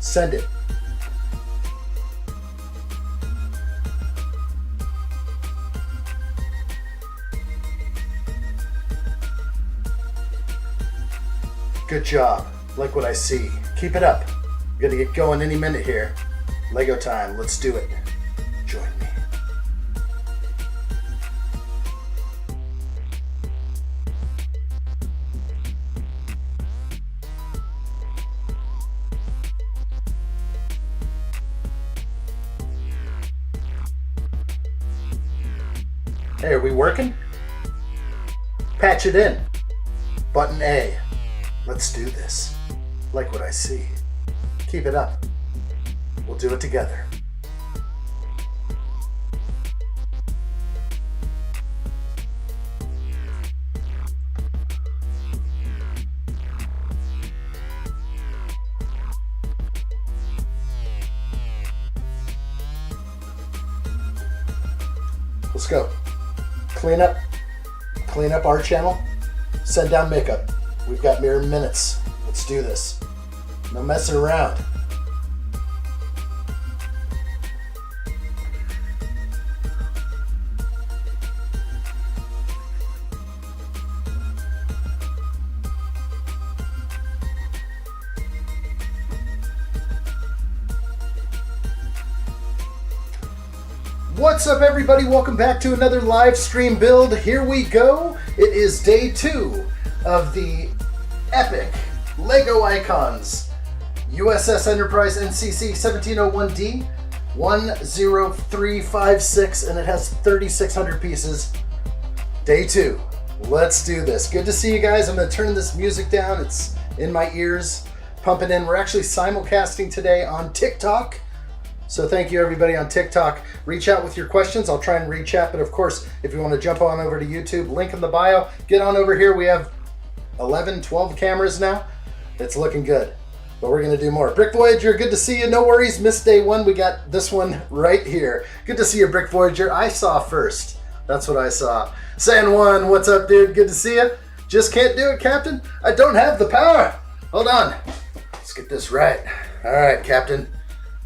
Send it. Good job. Like what I see. Keep it up. We're gonna get going any minute here. Lego time. Let's do it. Join me. Hey, are we working? Patch it in. Button A. Let's do this. Like what I see. Keep it up. We'll do it together. Let's go. Clean up our channel. Send down makeup. We've got mere minutes. Let's do this. No messing around. What's up, everybody? Welcome back to another live stream build. Here we go. It is day 2 of the epic Lego Icons U.S.S. Enterprise NCC-1701-D 10356, and it has 3,600 pieces. Day 2. Let's do this. Good to see you guys. I'm going to turn this music down. It's in my ears, pumping in. We're actually simulcasting today on TikTok. So thank you, everybody on TikTok. Reach out with your questions. I'll try and read chat, but of course, if you want to jump on over to YouTube, link in the bio. Get on over here. We have 11, 12 cameras now. It's looking good, but we're going to do more. Brick Voyager, good to see you. No worries, missed day 1. We got this one right here. Good to see you, Brick Voyager. I saw first. That's what I saw. San Juan, what's up, dude? Good to see you. Just can't do it, Captain. I don't have the power. Hold on. Let's get this right. All right, Captain.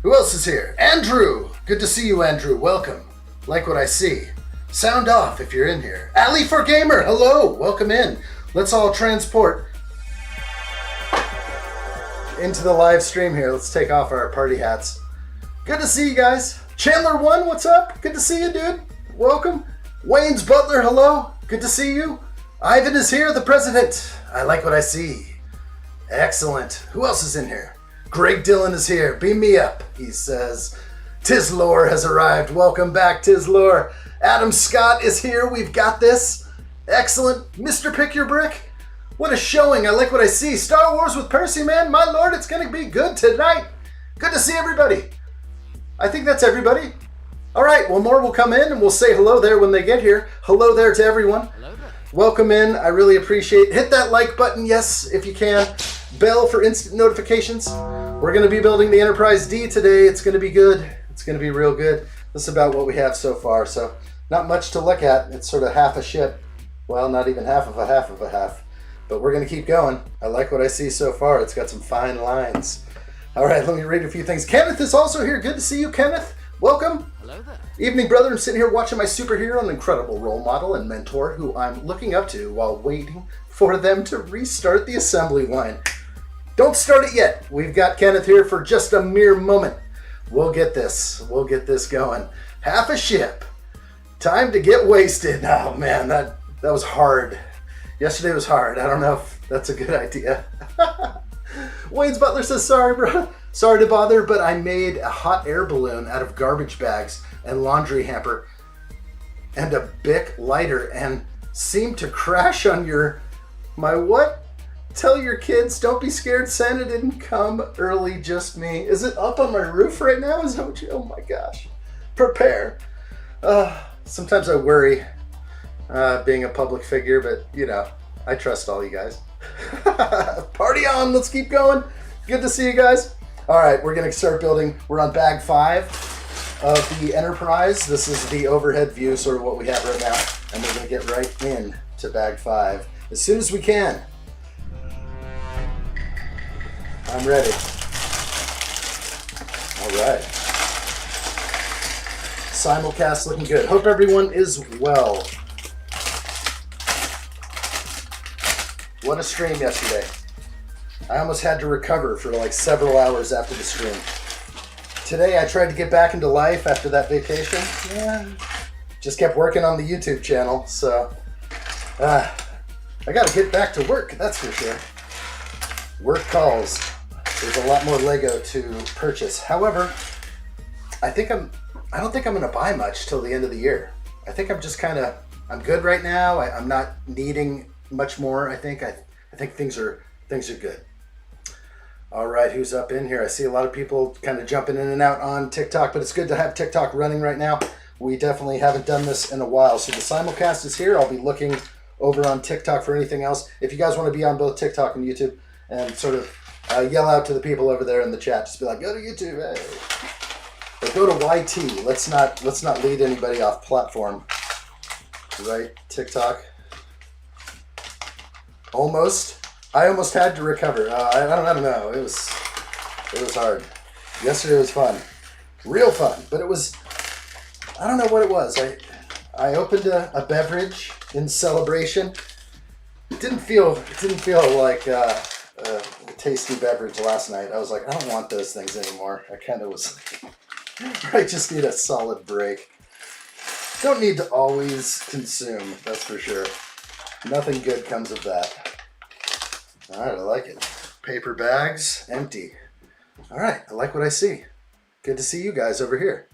Who else is here? Andrew! Good to see you, Andrew. Welcome. Like what I see. Sound off if you're in here. Ali for Gamer, hello! Welcome in. Let's all transport into the live stream here. Let's take off our party hats. Good to see you guys. Chandler1, what's up? Good to see you, dude. Welcome. Wayne's Butler, hello. Good to see you. Ivan is here, the president. I like what I see. Excellent. Who else is in here? Greg Dillon is here. Beam me up, he says. Tislore has arrived. Welcome back, Tislore. Adam Scott is here. We've got this. Excellent. Mr. Pick Your Brick. What a showing. I like what I see. Star Wars with Percy, man. My lord, it's going to be good tonight. Good to see everybody. I think that's everybody. All right, well, more will come in, and we'll say hello there when they get here. Hello there to everyone. Hello there. Welcome in. I really appreciate it. Hit that like button, yes, if you can. Bell for instant notifications. We're going to be building the Enterprise D today. It's going to be good. It's going to be real good. This is about what we have so far, so not much to look at. It's sort of half a ship. Well, not even half of a half of a half. But we're going to keep going. I like what I see so far. It's got some fine lines. All right, let me read a few things. Kenneth is also here. Good to see you, Kenneth. Welcome. Hello there. Evening, brother. I'm sitting here watching my superhero, an incredible role model and mentor who I'm looking up to while waiting for them to restart the assembly line. Don't start it yet. We've got Kenneth here for just a mere moment. We'll get this. We'll get this going. Half a ship. Time to get wasted. Oh, man, that was hard. Yesterday was hard. I don't know if that's a good idea. Wayne's Butler says, sorry, bro. Sorry to bother, but I made a hot air balloon out of garbage bags and laundry hamper and a Bic lighter and seemed to crash on my what? Tell your kids, don't be scared, Santa didn't come early, just me. Is it up on my roof right now? Is that what you, oh my gosh. Prepare. Sometimes I worry being a public figure, but you know, I trust all you guys. Party on, let's keep going. Good to see you guys. All right, we're gonna start building. We're on bag 5 of the Enterprise. This is the overhead view, sort of what we have right now. And we're gonna get right in to bag 5 as soon as we can. I'm ready. All right. Simulcast looking good. Hope everyone is well. What a stream yesterday. I almost had to recover for like several hours after the stream. Today I tried to get back into life after that vacation. Yeah. Just kept working on the YouTube channel, so I gotta get back to work, that's for sure. Work calls. There's a lot more Lego to purchase. However, I don't think I'm gonna buy much till the end of the year. I think I'm just I'm good right now. I'm not needing much more. I think things are good. All right, who's up in here? I see a lot of people kind of jumping in and out on TikTok, but it's good to have TikTok running right now. We definitely haven't done this in a while. So the simulcast is here. I'll be looking over on TikTok for anything else. If you guys want to be on both TikTok and YouTube and sort of yell out to the people over there in the chat, just be like, go to YouTube, hey. Or go to YT. Let's not lead anybody off platform. Right, TikTok. I almost had to recover. I don't know. It was hard. Yesterday was fun, real fun. But it was, I don't know what it was. I opened a beverage in celebration. It didn't feel like a tasty beverage last night. I was like, I don't want those things anymore. I kind of was like, I just need a solid break. Don't need to always consume, that's for sure. Nothing good comes of that. All right, I like it. Paper bags, empty. All right, I like what I see. Good to see you guys over here.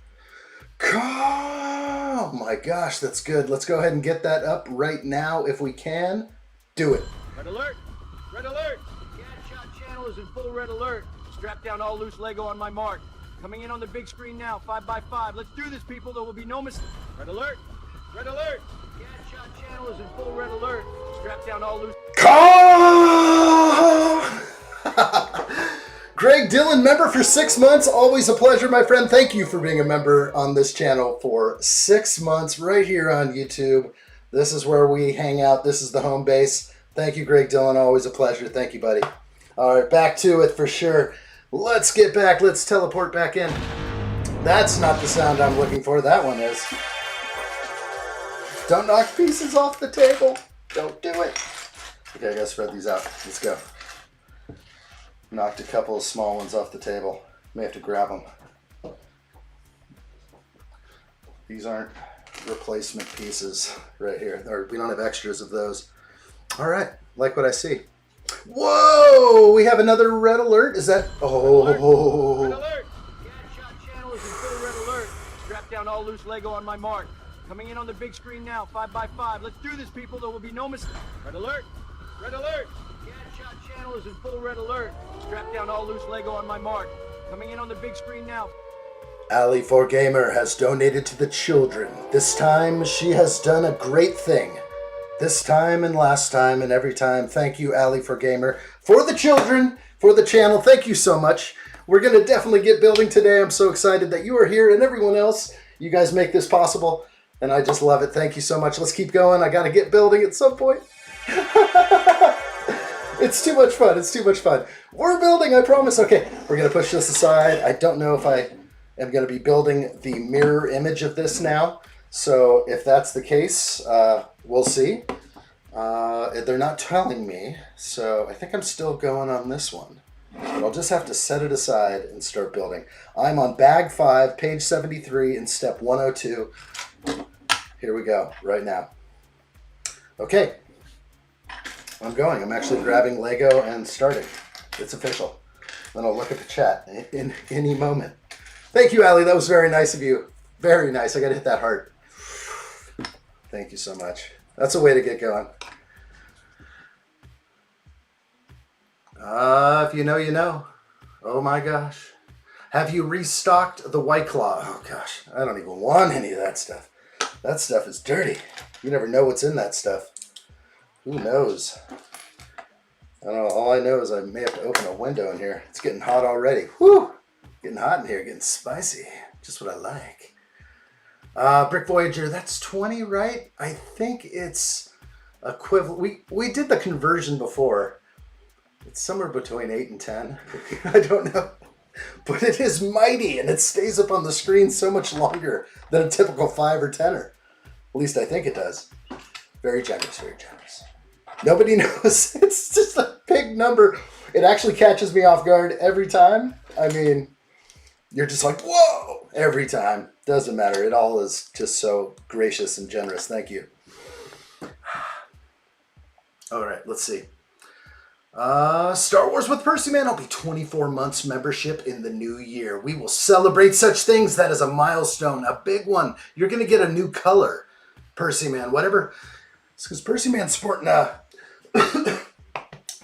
Oh my gosh, that's good. Let's go ahead and get that up right now if we can. Do it. Red alert! Red alert! The addshot channel is in full red alert. Strap down all loose Lego on my mark. Coming in on the big screen now, 5x5. Let's do this, people. There will be no mistake. Red alert! Red alert! The addshot channel is in full red alert. Strap down all loose. Greg Dillon, member for 6 months. Always a pleasure, my friend. Thank you for being a member on this channel for 6 months right here on YouTube. This is where we hang out. This is the home base. Thank you, Greg Dillon. Always a pleasure. Thank you, buddy. All right, back to it for sure. Let's get back. Let's teleport back in. That's not the sound I'm looking for. That one is. Don't knock pieces off the table. Don't do it. Okay, I gotta spread these out. Let's go. Knocked a couple of small ones off the table. May have to grab them. These aren't replacement pieces right here. Or we don't have extras of those. All right, like what I see. Whoa! We have another red alert. Is that? Oh! Red alert! Red alert! The addshot channel is in full red alert. Strap down all loose Lego on my mark. Coming in on the big screen now, 5x5. Let's do this, people. There will be no mistake. Red alert! Red alert! The addshot channel is in full red alert. Strap down all loose Lego on my mark. Coming in on the big screen now. Ali4Gamer has donated to the children. This time she has done a great thing. This time and last time and every time. Thank you, Ali4Gamer, for the children, for the channel. Thank you so much. We're going to definitely get building today. I'm so excited that you are here and everyone else. You guys make this possible. And I just love it. Thank you so much. Let's keep going. I got to get building at some point. It's too much fun. It's too much fun. We're building, I promise. Okay, we're going to push this aside. I don't know if I am going to be building the mirror image of this now. So if that's the case, we'll see. They're not telling me. So I think I'm still going on this one. But I'll just have to set it aside and start building. I'm on bag 5, page 73 in step 102. Here we go, right now. Okay, I'm going. I'm actually grabbing Lego and starting. It's official. Then I'll look at the chat in any moment. Thank you, Ali. That was very nice of you. Very nice. I got to hit that heart. Thank you so much. That's a way to get going. If you know, you know. Oh my gosh. Have you restocked the White Claw? Oh gosh, I don't even want any of that stuff. That stuff is dirty. You never know what's in that stuff. Who knows? I don't know. All I know is I may have to open a window in here. It's getting hot already. Whew! Getting hot in here. Getting spicy. Just what I like. Brick Voyager, that's 20, right? I think it's equivalent. We did the conversion before. It's somewhere between 8 and 10. I don't know. but it is mighty and it stays up on the screen so much longer than a typical 5 or 10er. At least I think it does. Very generous, very generous. Nobody knows. It's just a big number. It actually catches me off guard every time. I mean, you're just like, whoa, every time. Doesn't matter. It all is just so gracious and generous. Thank you. All right, let's see. Star Wars with Percy Man. I'll be 24 months membership in the new year. We will celebrate such things. That is a milestone, a big one. You're going to get a new color, Percy Man. Whatever. It's because Percy Man's sporting a...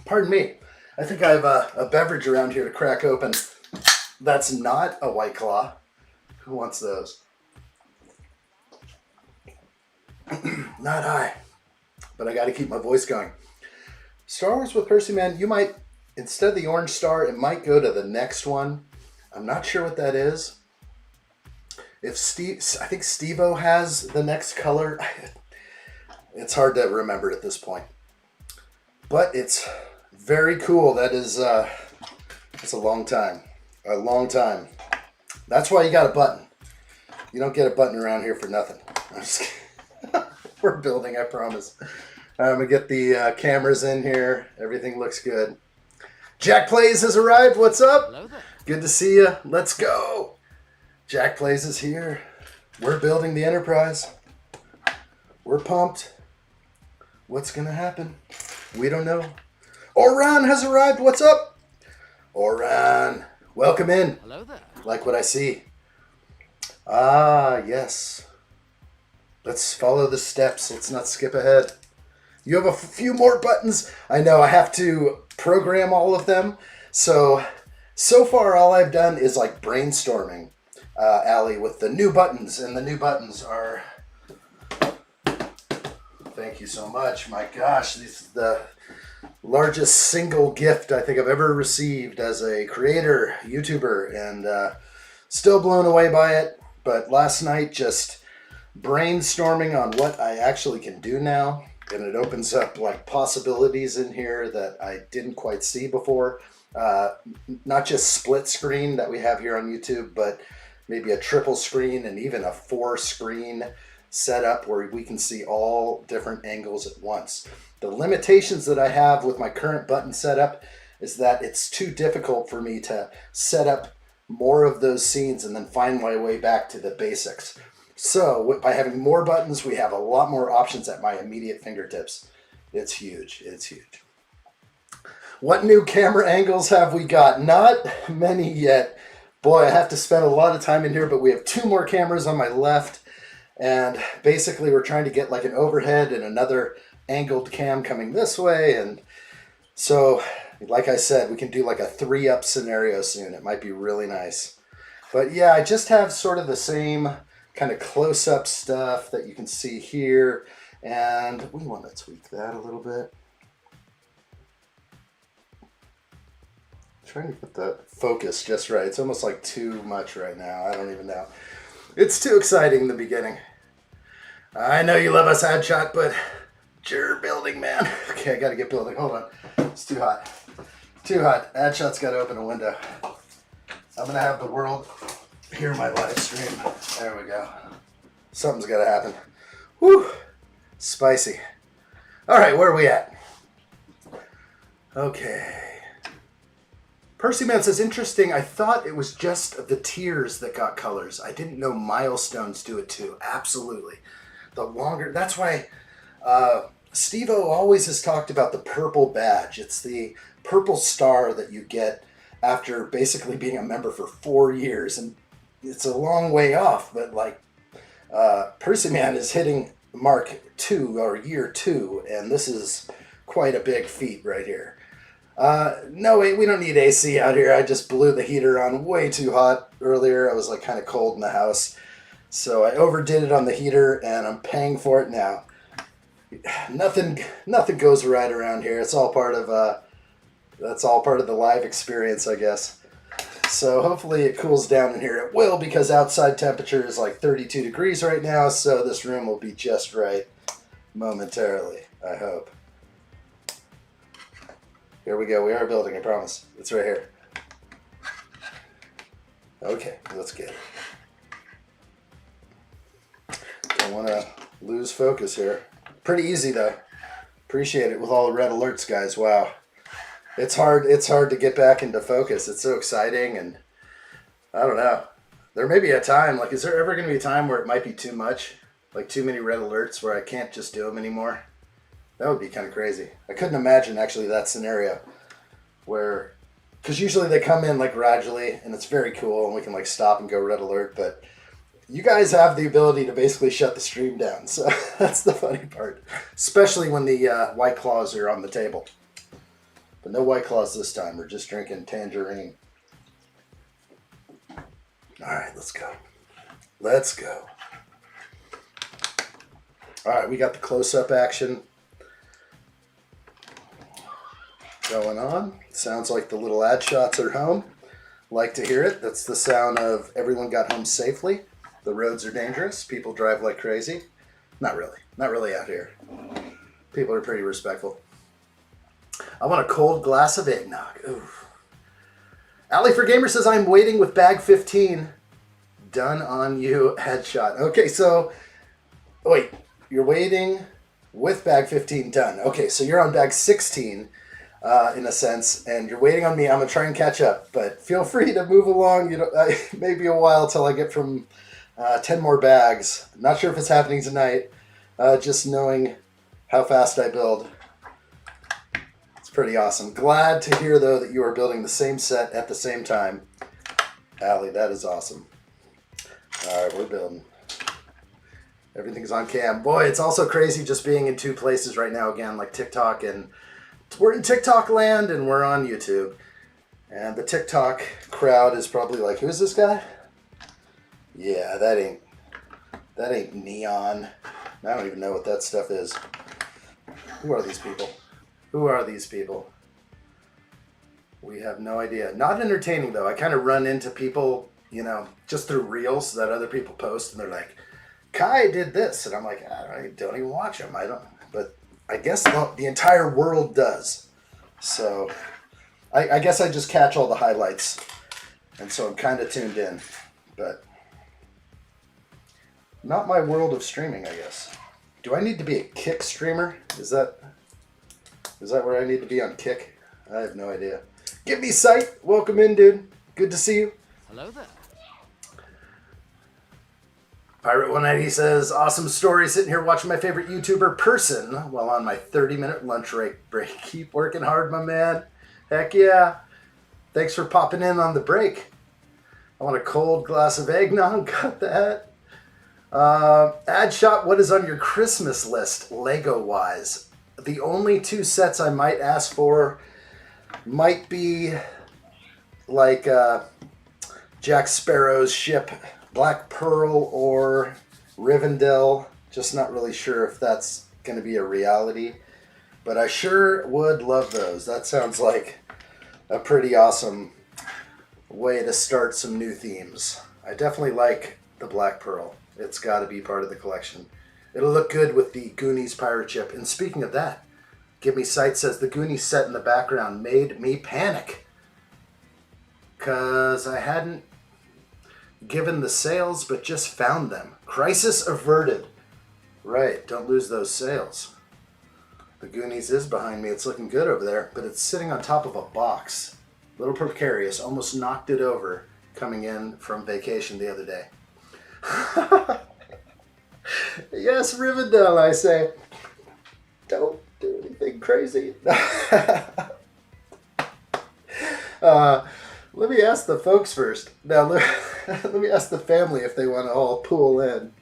Pardon me. I think I have a beverage around here to crack open. That's not a White Claw. Who wants those? Not I. But I got to keep my voice going. Star Wars with Percy Man, you might, instead of the orange star, it might go to the next one. I'm not sure what that is. I think Steve-O has the next color. It's hard to remember at this point. But it's very cool. That is, it's a long time. A long time. That's why you got a button. You don't get a button around here for nothing. I'm just kidding. We're building, I promise. I'm going to get the cameras in here. Everything looks good. Jack Plays has arrived. What's up? Hello there. Good to see you. Let's go. Jack Plays is here. We're building the Enterprise. We're pumped. What's going to happen? We don't know. Oran has arrived. What's up? Oran. Welcome in. Hello there. Like what I see. Ah, yes. Let's follow the steps. Let's not skip ahead. You have a few more buttons. I know I have to program all of them. So far all I've done is like brainstorming, Allie, with the new buttons. And the new buttons are... Thank you so much. My gosh, this is the largest single gift I think I've ever received as a creator, YouTuber, and still blown away by it. But last night, just brainstorming on what I actually can do now, and it opens up like possibilities in here that I didn't quite see before. Not just split screen that we have here on YouTube, but maybe a triple screen and even a 4-screen setup where we can see all different angles at once. The limitations that I have with my current button setup is that it's too difficult for me to set up more of those scenes and then find my way back to the basics. So by having more buttons, we have a lot more options at my immediate fingertips. It's huge. It's huge. What new camera angles have we got? Not many yet. Boy, I have to spend a lot of time in here, but we have 2 more cameras on my left. And basically we're trying to get like an overhead and another angled cam coming this way. And so, like I said, we can do like a 3-up scenario soon. It might be really nice. But yeah, I just have sort of the same kind of close-up stuff that you can see here. And we want to tweak that a little bit. Trying to get the focus just right. It's almost like too much right now. I don't even know. It's too exciting in the beginning. I know you love us, addshot, but you're building, man. Okay, I gotta get building. Hold on. It's too hot. Too hot. Addshot's gotta open a window. I'm gonna have the world hear my live stream. There we go. Something's gotta happen. Whew. Spicy. All right, where are we at? Okay. Percy Man says, interesting. I thought it was just the tiers that got colors. I didn't know milestones do it too. Absolutely. The longer, that's why Steve-O always has talked about the purple badge. It's the purple star that you get after basically being a member for 4 years. And it's a long way off, but like Percy Man is hitting Mark 2 or year 2, and this is quite a big feat right here. No, wait, we don't need AC out here. I just blew the heater on way too hot earlier. I was like kind of cold in the house. So I overdid it on the heater and I'm paying for it now. Nothing goes right around here. It's all part of, that's all part of the live experience, I guess. So hopefully it cools down in here. It will, because outside temperature is like 32 degrees right now. So this room will be just right momentarily, I hope. Here we go. We are building, I promise. It's right here. Okay, let's get it. Don't want to lose focus here. Pretty easy though. Appreciate it with all the red alerts, guys. Wow. It's hard to get back into focus. It's so exciting, and I don't know. There may be a time, like, is there ever going to be a time where it might be too much? Like too many red alerts where I can't just do them anymore? That would be kind of crazy. I couldn't imagine actually that scenario where, because usually they come in like gradually and it's very cool and we can like stop and go red alert, but you guys have the ability to basically shut the stream down. So that's the funny part, especially when the White Claws are on the table. But no White Claws this time. We're just drinking tangerine. All right, let's go. Let's go. All right, we got the close-up action going on. Sounds like the little ad shots are home. Like to hear it. That's the sound of everyone got home safely. The roads are dangerous. People drive like crazy. Not really. Not really out here. People are pretty respectful. I want a cold glass of eggnog. Ooh. Alley for Gamer says, I'm waiting with bag 15. Done on you, headshot. Okay, so, wait, you're waiting with bag 15 done. Okay, so you're on bag 16, in a sense, and you're waiting on me. I'm going to try and catch up, but feel free to move along. You know, maybe a while till I get from 10 more bags. Not sure if it's happening tonight, just knowing how fast I build. It's pretty awesome. Glad to hear, though, that you are building the same set at the same time. Allie, that is awesome. All right, we're building. Everything's on cam. Boy, it's also crazy just being in two places right now again, like TikTok, and we're in TikTok land and we're on YouTube. And the TikTok crowd is probably like, who's this guy? Yeah, that ain't Neon. I don't even know what that stuff is. Who are these people? Who are these people? We have no idea. Not entertaining though. I kind of run into people, you know, just through reels that other people post, and they're like, Kai did this, and I'm like, I don't even watch him. I don't, but I guess the entire world does. So I guess I just catch all the highlights, and so I'm kind of tuned in, but not my world of streaming, I guess. Do I need to be a Kick streamer? Is that where I need to be on Kick? I have no idea. Give me sight. Welcome in, dude. Good to see you. Hello there. Pirate 190 says, awesome story, sitting here watching my favorite YouTuber person while on my 30-minute lunch break. Keep working hard, my man. Heck yeah. Thanks for popping in on the break. I want a cold glass of eggnog. Got that. Adshot, what is on your Christmas list, Lego-wise? The only two sets I might ask for might be like Jack Sparrow's ship, Black Pearl or Rivendell. Just not really sure if that's going to be a reality, but I sure would love those. That sounds like a pretty awesome way to start some new themes. I definitely like the Black Pearl. It's got to be part of the collection. It'll look good with the Goonies pirate ship. And speaking of that, Give Me Sight says the Goonies set in the background made me panic, because I hadn't given the sales, but just found them. Crisis averted. Right, don't lose those sales. The Goonies is behind me. It's looking good over there, but it's sitting on top of a box. A little precarious. Almost knocked it over coming in from vacation the other day. Yes, Rivendell, I say. Don't do anything crazy. Let me ask the folks first. Now, let me ask the family if they want to all pool in.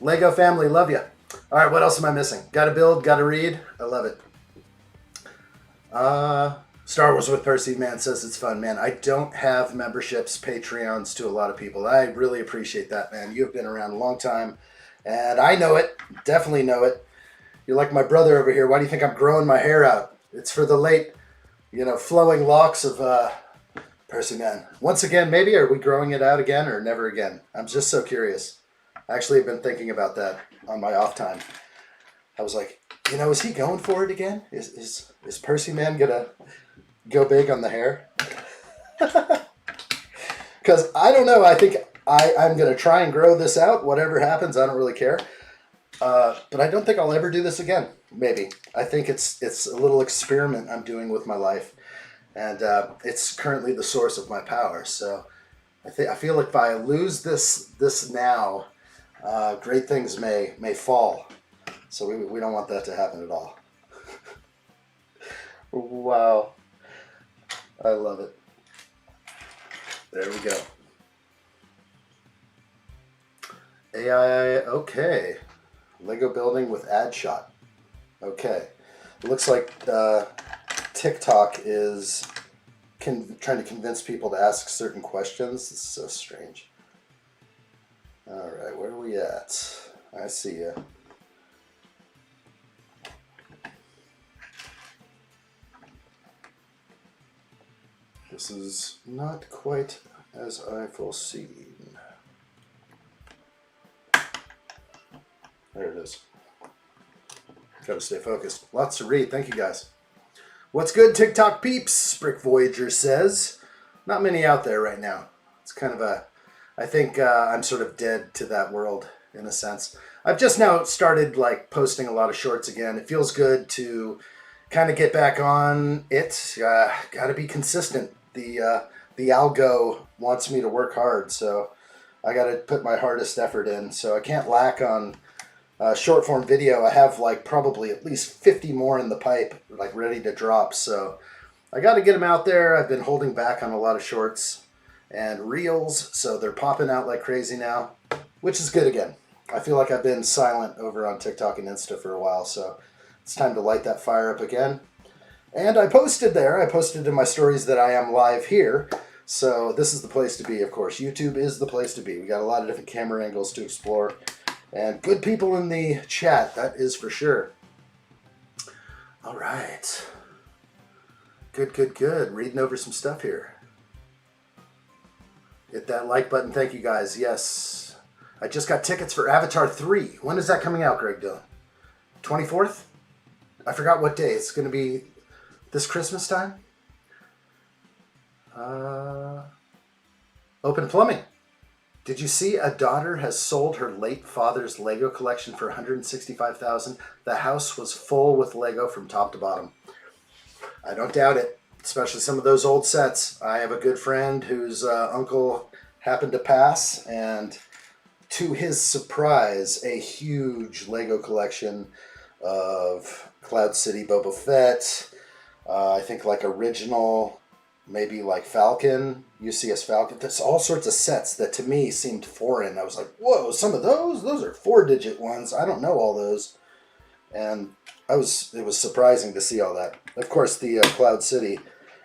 Lego family, love you. All right, what else am I missing? Got to build, got to read. I love it. Star Wars with Percy, man, says it's fun, man. I don't have memberships, Patreons to a lot of people. I really appreciate that, man. You have been around a long time, and I know it. Definitely know it. You're like my brother over here. Why do you think I'm growing my hair out? It's for the late, flowing locks of Percy, man. Once again, maybe are we growing it out again or never again? I'm just so curious. I actually have been thinking about that on my off time. I was like, is he going for it again? Is Percy, man, gonna go big on the hair? Because I don't know. I think I'm going to try and grow this out. Whatever happens, I don't really care. But I don't think I'll ever do this again. Maybe. I think it's a little experiment I'm doing with my life. And it's currently the source of my power. So I feel like if I lose this now, great things may fall. So we don't want that to happen at all. Wow. I love it. There we go. AI, okay. Lego building with addshot. Okay. It looks like TikTok is trying to convince people to ask certain questions. This is so strange. Alright, where are we at? I see ya. This is not quite as I foreseen. There it is. Gotta stay focused. Lots to read. Thank you guys. What's good, TikTok peeps? Brick Voyager says. Not many out there right now. It's kind of I think I'm sort of dead to that world in a sense. I've just now started like posting a lot of shorts again. It feels good to kind of get back on it. Gotta be consistent. The algo wants me to work hard, so I gotta put my hardest effort in. So I can't lack on short form video. I have like probably at least 50 more in the pipe, like ready to drop. So I got to get them out there. I've been holding back on a lot of shorts and reels, so they're popping out like crazy now, which is good again. I feel like I've been silent over on TikTok and Insta for a while, so it's time to light that fire up again. And I posted there. I posted in my stories that I am live here. So this is the place to be, of course. YouTube is the place to be. We got a lot of different camera angles to explore. And good people in the chat, that is for sure. All right. Good, good, good. Reading over some stuff here. Hit that like button. Thank you, guys. Yes. I just got tickets for Avatar 3. When is that coming out, Greg Dillon? 24th? I forgot what day. It's going to be this Christmas time? Open Plumbing. Did you see a daughter has sold her late father's Lego collection for $165,000? The house was full with Lego from top to bottom. I don't doubt it, especially some of those old sets. I have a good friend whose uncle happened to pass, and to his surprise, a huge Lego collection of Cloud City Boba Fett, I think like original, maybe like Falcon, U.S.S. Falcon. There's all sorts of sets that to me seemed foreign. I was like, whoa, some of those are 4-digit ones. I don't know all those. And it was surprising to see all that. Of course, the Cloud City,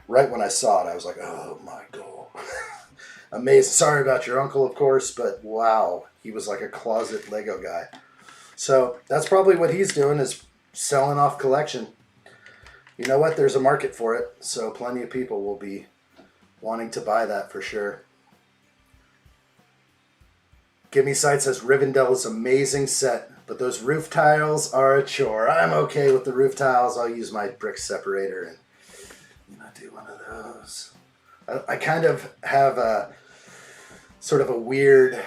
right when I saw it, I was like, oh my God. Amazing. Sorry about your uncle, of course, but wow, he was like a closet Lego guy. So that's probably what he's doing, is selling off collection. You know what? There's a market for it, so plenty of people will be wanting to buy that for sure. Give Me Sight says Rivendell is an amazing set, but those roof tiles are a chore. I'm okay with the roof tiles. I'll use my brick separator and do one of those. I kind of have a sort of a weird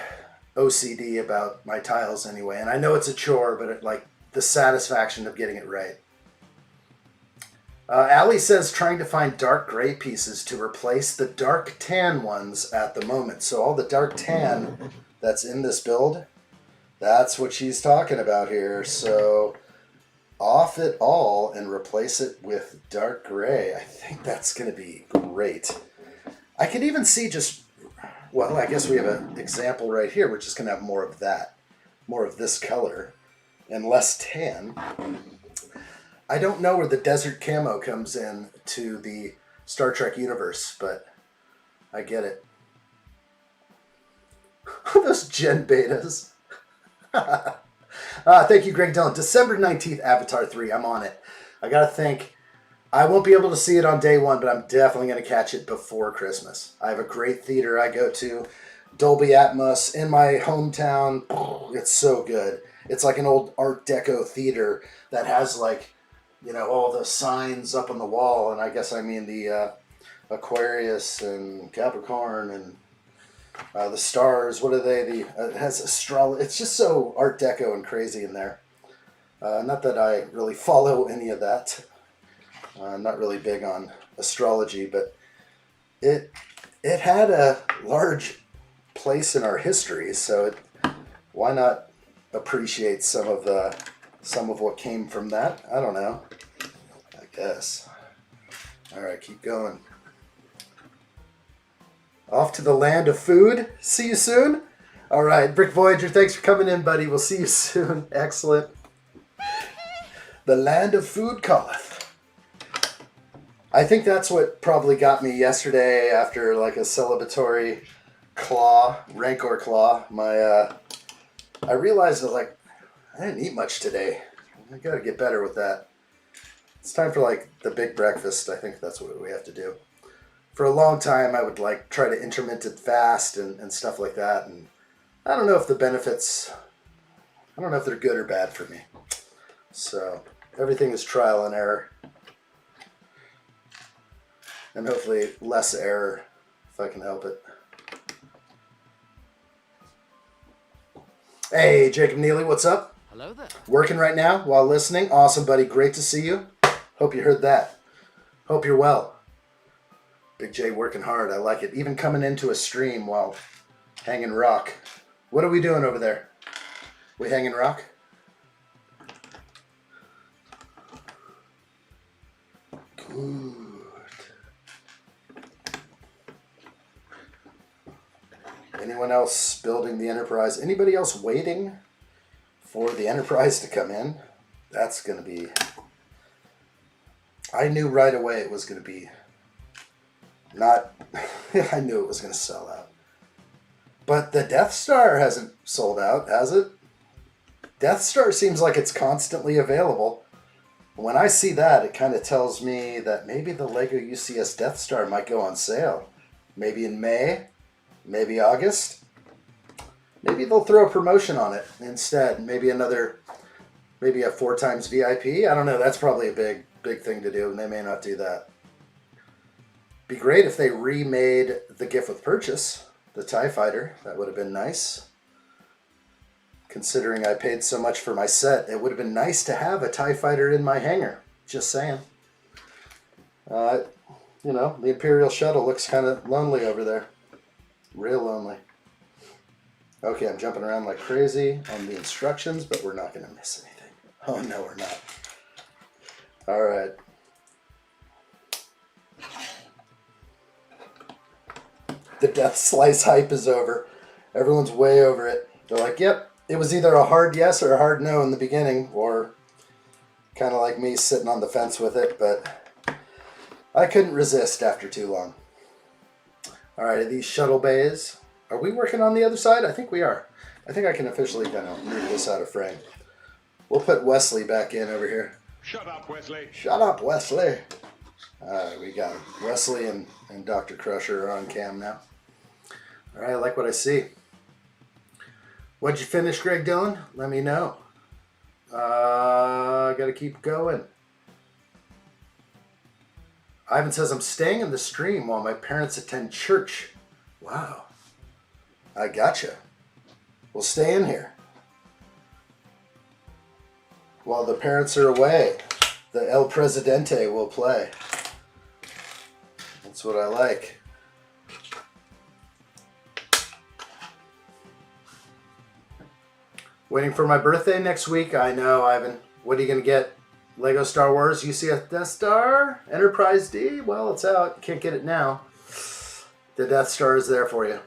OCD about my tiles anyway, and I know it's a chore, but it, like the satisfaction of getting it right. Allie says trying to find dark gray pieces to replace the dark tan ones at the moment. So all the dark tan that's in this build, that's what she's talking about here. So off it all and replace it with dark gray. I think that's going to be great. I could even see just, well, I guess we have an example right here. We're just going to have more of that, more of this color and less tan. I don't know where the desert camo comes in to the Star Trek universe, but I get it. Those Gen Betas. Thank you, Greg Dillon. December 19th, Avatar 3. I'm on it. I got to think. I won't be able to see it on day one, but I'm definitely going to catch it before Christmas. I have a great theater I go to, Dolby Atmos, in my hometown. It's so good. It's like an old Art Deco theater that has like, you know, all the signs up on the wall, and I guess I mean the Aquarius and Capricorn and The stars, what are they? It has astrology. It's just so Art Deco and crazy in there. Not that I really follow any of that. I'm not really big on astrology, but it had a large place in our history, so why not appreciate some of what came from that? I don't know. I guess. All right, keep going. Off to the land of food. See you soon. All right, Brick Voyager, thanks for coming in, buddy. We'll see you soon. Excellent. The land of food calleth. I think that's what probably got me yesterday after like a celebratory rancor claw. I realized that like I didn't eat much today. I gotta get better with that. It's time for like the big breakfast. I think that's what we have to do. For a long time, I would like try to intermittent fast and stuff like that. And I don't know if the benefits, I don't know if they're good or bad for me. So everything is trial and error. And hopefully less error if I can help it. Hey, Jacob Neely, what's up? Hello there. Working right now while listening. Awesome, buddy. Great to see you. Hope you heard that. Hope you're well. Big J working hard. I like it. Even coming into a stream while hanging rock. What are we doing over there? We hanging rock? Good. Anyone else building the Enterprise? Anybody else waiting for the Enterprise to come in? That's going to be... I knew right away it was going to be not... I knew it was going to sell out. But the Death Star hasn't sold out, has it? Death Star seems like it's constantly available. When I see that, it kind of tells me that maybe the Lego U.S.S. Death Star might go on sale. Maybe in May. Maybe August. Maybe they'll throw a promotion on it instead. Maybe maybe a 4 times VIP. I don't know. That's probably a big thing to do, and they may not do that. Be great if they remade the gift with purchase, the TIE Fighter. That would have been nice. Considering I paid so much for my set, it would have been nice to have a TIE Fighter in my hangar. Just saying. The Imperial shuttle looks kind of lonely over there. Real lonely. Okay, I'm jumping around like crazy on the instructions, but we're not going to miss anything. Oh, no, we're not. All right. The Death Slice hype is over. Everyone's way over it. They're like, yep, it was either a hard yes or a hard no in the beginning, or kind of like me sitting on the fence with it, but I couldn't resist after too long. All right, these shuttle bays. Are we working on the other side? I think we are. I think I can officially kind of move this out of frame. We'll put Wesley back in over here. Shut up, Wesley. Shut up, Wesley. All right, we got him. Wesley and Dr. Crusher are on cam now. All right, I like what I see. What'd you finish, Greg Dillon? Let me know. I got to keep going. Ivan says, I'm staying in the stream while my parents attend church. Wow. I gotcha. We'll stay in here. While the parents are away, the El Presidente will play. That's what I like. Waiting for my birthday next week. I know, Ivan. What are you going to get? Lego Star Wars, U.S.S. Death Star, Enterprise D. Well, it's out. You can't get it now. The Death Star is there for you.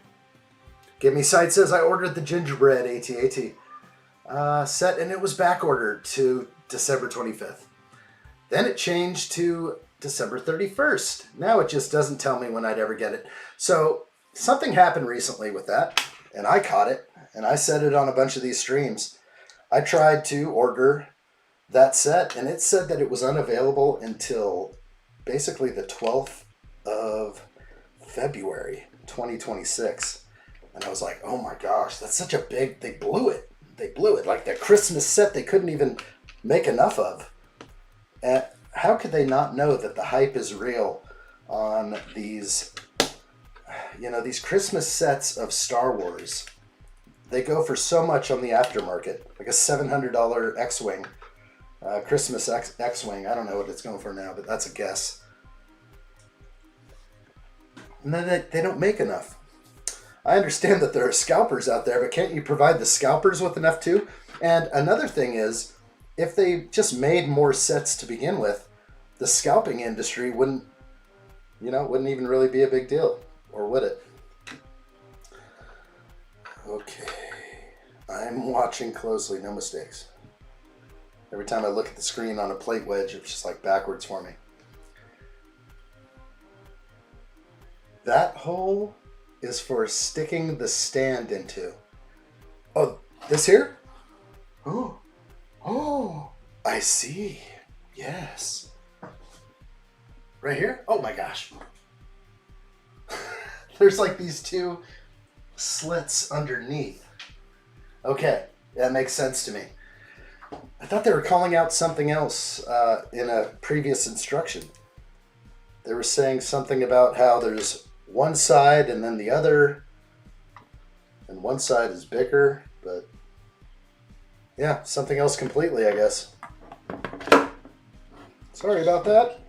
Give Me Sight says, I ordered the gingerbread AT-AT set, and it was back ordered to December 25th. Then it changed to December 31st. Now it just doesn't tell me when I'd ever get it. So something happened recently with that, and I caught it, and I said it on a bunch of these streams. I tried to order that set, and it said that it was unavailable until basically the 12th of February 2026. And I was like, oh my gosh, that's such a big, they blew it. They blew it. Like the Christmas set they couldn't even make enough of. And how could they not know that the hype is real on these you know, these Christmas sets of Star Wars, they go for so much on the aftermarket, like a $700 X-Wing, Christmas X-Wing. I don't know what it's going for now, but that's a guess. And then they don't make enough. I understand that there are scalpers out there, but can't you provide the scalpers with enough too? And another thing is, if they just made more sets to begin with, the scalping industry wouldn't even really be a big deal, or would it? Okay, I'm watching closely, no mistakes. Every time I look at the screen on a plate wedge, it's just like backwards for me. That hole is for sticking the stand into. Oh, this here? Oh, I see. Yes. Right here? Oh my gosh. There's like these two slits underneath. Okay, that makes sense to me. I thought they were calling out something else in a previous instruction. They were saying something about how there's one side and then the other, and one side is bigger, but yeah, something else completely, I guess. Sorry about that.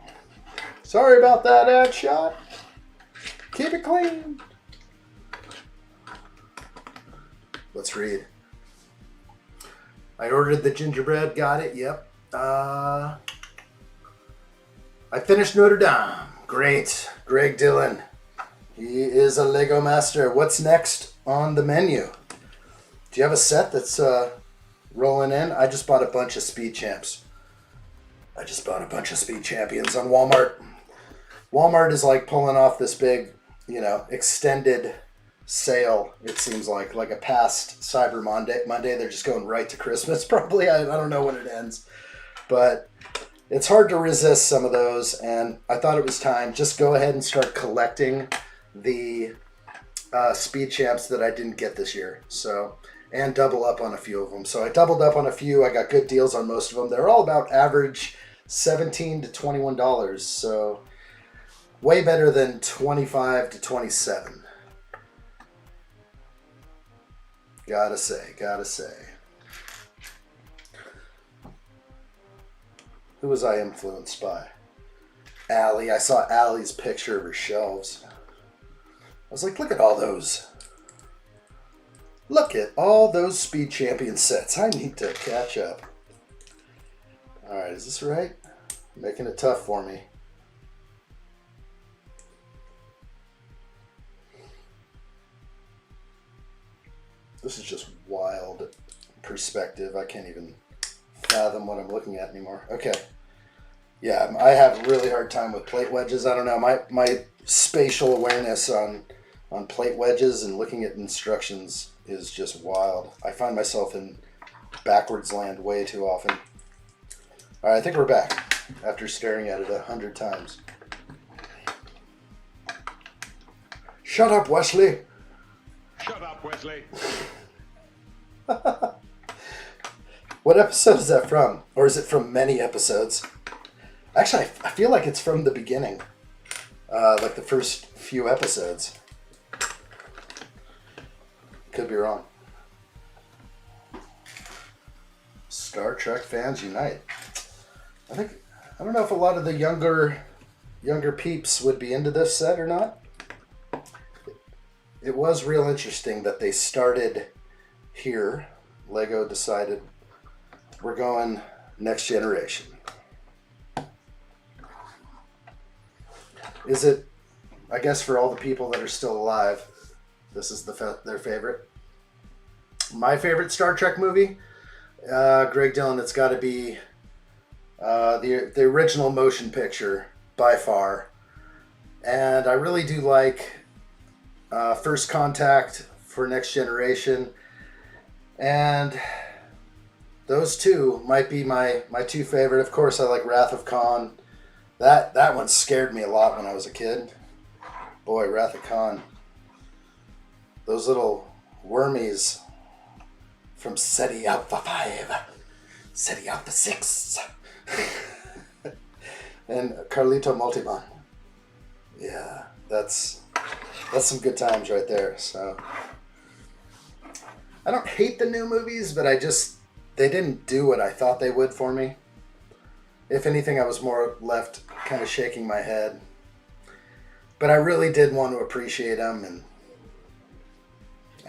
Sorry about that, addshot. Keep it clean. Let's read. I ordered the gingerbread, got it, yep. I finished Notre Dame. Great. Greg Dillon. He is a Lego master. What's next on the menu? Do you have a set that's rolling in? I just bought a bunch of Speed Champs. I just bought a bunch of Speed Champions on Walmart. Walmart is like pulling off this big, extended sale. It seems like a past Cyber Monday. They're just going right to Christmas probably. I don't know when it ends. But it's hard to resist some of those. And I thought it was time. Just go ahead and start collecting the Speed Champs that I didn't get this year. So, and double up on a few of them. So I doubled up on a few. I got good deals on most of them. They're all about average $17 to $21. So way better than $25 to $27. Gotta say. Who was I influenced by? Allie. I saw Allie's picture of her shelves. I was like, look at all those. Look at all those Speed Champion sets. I need to catch up. Alright, is this right? Making it tough for me. This is just wild perspective. I can't even fathom what I'm looking at anymore. Okay. Yeah, I have a really hard time with plate wedges. I don't know. My spatial awareness on plate wedges and looking at instructions is just wild. I find myself in backwards land way too often. All right, I think we're back after staring at it 100 times. Shut up, Wesley. Shut up, Wesley. What episode is that from? Or is it from many episodes? Actually, I feel like it's from the beginning. Like the first few episodes. Could be wrong. Star Trek fans unite. I don't know if a lot of the younger peeps would be into this set or not. It was real interesting that they started here. Lego decided we're going next generation. Is it, I guess for all the people that are still alive, this is their favorite? My favorite Star Trek movie? Greg Dillon, it's got to be the original motion picture by far. And I really do like First Contact for Next Generation. And those two might be my two favorite. Of course, I like Wrath of Khan. That one scared me a lot when I was a kid. Boy, Wrath of Khan. Those little wormies from SETI Alpha 5, SETI Alpha 6, and Carlito Multiman. Yeah, that's That's some good times right there. So I don't hate the new movies, but they didn't do what I thought they would for me. If anything, I was more left kind of shaking my head. But I really did want to appreciate them, and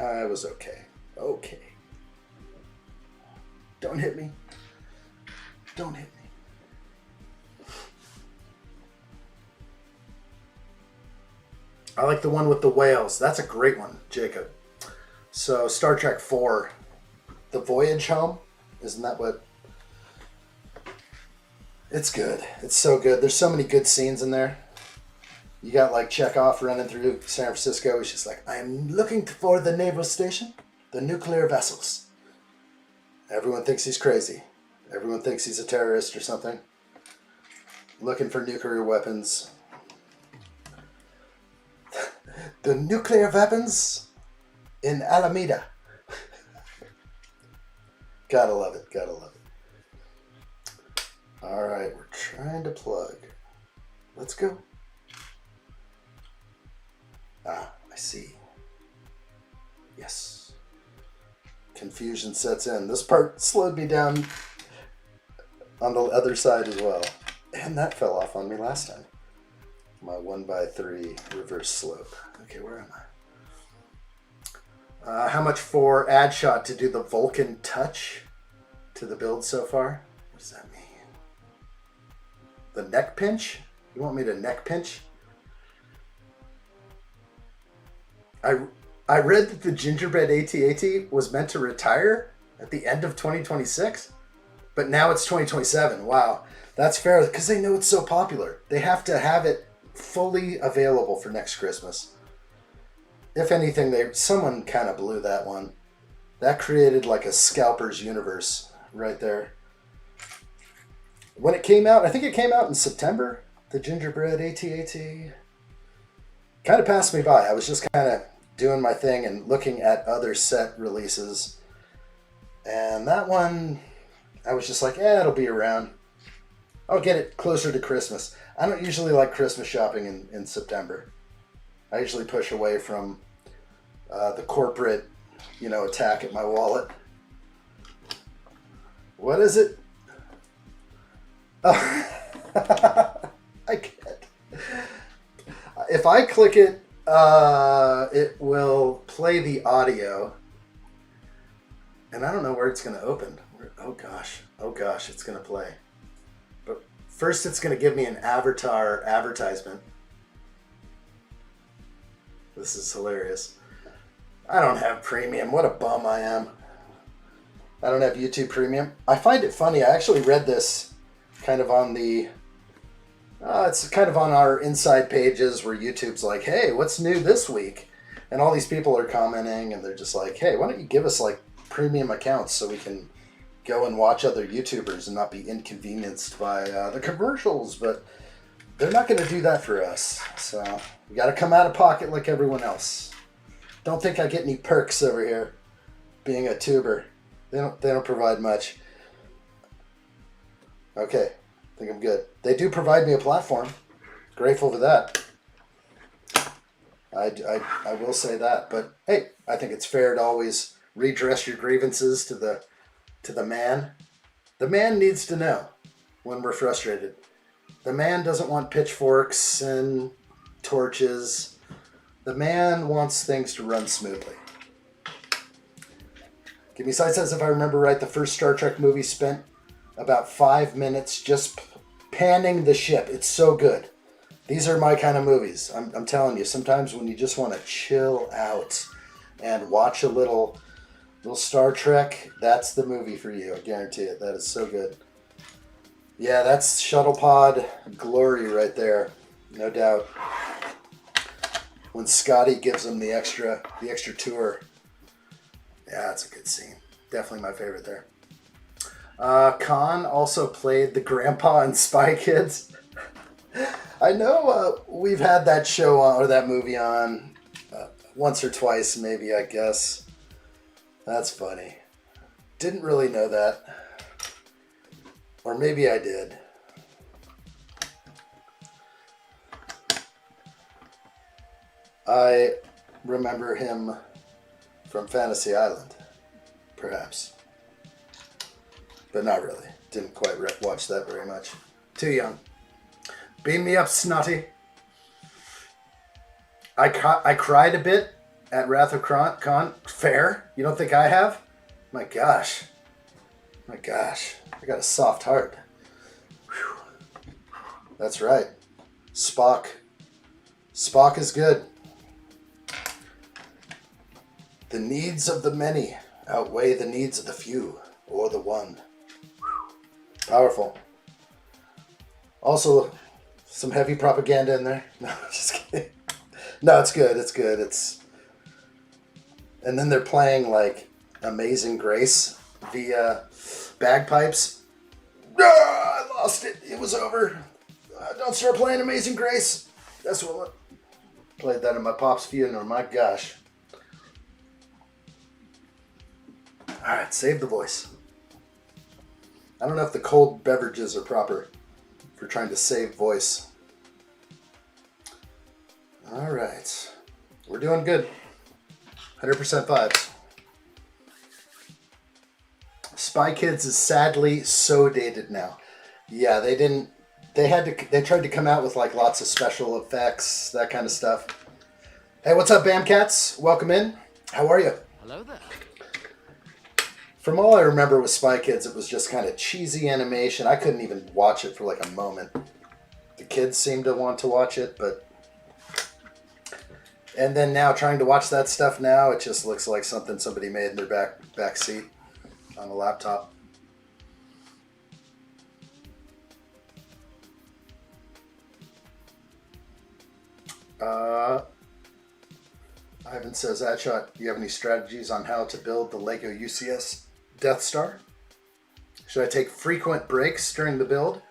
I was okay. Okay. Don't hit me. Don't hit me. I like the one with the whales. That's a great one, Jacob. So Star Trek 4, The Voyage Home, isn't that what? It's good. It's so good. There's so many good scenes in there. You got like Chekhov running through San Francisco. He's just like, I'm looking for the naval station, the nuclear vessels. Everyone thinks he's crazy. Everyone thinks he's a terrorist or something. Looking for nuclear weapons. The nuclear weapons in Alameda. Gotta love it. Gotta love it. All right, we're trying to plug. Let's go. Ah, I see. Yes. Confusion sets in. This part slowed me down on the other side as well. And that fell off on me last time. My 1x3 reverse slope. Okay, where am I? How much for addshot to do the Vulcan touch to the build so far? What does that mean? The neck pinch? You want me to neck pinch? I read that the gingerbread AT-AT was meant to retire at the end of 2026, but now it's 2027. Wow, that's fair because they know it's so popular. They have to have it fully available for next Christmas. If anything, someone kind of blew that one. That created like a scalper's universe right there. When it came out, I think it came out in September, the gingerbread AT-AT. Kind of passed me by. I was just kind of doing my thing and looking at other set releases. And that one, I was just like, it'll be around. I'll get it closer to Christmas. I don't usually like Christmas shopping in September. I usually push away from the corporate, attack at my wallet. What is it? Oh, I can't. If I click it, it will play the audio. And I don't know where it's going to open. Oh gosh, it's going to play. But first it's going to give me an avatar advertisement. This is hilarious. I don't have premium. What a bum I am. I don't have YouTube Premium. I find it funny. I actually read this kind of on the... it's kind of on our inside pages where YouTube's like, hey, what's new this week? And all these people are commenting and they're just like, hey, why don't you give us like premium accounts so we can go and watch other YouTubers and not be inconvenienced by the commercials. But they're not going to do that for us. So we got to come out of pocket like everyone else. Don't think I get any perks over here being a tuber. They don't provide much. Okay, I think I'm good. They do provide me a platform. Grateful for that. I will say that. But hey, I think it's fair to always redress your grievances to the man. The man needs to know when we're frustrated. The man doesn't want pitchforks and torches. The man wants things to run smoothly. Give me Side says, if I remember right, the first Star Trek movie spent about 5 minutes just panning the ship. It's so good. These are my kind of movies. I'm telling you, sometimes when you just want to chill out and watch a little Star Trek, that's the movie for you. I guarantee it. That is so good. Yeah, that's shuttle pod glory right there. No doubt. When Scotty gives him the extra tour. Yeah, that's a good scene. Definitely my favorite there. Khan also played the grandpa in Spy Kids. I know we've had that show on, or that movie on once or twice, maybe, I guess. That's funny. Didn't really know that. Or maybe I did. I remember him from Fantasy Island, perhaps. But not really. Didn't quite watch that very much. Too young. Beam me up, Snotty. I cried a bit at Wrath of Khan. Fair. You don't think I have? My gosh. My gosh. I got a soft heart. Whew. That's right. Spock. Spock is good. The needs of the many outweigh the needs of the few, or the one. Whew. Powerful. Also, some heavy propaganda in there. No, just kidding. No, it's good. It's good. And then they're playing like Amazing Grace via bagpipes. I lost it. It was over. Don't start playing Amazing Grace. That's what played that at my pop's funeral. My gosh. All right, save the voice. I don't know if the cold beverages are proper for trying to save voice. All right. We're doing good. 100% vibes. Spy Kids is sadly so dated now. Yeah, they tried to come out with like lots of special effects, that kind of stuff. Hey, what's up, Bamcats? Welcome in. How are you? Hello there. From all I remember with Spy Kids, it was just kind of cheesy animation. I couldn't even watch it for like a moment. The kids seemed to want to watch it, but... And then now, trying to watch that stuff now, it just looks like something somebody made in their back seat on a laptop. Ivan says, addshot, do you have any strategies on how to build the Lego U.S.S. Death Star? Should I take frequent breaks during the build?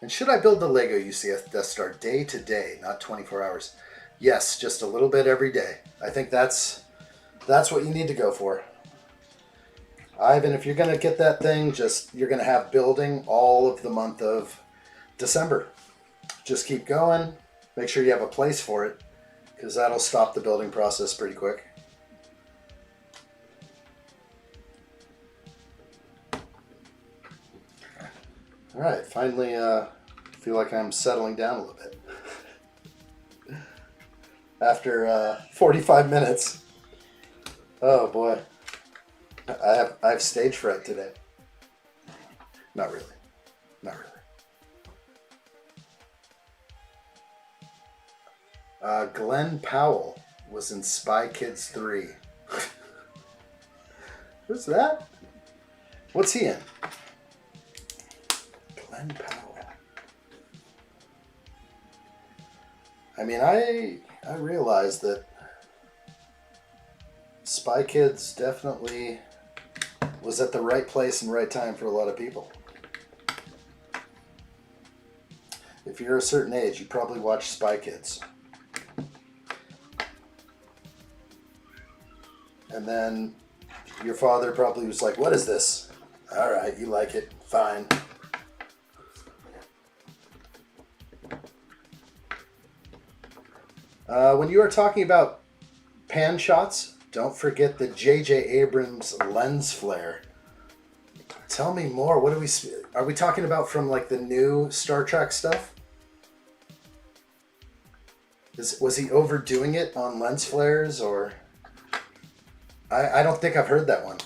And should I build the Lego U.S.S. Death Star day to day, not 24 hours? Yes, just a little bit every day. I think that's what you need to go for. Ivan, if you're going to get that thing, you're going to have building all of the month of December. Just keep going. Make sure you have a place for it, because that'll stop the building process pretty quick. All right, finally feel like I'm settling down a little bit. After 45 minutes. Oh boy. I have stage fright today. Not really. Not really. Glenn Powell was in Spy Kids 3. Who's that? What's he in? Glenn Powell. I mean, I realized that Spy Kids definitely was at the right place and right time for a lot of people. If you're a certain age, you probably watched Spy Kids. And then your father probably was like, what is this? All right, you like it. Fine. When you are talking about pan shots, don't forget the J.J. Abrams lens flare. Tell me more. What are we talking about from like the new Star Trek stuff? Was he overdoing it on lens flares, or? I don't think I've heard that one.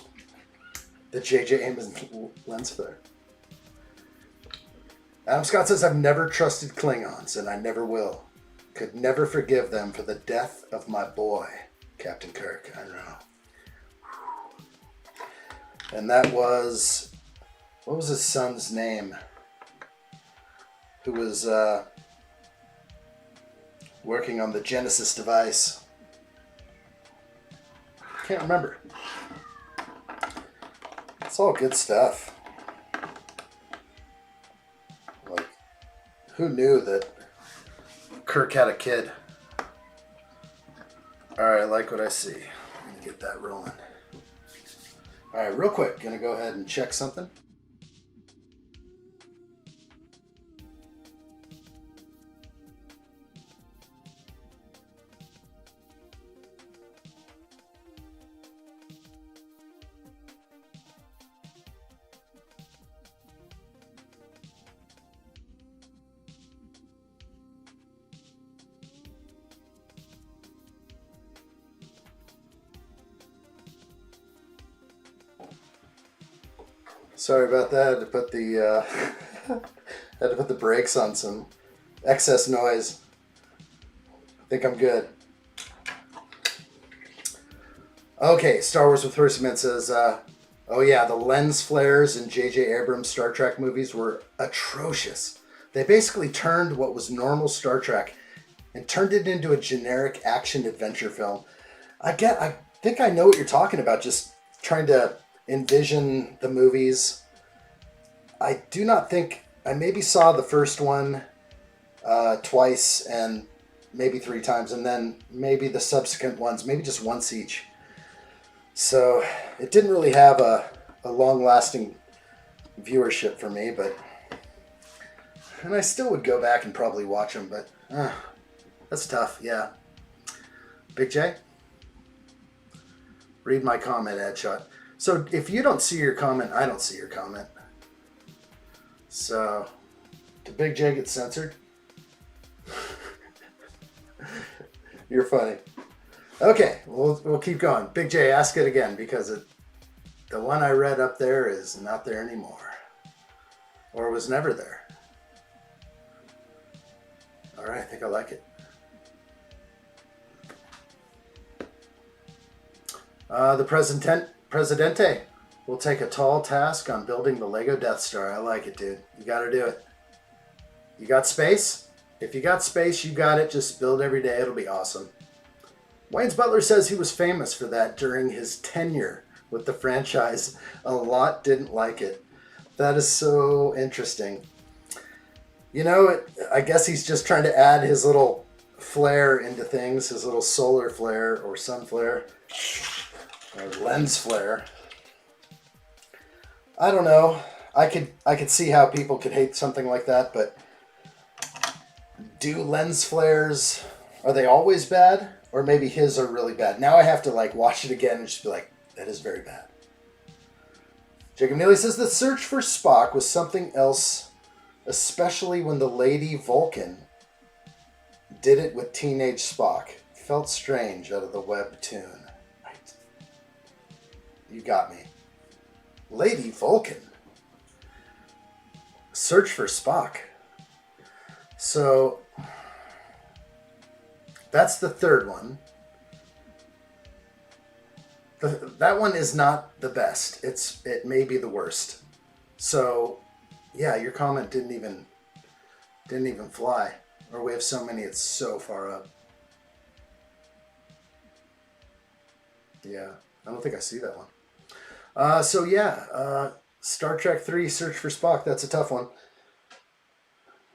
The J.J. Abrams lens flare. Adam Scott says, I've never trusted Klingons, and I never will. Could never forgive them for the death of my boy, Captain Kirk. I don't know. And that was... What was his son's name? Who was working on the Genesis device. Can't remember. It's all good stuff. Like, who knew that Kirk had a kid? Alright, I like what I see. I'm gonna get that rolling. Alright, real quick, gonna go ahead and check something. Sorry about that. I had to put the had to put the brakes on some excess noise. I think I'm good. Okay, Star Wars with Horsemen says, oh yeah, the lens flares in J.J. Abrams' Star Trek movies were atrocious. They basically turned what was normal Star Trek and turned it into a generic action adventure film. I think I know what you're talking about, just trying to envision the movies. I do not think, I maybe saw the first one twice and maybe 3 times, and then maybe the subsequent ones, maybe just once each. So it didn't really have a long-lasting viewership for me, and I still would go back and probably watch them, but that's tough, yeah. Big J? Read my comment, addshot. So if you don't see your comment, I don't see your comment. So, did Big J get censored? You're funny. Okay, we'll keep going. Big J, ask it again, because the one I read up there is not there anymore. Or was never there. Alright, I think I like it. The Presidente will take a tall task on building the Lego Death Star. I like it, dude. You gotta do it. You got space? If you got space, you got it. Just build every day. It'll be awesome. Wayne's Butler says he was famous for that during his tenure with the franchise. A lot didn't like it. That is so interesting. You know, I guess he's just trying to add his little flare into things, his little solar flare or sun flare or lens flare. I don't know. I could see how people could hate something like that, but do lens flares, are they always bad? Or maybe his are really bad. Now I have to watch it again and just be like, that is very bad. Jacob Neely says the search for Spock was something else, especially when the Lady Vulcan did it with teenage Spock. Felt strange out of the webtoon. Right. You got me. Lady Vulcan. Search for Spock. So that's the third one. That one is not the best. It may be the worst. So yeah, your comment didn't even fly. Or we have so many, it's so far up. Yeah, I don't think I see that one. So yeah, Star Trek 3 Search for Spock, that's a tough one.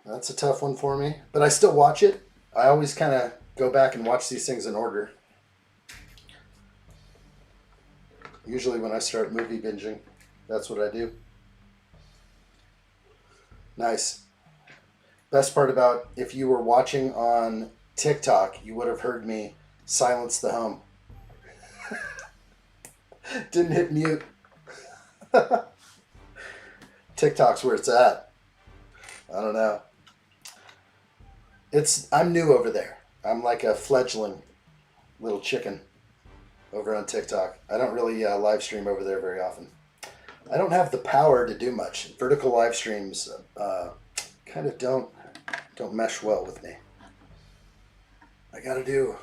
That's a tough one for me. But I still watch it. I always kind of go back and watch these things in order. Usually when I start movie binging, that's what I do. Nice. Best part about if you were watching on TikTok, you would have heard me silence the home. Didn't hit mute. TikTok's where it's at. I don't know. I'm new over there. I'm like a fledgling little chicken over on TikTok. I don't really live stream over there very often. I don't have the power to do much. Vertical live streams kind of don't mesh well with me. I gotta do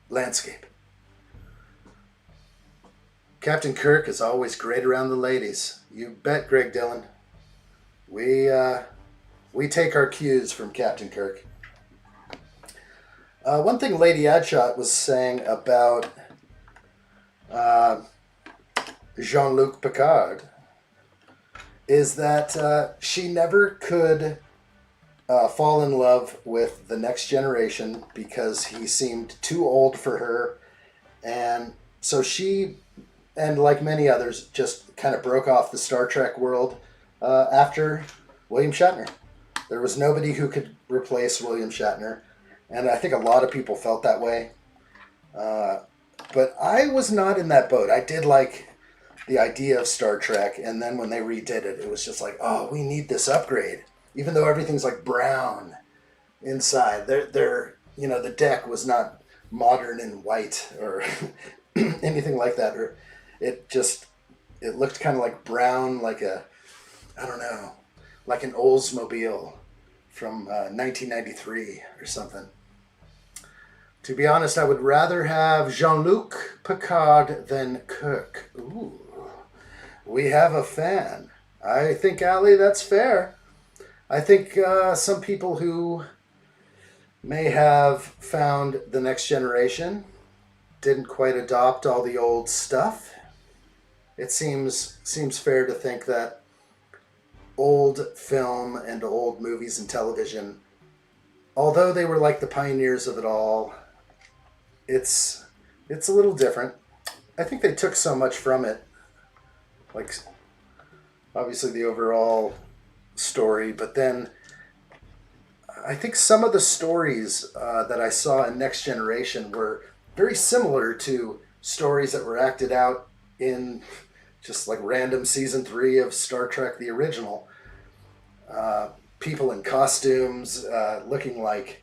landscape. Captain Kirk is always great around the ladies. You bet, Greg Dillon. We take our cues from Captain Kirk. One thing Lady Addshot was saying about Jean-Luc Picard is that she never could fall in love with the next generation because he seemed too old for her. And so she, and like many others, just kind of broke off the Star Trek world after William Shatner. There was nobody who could replace William Shatner. And I think a lot of people felt that way. But I was not in that boat. I did like the idea of Star Trek. And then when they redid it, it was just like, oh, we need this upgrade. Even though everything's like brown inside. The deck was not modern and white or anything like that. Or it's it looked kind of like brown, like I don't know, like an Oldsmobile from 1993 or something. To be honest, I would rather have Jean-Luc Picard than Kirk. Ooh, we have a fan. I think, Ali, that's fair. I think some people who may have found The Next Generation didn't quite adopt all the old stuff. It seems fair to think that old film and old movies and television, although they were like the pioneers of it all, it's a little different. I think they took so much from it, like obviously the overall story, but then I think some of the stories that I saw in Next Generation were very similar to stories that were acted out in just like random season 3 of Star Trek the original. People in costumes looking like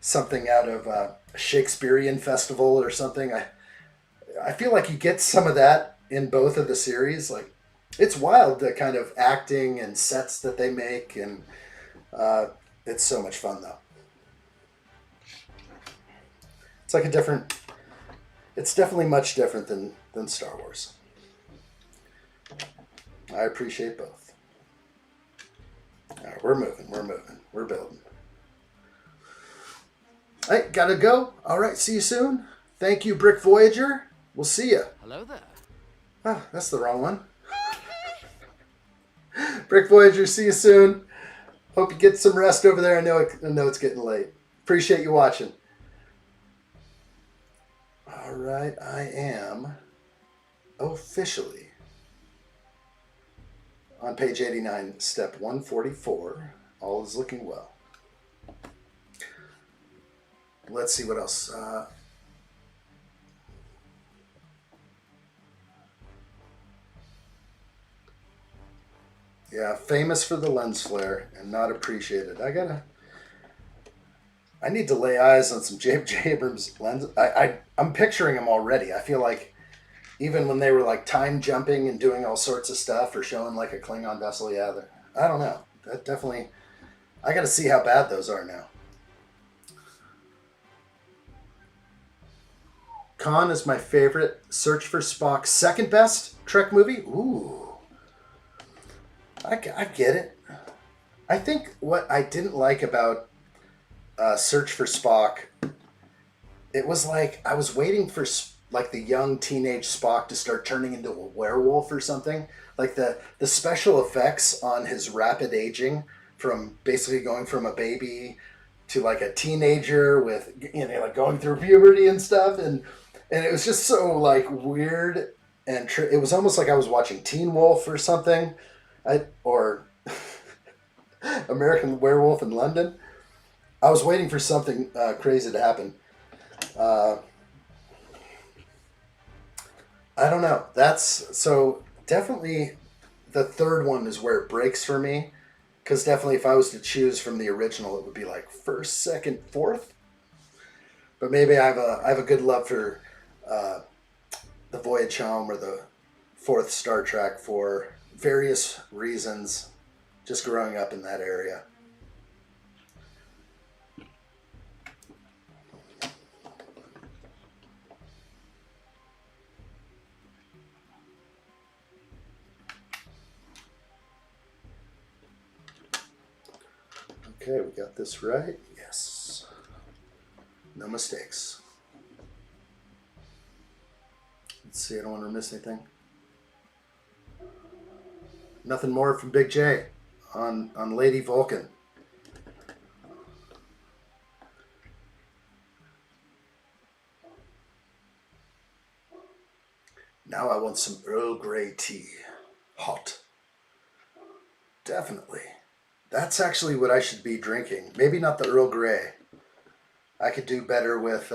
something out of a Shakespearean festival or something. I feel like you get some of that in both of the series. Like, it's wild, the kind of acting and sets that they make, and it's so much fun though. It's like it's definitely much different than Star Wars. I appreciate both. All right, we're moving, we're building. All right, gotta go. All right, see you soon. Thank you, Brick Voyager. We'll see you. Hello there. Oh, that's the wrong one. Brick Voyager, see you soon. Hope you get some rest over there. I know it's getting late. Appreciate you watching. All right, I am officially on page 89, step 144. All is looking well. Let's see what else. Yeah, famous for the lens flare and not appreciated. I need to lay eyes on some J.J. Abrams lenses. I'm picturing them already. I feel like even when they were like time jumping and doing all sorts of stuff or showing like a Klingon vessel, yeah, I don't know. That definitely, I got to see how bad those are now. Khan is my favorite. Search for Spock, second best Trek movie. Ooh. I get it. I think what I didn't like about Search for Spock, it was like I was waiting for like the young teenage Spock to start turning into a werewolf or something. Like the special effects on his rapid aging from basically going from a baby to like a teenager with, like going through puberty and stuff. And it was just so like weird. And it was almost like I was watching Teen Wolf or something. Or American Werewolf in London. I was waiting for something crazy to happen. I don't know. So definitely the third one is where it breaks for me. Because definitely if I was to choose from the original, it would be like first, second, fourth. But maybe I have a good love for the Voyage Home or the fourth Star Trek for various reasons, just growing up in that area. Okay, we got this right. Yes. No mistakes. Let's see, I don't want to miss anything. Nothing more from Big J on Lady Vulcan. Now I want some Earl Grey tea. Hot. Definitely. That's actually what I should be drinking. Maybe not the Earl Grey. I could do better with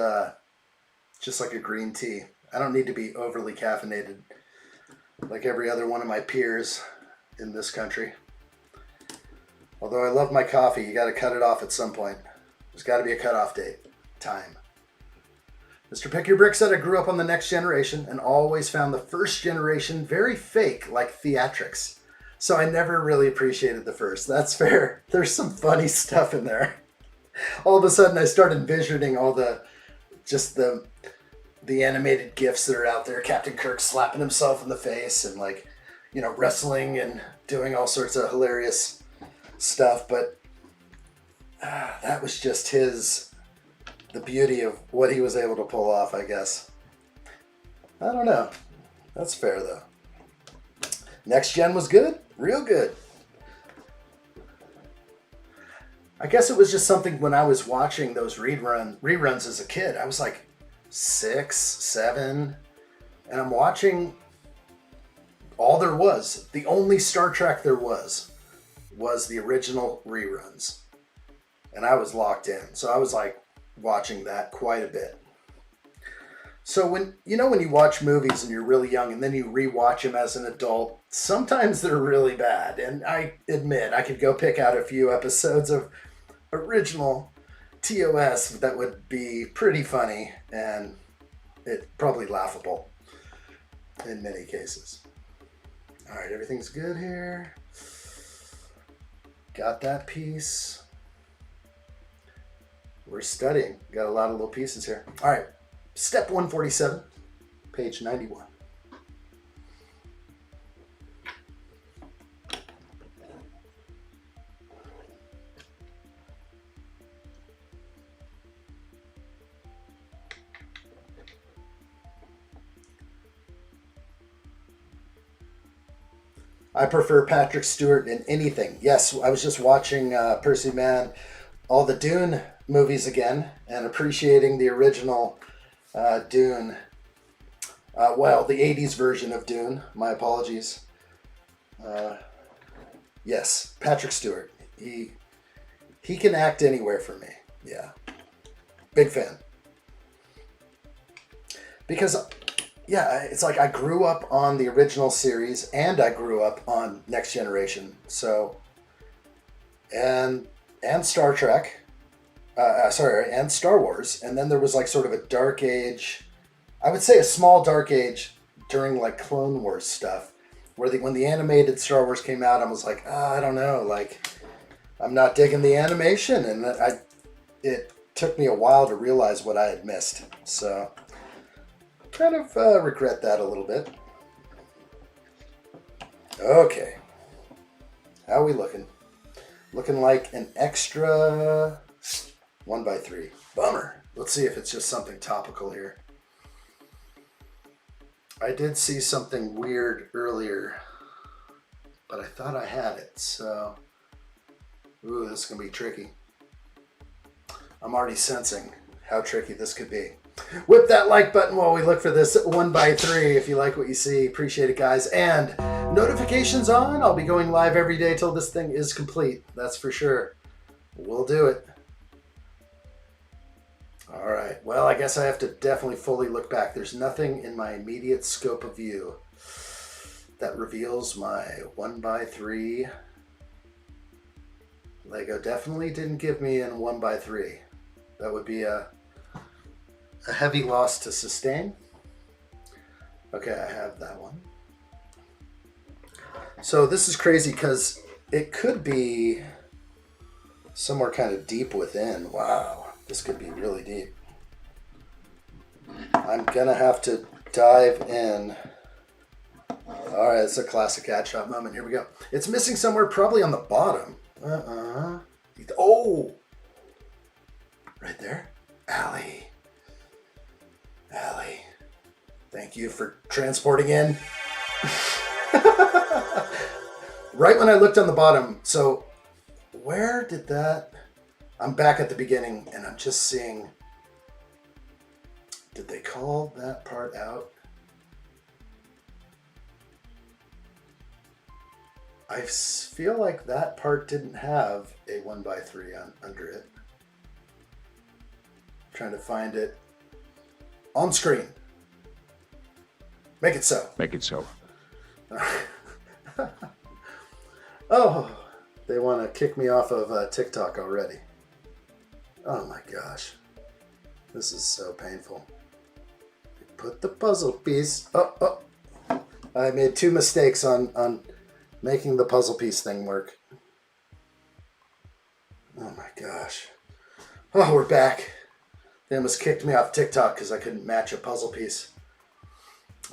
just like a green tea. I don't need to be overly caffeinated like every other one of my peers in this country. Although I love my coffee, you got to cut it off at some point. There's got to be a cutoff date. Time. Mr. Pick Your Brick said, I grew up on the Next Generation and always found the first generation very fake, like theatrics. So I never really appreciated the first. That's fair. There's some funny stuff in there. All of a sudden I started envisioning all the animated GIFs that are out there. Captain Kirk slapping himself in the face and like, you know, wrestling and doing all sorts of hilarious stuff. But that was just the beauty of what he was able to pull off, I guess. I don't know. That's fair though. Next Gen was good. Real good. I guess it was just something when I was watching those reruns as a kid. I was like 6, 7, and I'm watching all there was. The only Star Trek there was the original reruns. And I was locked in. So I was like watching that quite a bit. So when you watch movies and you're really young and then you rewatch them as an adult, sometimes they're really bad. And I admit I could go pick out a few episodes of original TOS that would be pretty funny and it probably laughable in many cases. All right, everything's good here. Got that piece. We're studying. Got a lot of little pieces here. All right. Step 147, page 91. I prefer Patrick Stewart in anything. Yes, I was just watching Percy Mann, all the Dune movies again, and appreciating the original Dune. The 80s version of Dune. My apologies. Yes, Patrick Stewart. He can act anywhere for me. Yeah. Big fan. Because, yeah, it's like I grew up on the original series and I grew up on Next Generation. So, and Star Trek. And Star Wars, and then there was like sort of a dark age, I would say a small dark age during like Clone Wars stuff, where when the animated Star Wars came out, I was like, I don't know, like I'm not digging the animation, and it took me a while to realize what I had missed, so kind of regret that a little bit. Okay, how are we looking? Looking like an extra 1x3. Bummer. Let's see if it's just something topical here. I did see something weird earlier, but I thought I had it, so... Ooh, this is going to be tricky. I'm already sensing how tricky this could be. Whip that like button while we look for this 1x3 if you like what you see. Appreciate it, guys. And notifications on. I'll be going live every day till this thing is complete. That's for sure. We'll do it. All right, well, I guess I have to definitely fully look back. There's nothing in my immediate scope of view that reveals my 1x3. Lego definitely didn't give me a 1x3. That would be a heavy loss to sustain. Okay, I have that one. So this is crazy because it could be somewhere kind of deep within. Wow. This could be really deep. I'm gonna have to dive in. All right, it's a classic addshot moment. Here we go. It's missing somewhere, probably on the bottom. Oh, right there. Allie. Thank you for transporting in. Right when I looked on the bottom. So where did that... I'm back at the beginning and I'm just seeing, did they call that part out? I feel like that part didn't have a 1x3 under it. I'm trying to find it on screen. Make it so. Make it so. Oh, they want to kick me off of TikTok already. Oh my gosh. This is so painful. Put the puzzle piece. Oh. I made 2 mistakes on making the puzzle piece thing work. Oh my gosh. Oh, we're back. They almost kicked me off TikTok because I couldn't match a puzzle piece.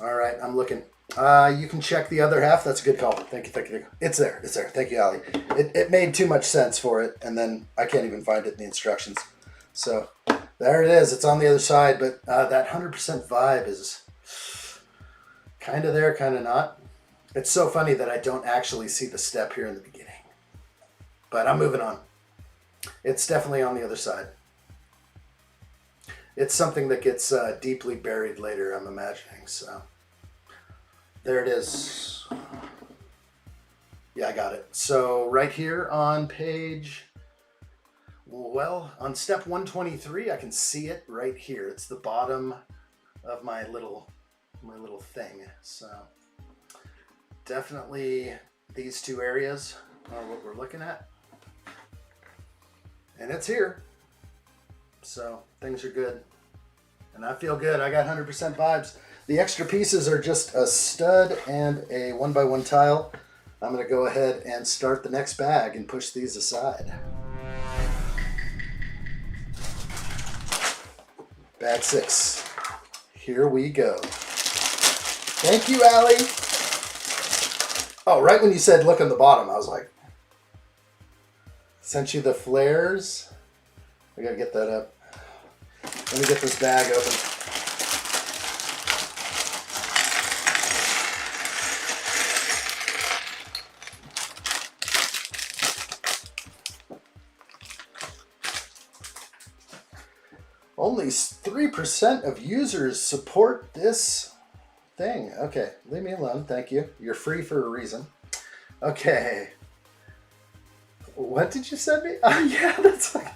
All right, I'm looking. You can check the other half. That's a good call. Thank you. It's there. Thank you, Ali. It made too much sense for it, and then I can't even find it in the instructions. So there it is. It's on the other side, but that 100% vibe is kind of there, kind of not. It's so funny that I don't actually see the step here in the beginning. But I'm moving on. It's definitely on the other side. It's something that gets deeply buried later, I'm imagining. So there it is. Yeah, I got it. So right here on page, well, on step 123, I can see it right here. It's the bottom of my little thing. So definitely these 2 areas are what we're looking at. And it's here. So things are good. And I feel good. I got 100% vibes. The extra pieces are just a stud and a 1x1 tile. I'm going to go ahead and start the next bag and push these aside. Bag 6. Here we go. Thank you, Allie. Oh, right when you said look on the bottom, I was like, sent you the flares. I gotta get that up. Let me get this bag open. Only 3% of users support this thing. Okay, leave me alone. Thank you. You're free for a reason. Okay. What did you send me? Oh, yeah, that's like...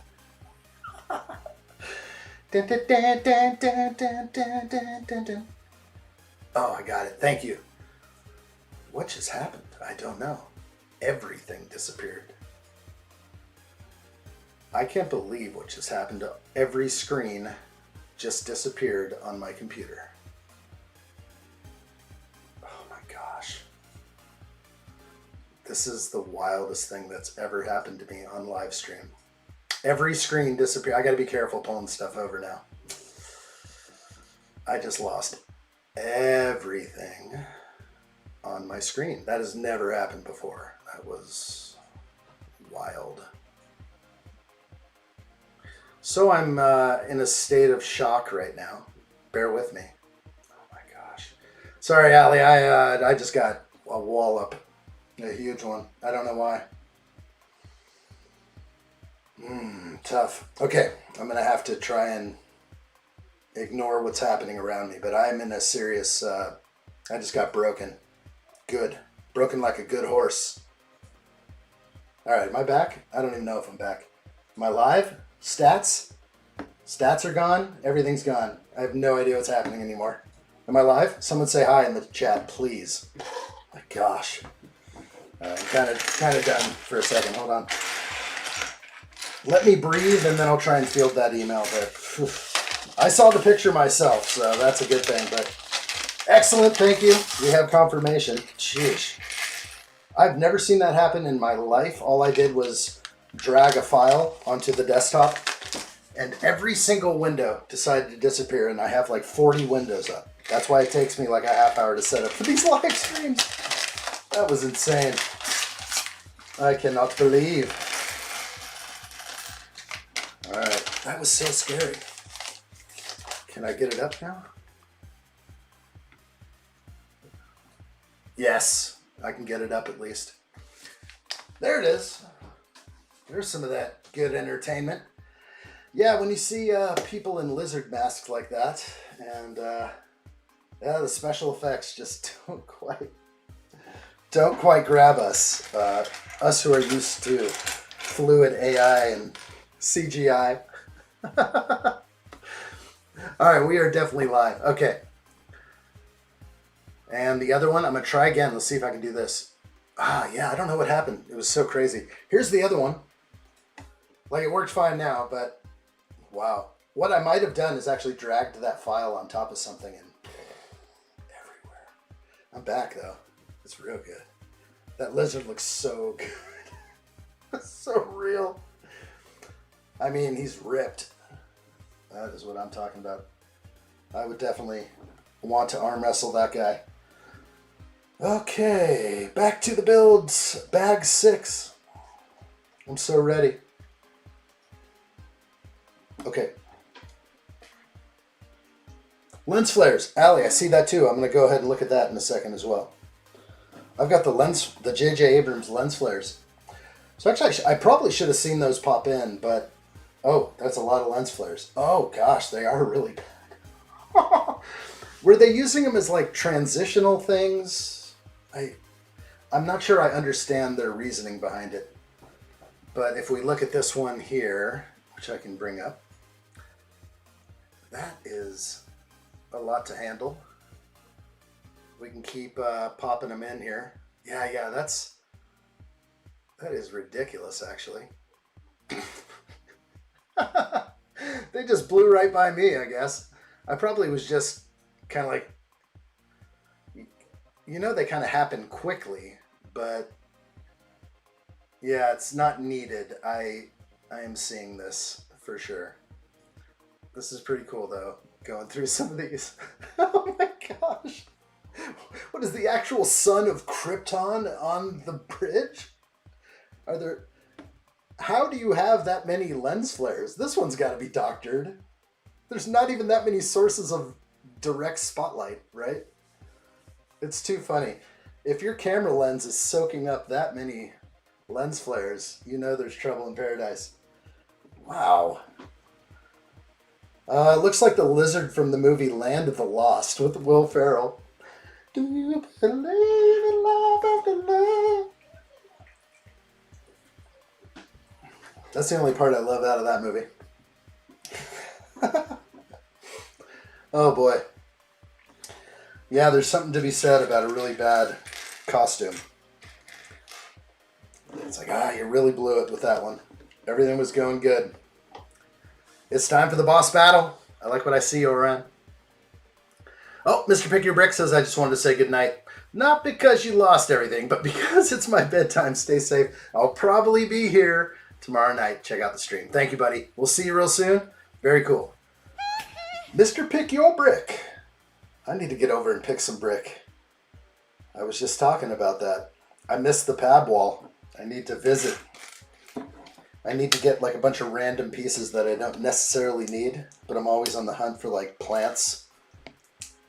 Oh, I got it. Thank you. What just happened? I don't know. Everything disappeared. I can't believe what just happened. Every screen just disappeared on my computer. Oh my gosh. This is the wildest thing that's ever happened to me on live stream. Every screen disappeared. I gotta be careful pulling stuff over now. I just lost everything on my screen. That has never happened before. That was wild. So I'm in a state of shock right now. Bear with me. Oh my gosh. Sorry, Allie. I just got a wall up. A huge one. I don't know why. Tough. Okay, I'm gonna have to try and ignore what's happening around me, but I'm in a serious, I just got broken. Good. Broken like a good horse. Alright, am I back? I don't even know if I'm back. Am I live? Stats? Stats are gone. Everything's gone. I have no idea what's happening anymore. Am I live? Someone say hi in the chat, please. My gosh. I'm kind of done for a second. Hold on. Let me breathe, and then I'll try and field that email. But I saw the picture myself, so that's a good thing. But excellent, thank you. We have confirmation. Sheesh. I've never seen that happen in my life. All I did was drag a file onto the desktop, and every single window decided to disappear, and I have like 40 windows up. That's why it takes me like a half hour to set up for these live streams. That was insane. I cannot believe. Alright, that was so scary. Can I get it up now? Yes, I can get it up at least. There it is. There's some of that good entertainment. Yeah, when you see people in lizard masks like that, and yeah, the special effects just don't quite grab us. Us who are used to fluid AI and CGI. All right, we are definitely live. Okay. And the other one, I'm going to try again. Let's see if I can do this. Yeah, I don't know what happened. It was so crazy. Here's the other one. Like, it worked fine now, but wow. What I might have done is actually dragged that file on top of something, and I'm back though. It's real good. That lizard looks so good. It's so real. I mean, he's ripped. That is what I'm talking about. I would definitely want to arm wrestle that guy. Okay, back to the builds. Bag 6. I'm so ready. Okay. Lens flares. Allie, I see that too. I'm going to go ahead and look at that in a second as well. I've got the J.J. Abrams lens flares. So actually, I probably should have seen those pop in, but... Oh, that's a lot of lens flares. Oh, gosh, they are really bad. Were they using them as, like, transitional things? I'm not sure I understand their reasoning behind it. But if we look at this one here, which I can bring up, that is a lot to handle. We can keep popping them in here. Yeah, that is ridiculous, actually. They just blew right by me, I guess. I probably was just kind of like, you know, they kind of happen quickly, but yeah, it's not needed. I am seeing this for sure. This is pretty cool though, going through some of these. Oh my gosh. What is the actual son of Krypton on the bridge? How do you have that many lens flares? This one's got to be doctored. There's not even that many sources of direct spotlight, right? It's too funny. If your camera lens is soaking up that many lens flares, you know there's trouble in paradise. Wow. It looks like the lizard from the movie Land of the Lost with Will Ferrell. Do you believe in love after love? That's the only part I love out of that movie. Oh boy. Yeah, there's something to be said about a really bad costume. It's like, you really blew it with that one. Everything was going good. It's time for the boss battle. I like what I see, Oran. Oh, Mr. Pick Your Brick says, I just wanted to say goodnight. Not because you lost everything, but because it's my bedtime. Stay safe. I'll probably be here tomorrow night. Check out the stream. Thank you, buddy. We'll see you real soon. Very cool. Mr. Pick Your Brick. I need to get over and pick some brick. I was just talking about that. I missed the pad wall. I need to visit. I need to get like a bunch of random pieces that I don't necessarily need, but I'm always on the hunt for like plants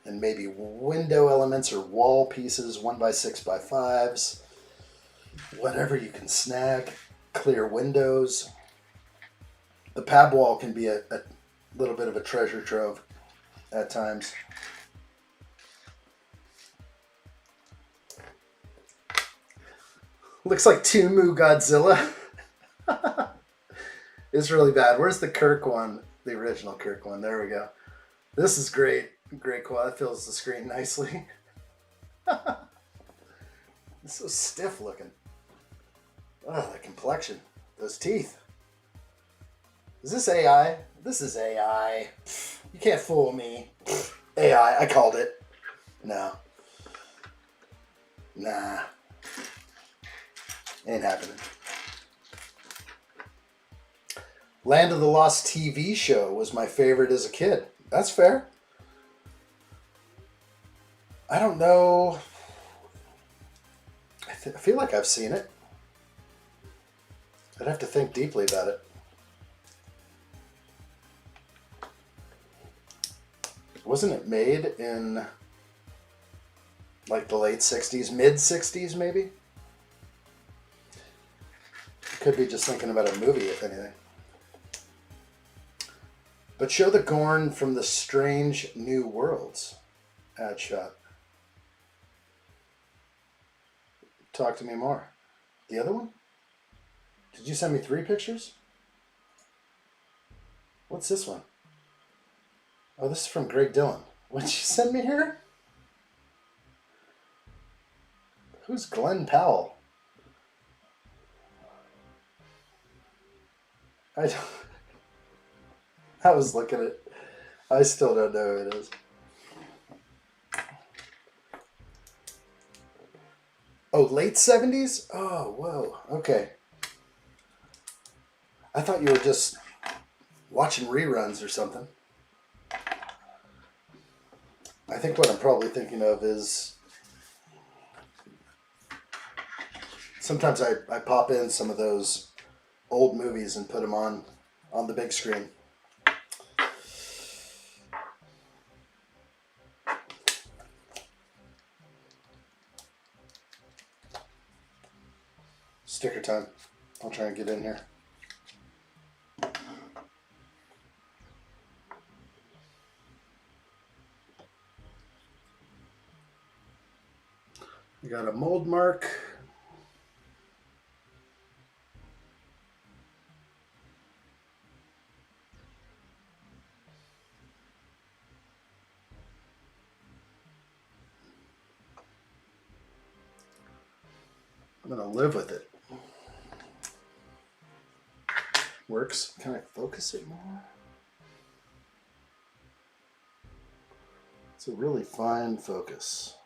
and maybe window elements or wall pieces, 1x6x5s, whatever you can snag, clear windows. The pad wall can be a little bit of a treasure trove at times. Looks like Tumu Godzilla. It's really bad. Where's the Kirk one? The original Kirk one. There we go. This is great. Great quality. That fills the screen nicely. It's so stiff looking. Oh, the complexion. Those teeth. Is this AI? This is AI. You can't fool me. AI. I called it. No. Nah. Ain't happening. Land of the Lost TV show was my favorite as a kid. That's fair. I don't know. I feel like I've seen it. I'd have to think deeply about it. Wasn't it made in like the late 60s, mid 60s maybe? Could be just thinking about a movie, if anything. But show the Gorn from the Strange New Worlds. Addshot. Talk to me more. The other one? Did you send me 3 pictures? What's this one? Oh, this is from Greg Dillon. What did you send me here? Who's Glenn Powell? I was looking at. I still don't know who it is. Oh, late 70s? Oh, whoa. Okay. I thought you were just watching reruns or something. I think what I'm probably thinking of is sometimes I pop in some of those old movies and put them on the big screen. Sticker time. I'll try and get in here. We got a mold mark. I'm gonna live with it. Works. Can I focus it more? It's a really fine focus.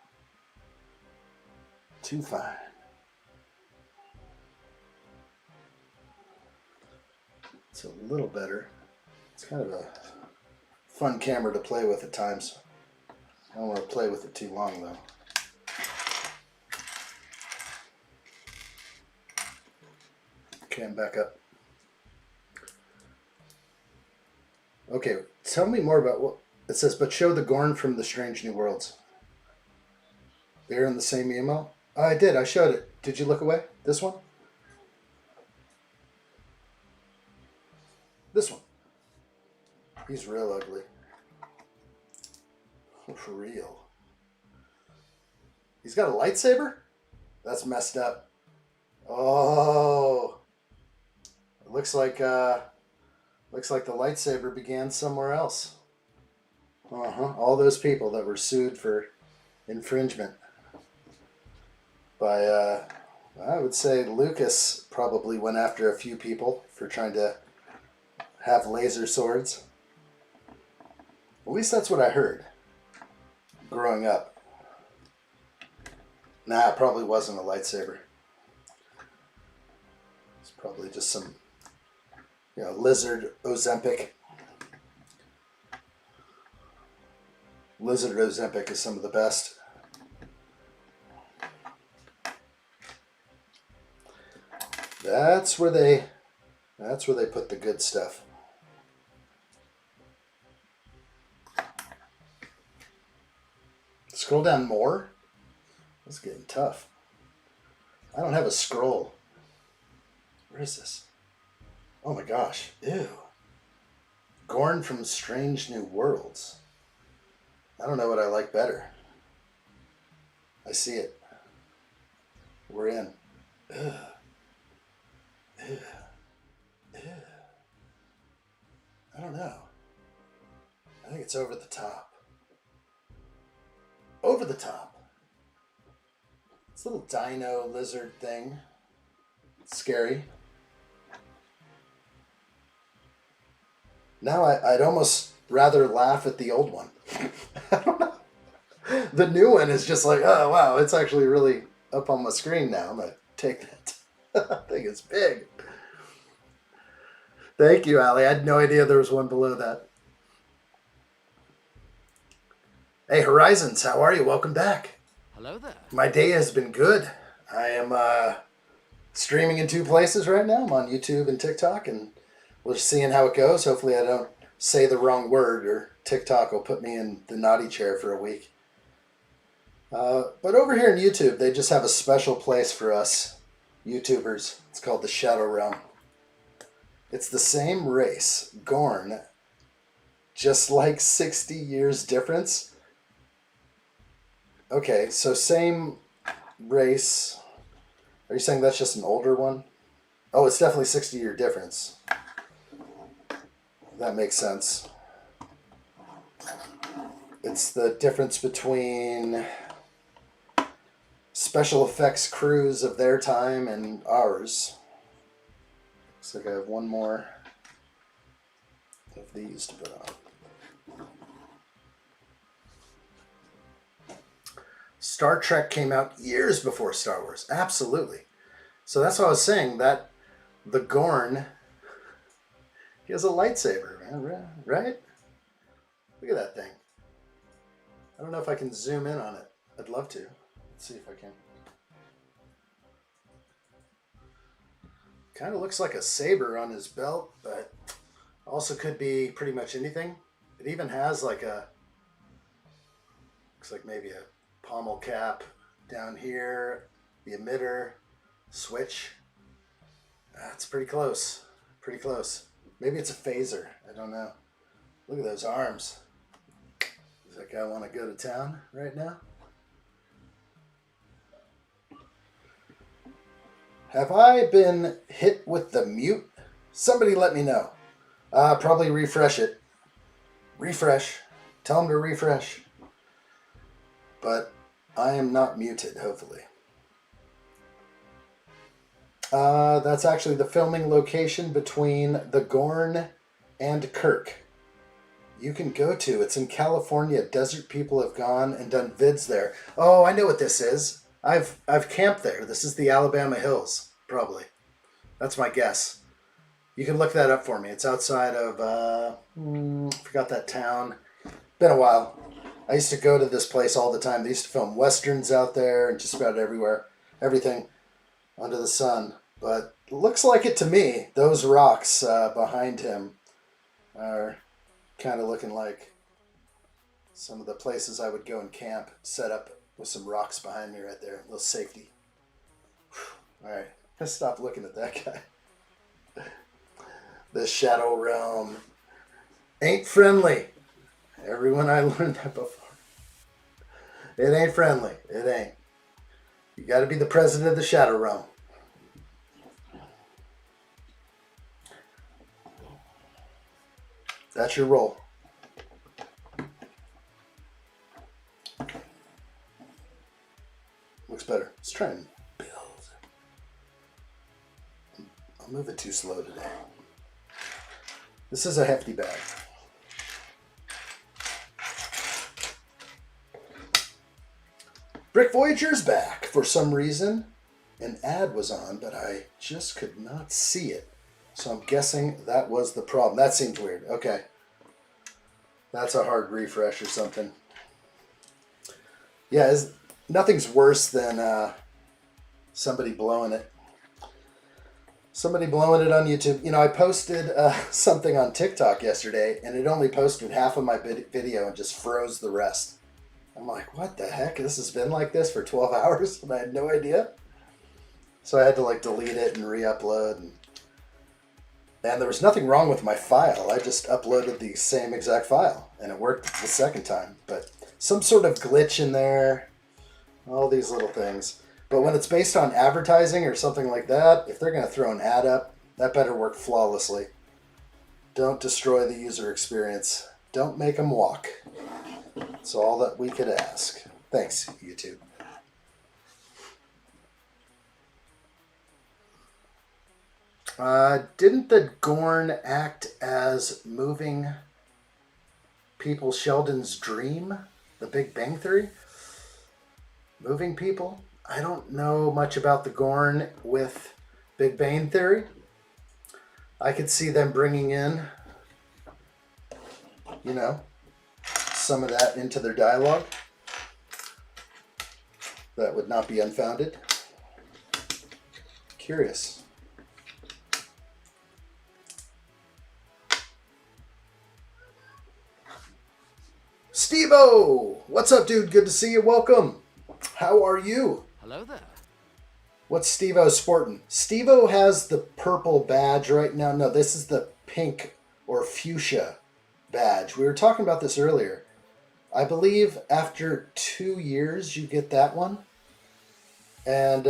Too fine. It's a little better. It's kind of a fun camera to play with at times. I don't want to play with it too long though. Okay, I'm back up. Okay, tell me more about what it says, but show the Gorn from the Strange New Worlds. They're in the same email? Oh, I did. I showed it. Did you look away? This one? This one. He's real ugly. For real. He's got a lightsaber? That's messed up. Oh. It looks like the lightsaber began somewhere else. All those people that were sued for infringement by I would say Lucas probably went after a few people for trying to have laser swords. At least that's what I heard growing up. Nah, it probably wasn't a lightsaber. It's probably just some, lizard Ozempic. Lizard Ozempic is some of the best. That's where they put the good stuff. Scroll down more. That's getting tough. I don't have a scroll. Where is this? Oh my gosh. Ew. Gorn from Strange New Worlds. I don't know what I like better. I see it. We're in. Ugh. Ugh. Ugh. I don't know. I think it's over the top. Over the top. This little dino lizard thing. It's scary. Now I'd almost rather laugh at the old one. I don't know. The new one is just like, oh wow, it's actually really up on my screen now. I'm going to take that. I think it's big. Thank you, Allie. I had no idea there was one below that. Hey, Horizons, how are you? Welcome back. Hello there. My day has been good. I am streaming in 2 places right now. I'm on YouTube and TikTok, and we're seeing how it goes. Hopefully I don't say the wrong word, or TikTok will put me in the naughty chair for a week. But over here in YouTube, they just have a special place for us YouTubers. It's called the Shadow Realm. It's the same race, Gorn, just like 60 years difference. Okay, so same race. Are you saying that's just an older one? Oh, it's definitely 60-year difference. That makes sense. It's the difference between special effects crews of their time and ours. Looks like I have one more of these to put on. Star Trek came out years before Star Wars. Absolutely. So that's what I was saying, that the Gorn, he has a lightsaber, man, right? Look at that thing. I don't know if I can zoom in on it. I'd love to. Let's see if I can. Kind of looks like a saber on his belt, but also could be pretty much anything. It even has like a, looks like maybe a pommel cap down here, the emitter, switch. That's pretty close. Pretty close. Maybe it's a phaser. I don't know. Look at those arms. Does that guy want to go to town right now? Have I been hit with the mute? Somebody let me know. Probably refresh it. Refresh. Tell them to refresh. But I am not muted, hopefully. That's actually the filming location between the Gorn and Kirk. You can go to. It's in California. Desert people have gone and done vids there. Oh, I know what this is. I've camped there. This is the Alabama Hills, probably. That's my guess. You can look that up for me. It's outside of, forgot that town. Been a while. I used to go to this place all the time. They used to film westerns out there and just about everywhere. Everything under the sun. But it looks like it to me. Those rocks behind him are kind of looking like some of the places I would go and camp, set up with some rocks behind me right there. A little safety. Whew. All right. Let's stop looking at that guy. The Shadow Realm ain't friendly. Everyone, I learned that before. It ain't friendly. It ain't. You got to be the president of the Shadow Realm. That's your role. Looks better. Let's try and build. I'm moving too slow today. This is a hefty bag. Brick Voyager's back. For some reason, an ad was on, but I just could not see it. So I'm guessing that was the problem. That seems weird. Okay. That's a hard refresh or something. Yeah, nothing's worse than somebody blowing it. Somebody blowing it on YouTube. You know, I posted something on TikTok yesterday, and it only posted half of my video and just froze the rest. I'm like, what the heck? This has been like this for 12 hours, and I had no idea. So I had to like delete it and re-upload. And there was nothing wrong with my file. I just uploaded the same exact file, and it worked the second time. But some sort of glitch in there. All these little things. But when it's based on advertising or something like that, if they're going to throw an ad up, that better work flawlessly. Don't destroy the user experience. Don't make them walk. That's all that we could ask. Thanks, YouTube. Didn't the Gorn act as moving people Sheldon's dream? The Big Bang Theory? Moving people? I don't know much about the Gorn with Big Bang Theory. I could see them bringing in, you know, some of that into their dialogue. That would not be unfounded. Curious. Steve-O! What's up, dude? Good to see you. Welcome. How are you? Hello there. What's Steve-O sporting? Steve-O has the purple badge right now. No, this is the pink or fuchsia badge. We were talking about this earlier. I believe after 2 years you get that one. And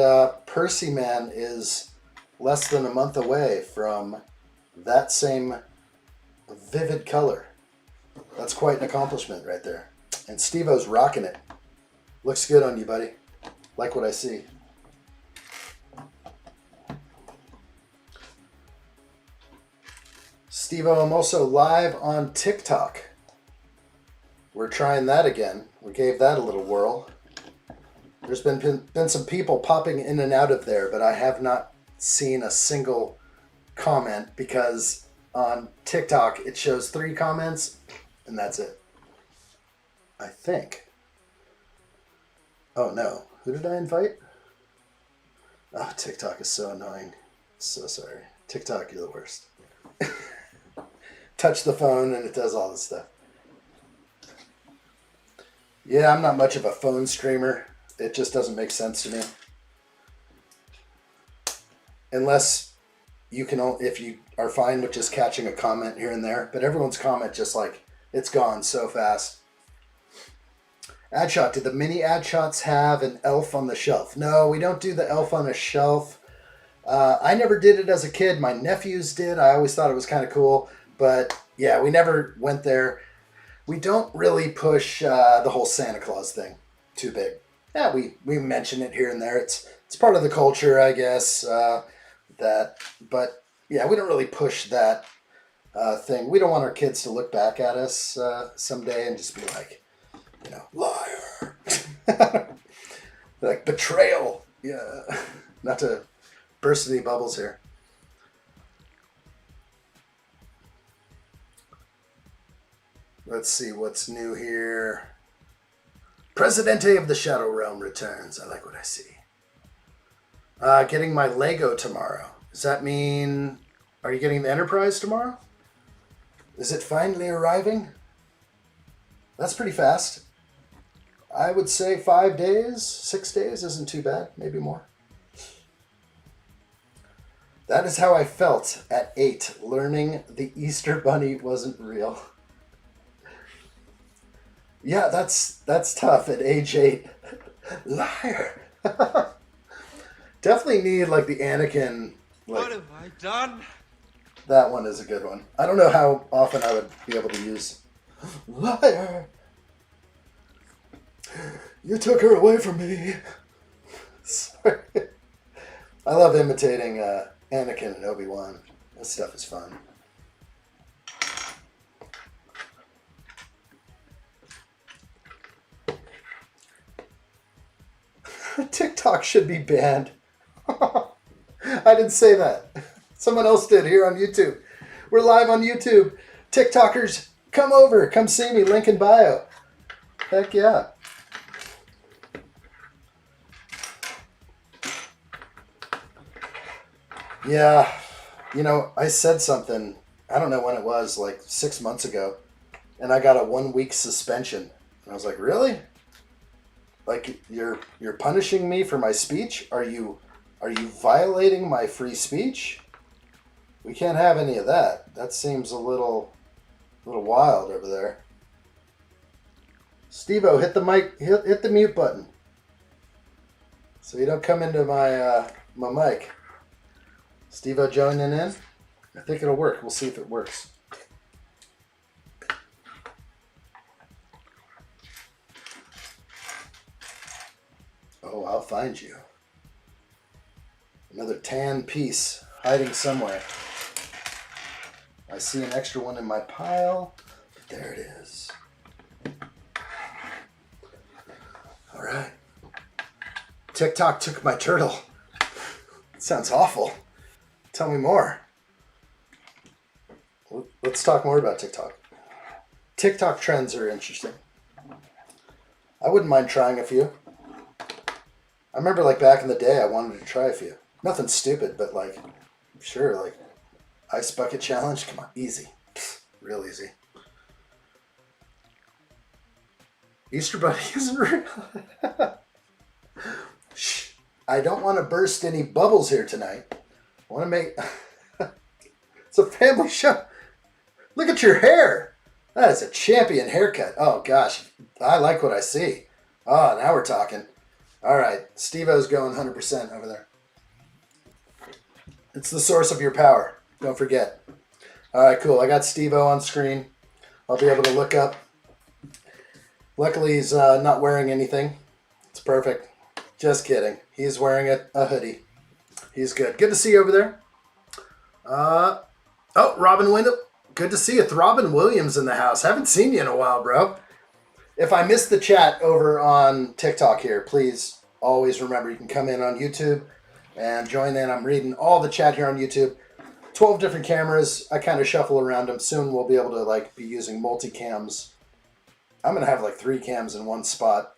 Percy Man is less than a month away from that same vivid color. That's quite an accomplishment right there. And Steve-O's rocking it. Looks good on you, buddy. Like what I see. Steve-O, I'm also live on TikTok. We're trying that again. We gave that a little whirl. There's been some people popping in and out of there, but I have not seen a single comment because on TikTok it shows 3 comments and that's it. I think. Oh no. Who did I invite? Oh, TikTok is so annoying. So sorry. TikTok, you're the worst. Touch the phone and it does all this stuff. Yeah, I'm not much of a phone streamer. It just doesn't make sense to me. Unless you can, if you are fine with just catching a comment here and there. But everyone's comment just like, it's gone so fast. Addshot, did the mini adshots have an elf on the shelf? No, we don't do the elf on a shelf. I never did it as a kid. My nephews did. I always thought it was kind of cool. But yeah, we never went there. We don't really push the whole Santa Claus thing too big. Yeah, we mention it here and there. It's part of the culture, I guess. But yeah, we don't really push that thing. We don't want our kids to look back at us someday and just be like, you know, liar. Like betrayal. Yeah, not to burst any bubbles here. Let's see what's new here. Presidente of the Shadow Realm returns. I like what I see. Getting my Lego tomorrow. Does that mean... Are you getting the Enterprise tomorrow? Is it finally arriving? That's pretty fast. I would say 5 days, 6 days isn't too bad. Maybe more. That is how I felt at 8, learning the Easter Bunny wasn't real. Yeah, that's tough at age 8. Liar. Definitely need like the Anakin. Like, what have I done? That one is a good one. I don't know how often I would be able to use liar. You took her away from me. Sorry. I love imitating Anakin and Obi-Wan. That stuff is fun. TikTok should be banned. I didn't say that. Someone else did here on YouTube. We're live on YouTube. TikTokers, come over. Come see me. Link in bio. Heck yeah. Yeah. You know, I said something, I don't know when it was, like 6 months ago, and I got a 1-week suspension. And I was like, really? Like you're punishing me for my speech? Are you violating my free speech? We can't have any of that. That seems a little wild over there. Steve-O, hit the mic, hit the mute button, so you don't come into my my mic. Steve-O joining in. I think it'll work. We'll see if it works. Oh, I'll find you. Another tan piece hiding somewhere. I see an extra one in my pile. There it is. All right. TikTok took my turtle. Sounds awful. Tell me more. Let's talk more about TikTok. TikTok trends are interesting. I wouldn't mind trying a few. I remember like back in the day I wanted to try a few. Nothing stupid, but like, sure, like Ice Bucket Challenge. Come on, easy. Real easy. Easter Bunny isn't real. Shh. I don't want to burst any bubbles here tonight. I want to make... It's a family show. Look at your hair. That is a champion haircut. Oh, gosh. I like what I see. Oh, now we're talking. All right. Steve-O's going 100% over there. It's the source of your power. Don't forget. All right, cool. I got Steve-O on screen. I'll be able to look up. Luckily, he's not wearing anything. It's perfect. Just kidding. He's wearing a hoodie. He's good. Good to see you over there. Oh, Robin Wendell. Good to see you. Robin Williams in the house. Haven't seen you in a while, bro. If I missed the chat over on TikTok here, please always remember you can come in on YouTube and join in. I'm reading all the chat here on YouTube. 12 different cameras. I kind of shuffle around them. Soon we'll be able to like be using multi-cams. I'm going to have like 3 cams in one spot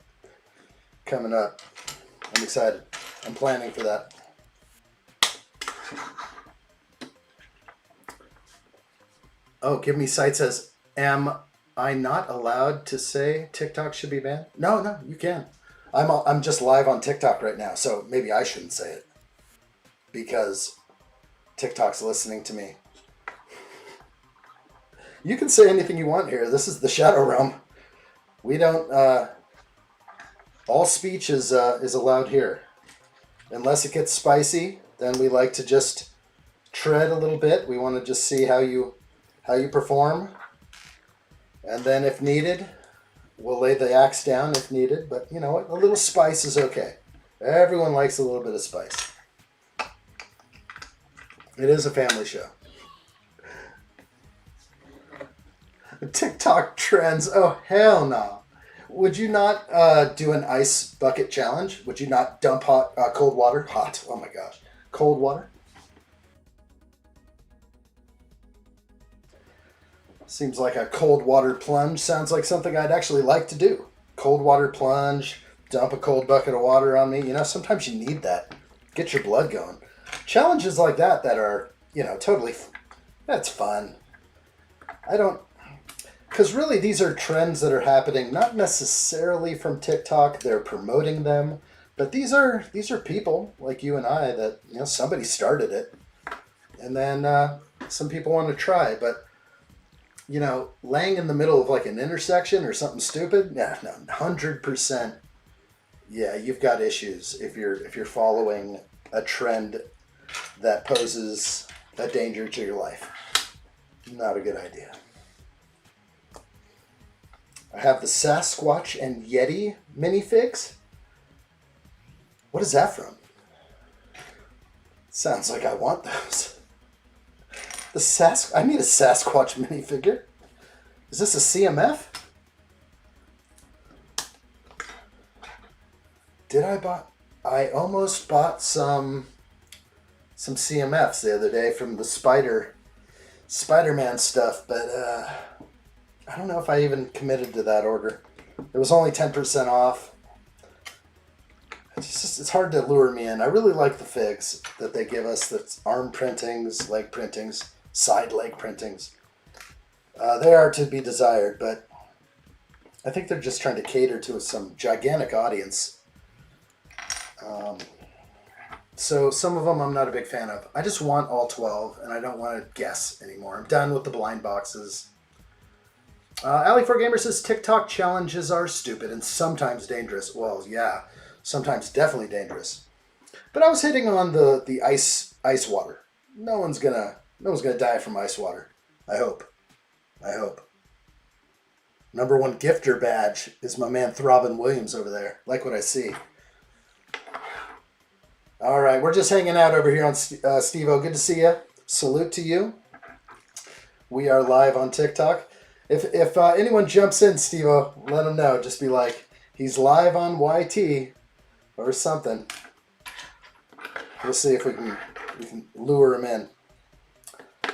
coming up. I'm excited. I'm planning for that. Oh, Give Me Sight says, am I not allowed to say TikTok should be banned? No, you can. I'm just live on TikTok right now, so maybe I shouldn't say it because TikTok's listening to me. You can say anything you want here. This is the Shadow Realm. We don't. All speech is allowed here, unless it gets spicy. Then we like to just tread a little bit. We want to just see how you perform, and then if needed, we'll lay the axe down if needed. But you know what? A little spice is okay. Everyone likes a little bit of spice. It is a family show. TikTok trends. Oh, hell no. Would you not do an ice bucket challenge? Would you not dump cold water? Hot. Oh my gosh. Cold water? Seems like a cold water plunge. Sounds like something I'd actually like to do. Cold water plunge. Dump a cold bucket of water on me. You know, sometimes you need that. Get your blood going. Challenges like that are, you know, totally, that's fun. Because really these are trends that are happening, not necessarily from TikTok, they're promoting them, but these are people like you and I that, you know, somebody started it, and then some people want to try, but, you know, laying in the middle of like an intersection or something stupid, yeah, no, 100%, yeah, you've got issues if you're following a trend that poses a danger to your life. Not a good idea. I have the Sasquatch and Yeti minifigs. What is that from? Sounds like I want those. I need a Sasquatch minifigure. Is this a CMF? I almost bought some CMFs the other day from the Spider-Man stuff, but I don't know if I even committed to that order. It was only 10% off. It's hard to lure me in. I really like the figs that they give us. That's arm printings, leg printings, side leg printings. They are to be desired, but I think they're just trying to cater to some gigantic audience. So some of them I'm not a big fan of. I just want all 12, and I don't want to guess anymore. I'm done with the blind boxes. Alley4Gamer says TikTok challenges are stupid and sometimes dangerous. Well, yeah, sometimes definitely dangerous. But I was hitting on the ice water. No one's gonna die from ice water. I hope. Number 1 gifter badge is my man Throbbing Williams over there. Like what I see. All right, we're just hanging out over here on Steve-O. Good to see you. Salute to you. We are live on TikTok. If anyone jumps in, Steve-O, let him know. Just be like, he's live on YT or something. We'll see if we can lure him in.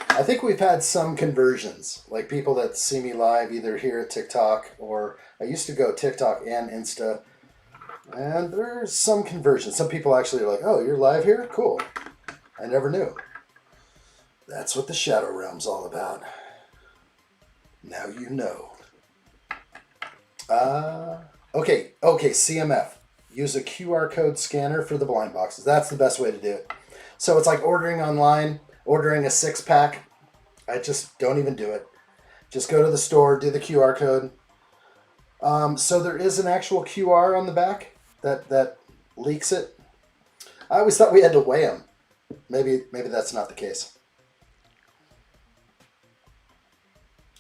I think we've had some conversions, like people that see me live either here at TikTok or I used to go TikTok and Insta. And there's some conversion. Some people actually are like, oh, you're live here? Cool. I never knew. That's what the Shadow Realm's all about. Now you know. Okay, CMF. Use a QR code scanner for the blind boxes. That's the best way to do it. So it's like ordering online, ordering a 6-pack. I just don't even do it. Just go to the store, do the QR code. So there is an actual QR on the back that leaks it. I always thought we had to weigh them. Maybe that's not the case.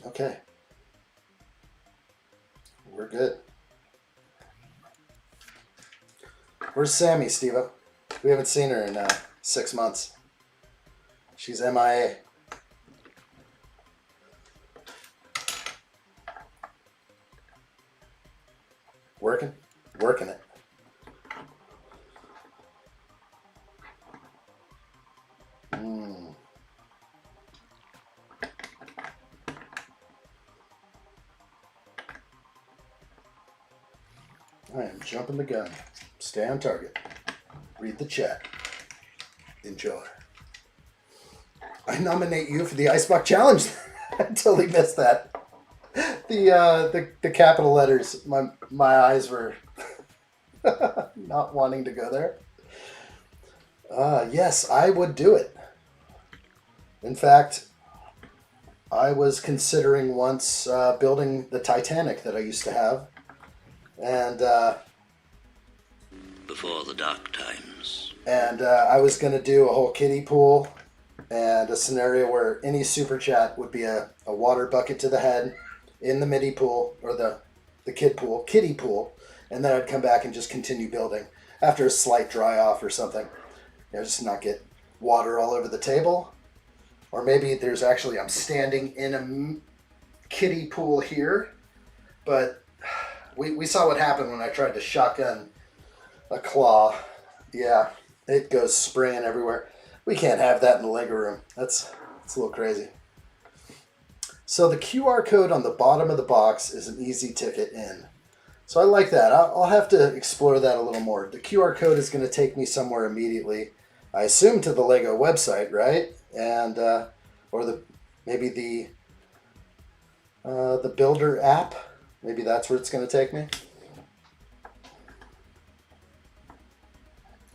Okay. We're good. Where's Sammy, Steve-O? We haven't seen her in 6 months. She's MIA. Working it. I am jumping the gun. Stay on target. Read the chat. Enjoy. I nominate you for the Icebox Challenge. I totally missed that. The capital letters. My eyes were not wanting to go there. Yes, I would do it. In fact, I was considering once building the Titanic that I used to have. And before the dark times. And I was going to do a whole kiddie pool and a scenario where any super chat would be a water bucket to the head in the midi pool or the kiddie pool. And then I'd come back and just continue building after a slight dry off or something. Just not get water all over the table. Or maybe there's actually, I'm standing in a kiddie pool here. But we saw what happened when I tried to shotgun a claw. Yeah, it goes spraying everywhere. We can't have that in the Lego room. That's a little crazy. So the QR code on the bottom of the box is an easy ticket in. So I like that. I'll have to explore that a little more. The QR code is going to take me somewhere immediately. I assume to the Lego website, right? And or maybe the Builder app. Maybe that's where it's going to take me.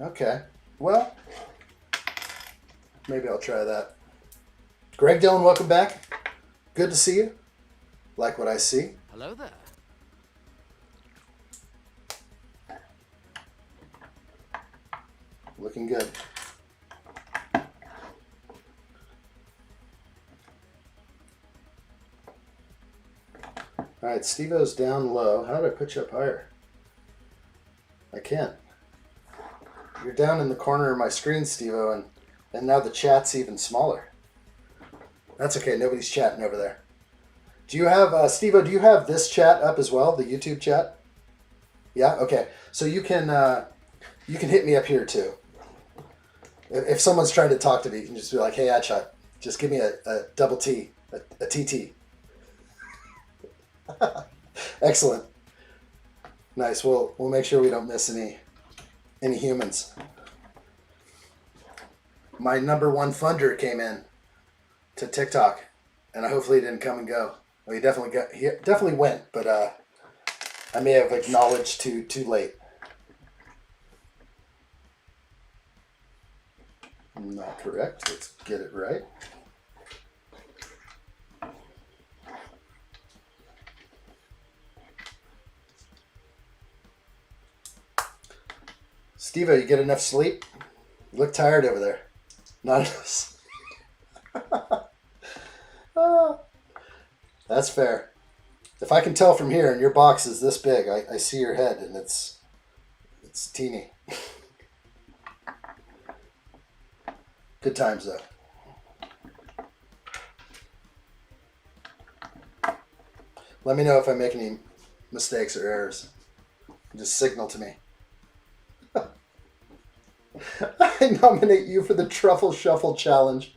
Okay. Well, maybe I'll try that. Greg Dillon, welcome back. Good to see you. Like what I see. Hello there. Looking good. All right, Steve-O's down low. How do I put you up higher? I can't. You're down in the corner of my screen, Steve-O, and now the chat's even smaller. That's okay. Nobody's chatting over there. Do you have, Steve-O, do you have this chat up as well, the YouTube chat? Yeah? Okay. So you can hit me up here too. If someone's trying to talk to me, you can just be like, hey, addshot, just give me a double T, a TT. Excellent. Nice. We'll make sure we don't miss any humans. My number one funder came in to TikTok, and hopefully he didn't come and go. Well, he definitely went, but I may have acknowledged too late. Not correct. Let's get it right. Steve-O, you get enough sleep? You look tired over there. Not enough sleep. That's fair. If I can tell from here, and your box is this big, I see your head, and it's teeny. Good times, though. Let me know if I make any mistakes or errors. Just signal to me. I nominate you for the Truffle Shuffle Challenge.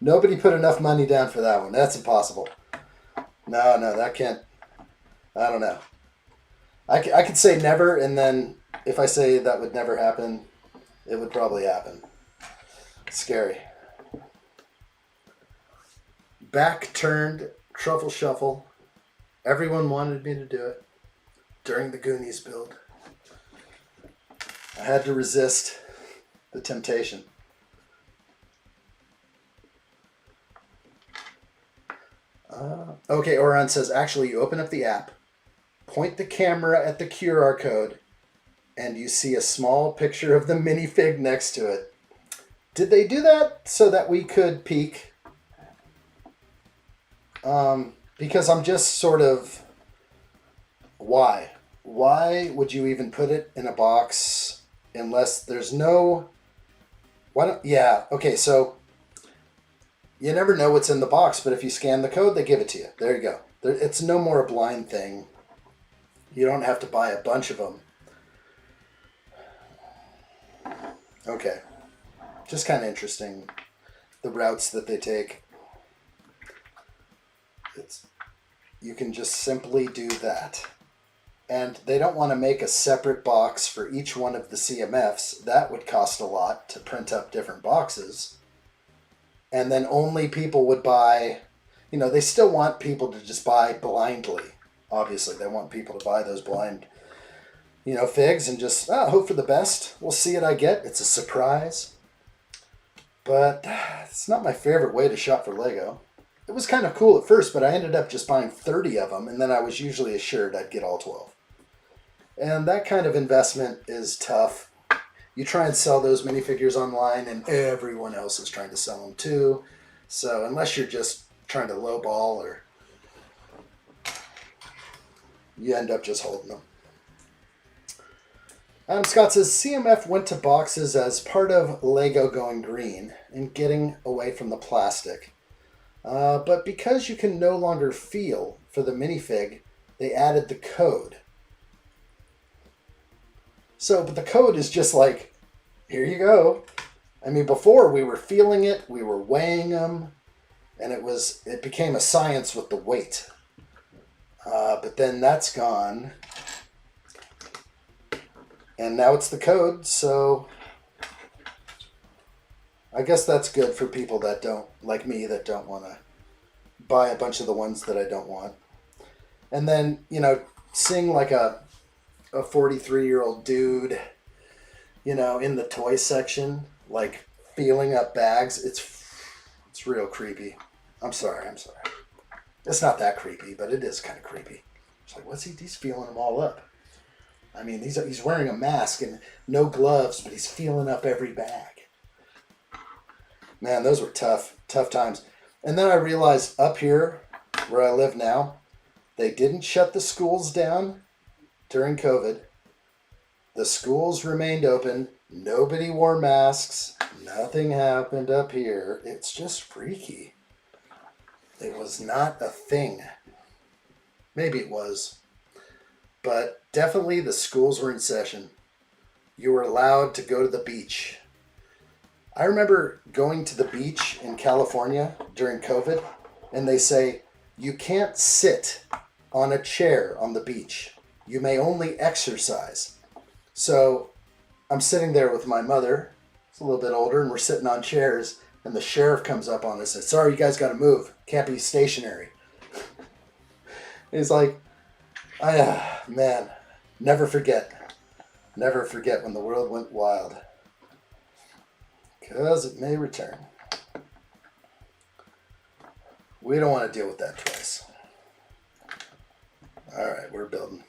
Nobody put enough money down for that one. That's impossible. No, that can't. I don't know. I could say never, and then if I say that would never happen, it would probably happen. Scary. Back turned Truffle Shuffle. Everyone wanted me to do it during the Goonies build. I had to resist the temptation. Okay, Oran says, actually, you open up the app, point the camera at the QR code, and you see a small picture of the minifig next to it. Did they do that so that we could peek? Because I'm just sort of... Why? Why would you even put it in a box unless there's no... Why don't... Yeah, okay, so... You never know what's in the box, but if you scan the code, they give it to you. There you go. It's no more a blind thing. You don't have to buy a bunch of them. Okay. Just kind of interesting, the routes that they take. You can just simply do that. And they don't want to make a separate box for each one of the CMFs. That would cost a lot to print up different boxes. And then only people would buy, they still want people to just buy blindly. Obviously, they want people to buy those blind, figs and just hope for the best. We'll see what I get. It's a surprise. But it's not my favorite way to shop for Lego. It was kind of cool at first, but I ended up just buying 30 of them, and then I was usually assured I'd get all 12. And that kind of investment is tough. You try and sell those minifigures online, and everyone else is trying to sell them too. So unless you're just trying to lowball, or you end up just holding them. Adam Scott says, CMF went to boxes as part of Lego going green and getting away from the plastic. But because you can no longer feel for the minifig, they added the code. But the code is just like, here you go. I mean, before we were feeling it, we were weighing them, and it became a science with the weight. But then that's gone. And now it's the code, so I guess that's good for people that don't, like me, that don't want to buy a bunch of the ones that I don't want. And then, seeing like a 43-year-old dude, in the toy section, like feeling up bags, it's real creepy. I'm sorry. It's not that creepy, but it is kind of creepy. It's like, he's feeling them all up. I mean, he's wearing a mask and no gloves, but he's feeling up every bag. Man, those were tough times. And then I realized up here, where I live now, they didn't shut the schools down during COVID. The schools remained open. Nobody wore masks. Nothing happened up here. It's just freaky. It was not a thing. Maybe it was. But definitely the schools were in session. You were allowed to go to the beach. I remember going to the beach in California during COVID, and they say, you can't sit on a chair on the beach. You may only exercise. So I'm sitting there with my mother, who's a little bit older, and we're sitting on chairs, and the sheriff comes up on us and says, sorry, you guys got to move. Can't be stationary. He's like, man, never forget. Never forget when the world went wild. Because it may return. We don't want to deal with that twice. All right, we're building.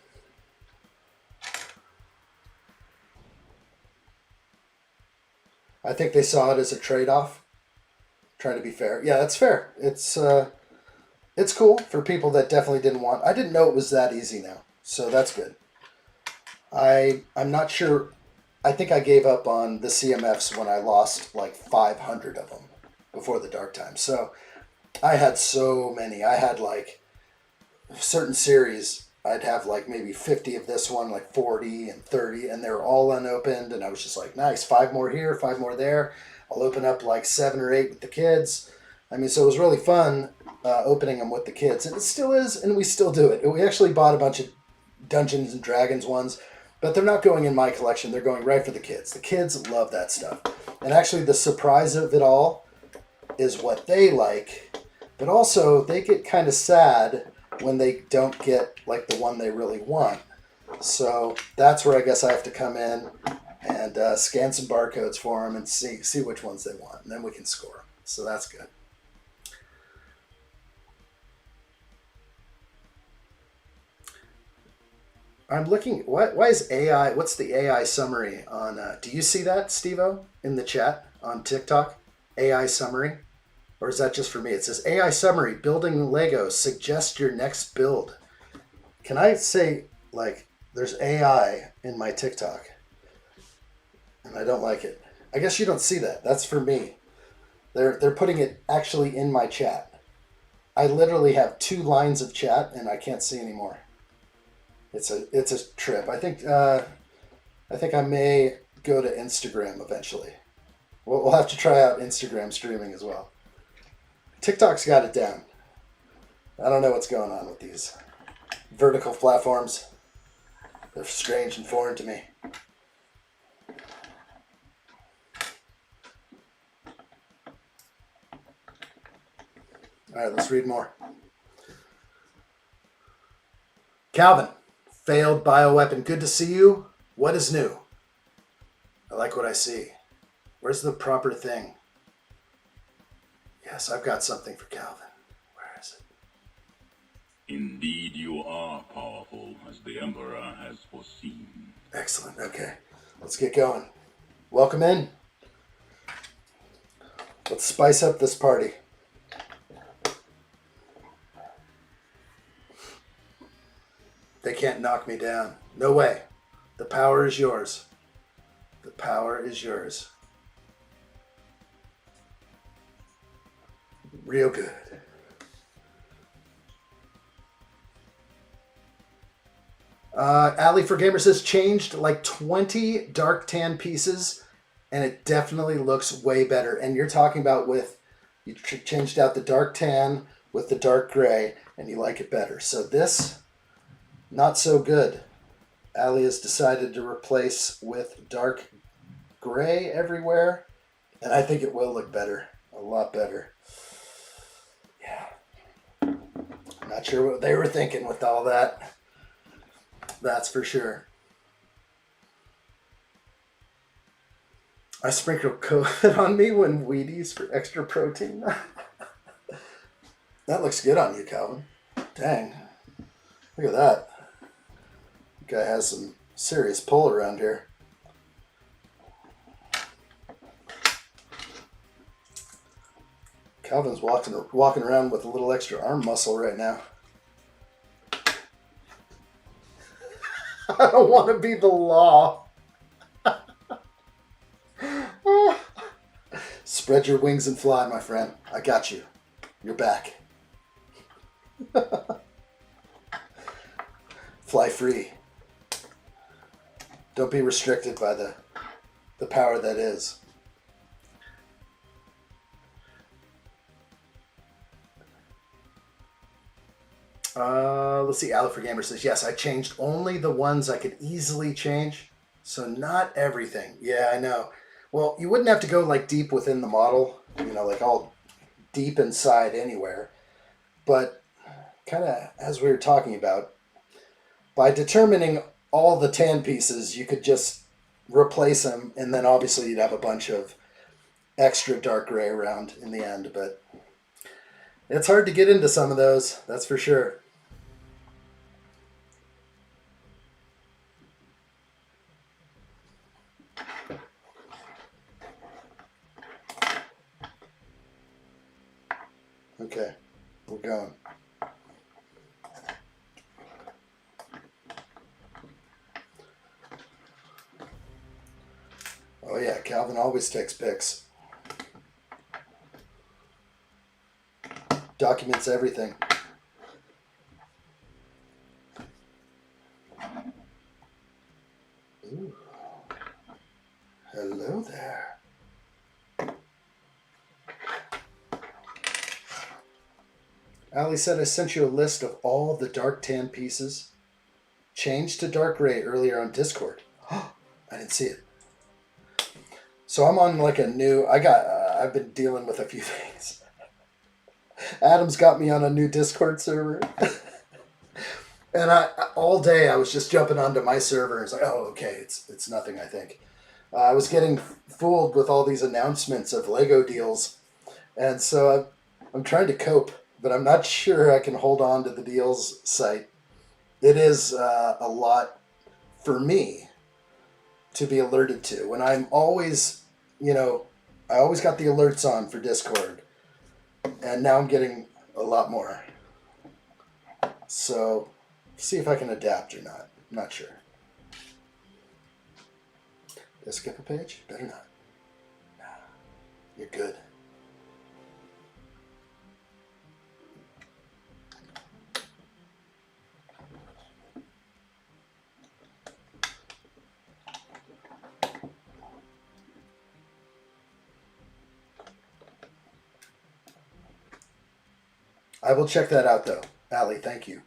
I think they saw it as a trade-off. Trying to be fair. Yeah, that's fair. It's cool for people that definitely didn't want. I didn't know it was that easy now, so that's good. I'm not sure. I think I gave up on the CMFs when I lost like 500 of them before the dark time. So I had so many. I had like certain series. I'd have like maybe 50 of this one, like 40 and 30, and they're all unopened. And I was just like, nice, 5 more here, 5 more there. I'll open up like 7 or 8 with the kids. I mean, so it was really fun opening them with the kids. And it still is, and we still do it. We actually bought a bunch of Dungeons and Dragons ones, but they're not going in my collection. They're going right for the kids. The kids love that stuff. And actually the surprise of it all is what they like, but also they get kind of sad when they don't get like the one they really want. So that's where I guess I have to come in and scan some barcodes for them and see which ones they want, and then we can score them. So that's good. I'm looking. Why is AI? What's the AI summary on? Do you see that, Steve-O, in the chat on TikTok? AI summary, or is that just for me? It says AI summary: building Lego. Suggest your next build. Can I say like there's AI in my TikTok, and I don't like it? I guess you don't see that. That's for me. They're putting it actually in my chat. I literally have 2 lines of chat, and I can't see anymore. It's a trip. I think I may go to Instagram eventually. We'll have to try out Instagram streaming as well. TikTok's got it down. I don't know what's going on with these vertical platforms. They're strange and foreign to me. All right, let's read more. Calvin, failed bioweapon. Good to see you. What is new? I like what I see. Where's the proper thing? Yes, I've got something for Calvin. Where is it? Indeed, you are powerful, as the Emperor has foreseen. Excellent. Okay, let's get going. Welcome in. Let's spice up this party. They can't knock me down. No way. The power is yours. The power is yours. Real good. Ali for Gamer says changed like 20 dark tan pieces, and it definitely looks way better. And you're talking about with you changed out the dark tan with the dark gray, and you like it better. So this, not so good. Ali has decided to replace with dark gray everywhere, and I think it will look better, a lot better. Yeah, not sure what they were thinking with all that. That's for sure. I sprinkle COVID on me when Wheaties for extra protein. That looks good on you, Calvin. Dang. Look at that. Guy has some serious pull around here. Calvin's walking around with a little extra arm muscle right now. I don't want to be the law. Spread your wings and fly, my friend. I got you. You're back. Fly free. Don't be restricted by the power that is. Let's see. Alpha Gamer says, yes, I changed only the ones I could easily change. So not everything. Yeah, I know. Well, you wouldn't have to go like deep within the model, like all deep inside anywhere. But kind of as we were talking about, by determining all the tan pieces, you could just replace them, and then obviously you'd have a bunch of extra dark gray around in the end. But it's hard to get into some of those, that's for sure. Okay, we're going. Oh yeah, Calvin always takes pics. Documents everything. Ooh. Hello there. Ali said I sent you a list of all the dark tan pieces. Changed to dark gray earlier on Discord. I didn't see it. So I'm on like a new... I've been dealing with a few things. Adam's got me on a new Discord server. And all day I was just jumping onto my server. It's like, oh, okay, it's nothing, I think. I was getting fooled with all these announcements of Lego deals. And so I'm trying to cope, but I'm not sure I can hold on to the deals site. It is a lot for me to be alerted to. When I'm always, I always got the alerts on for Discord. And now I'm getting a lot more. So, see if I can adapt or not. I'm not sure. Did I skip a page? Better not. Nah, you're good. I will check that out, though. Ali, thank you.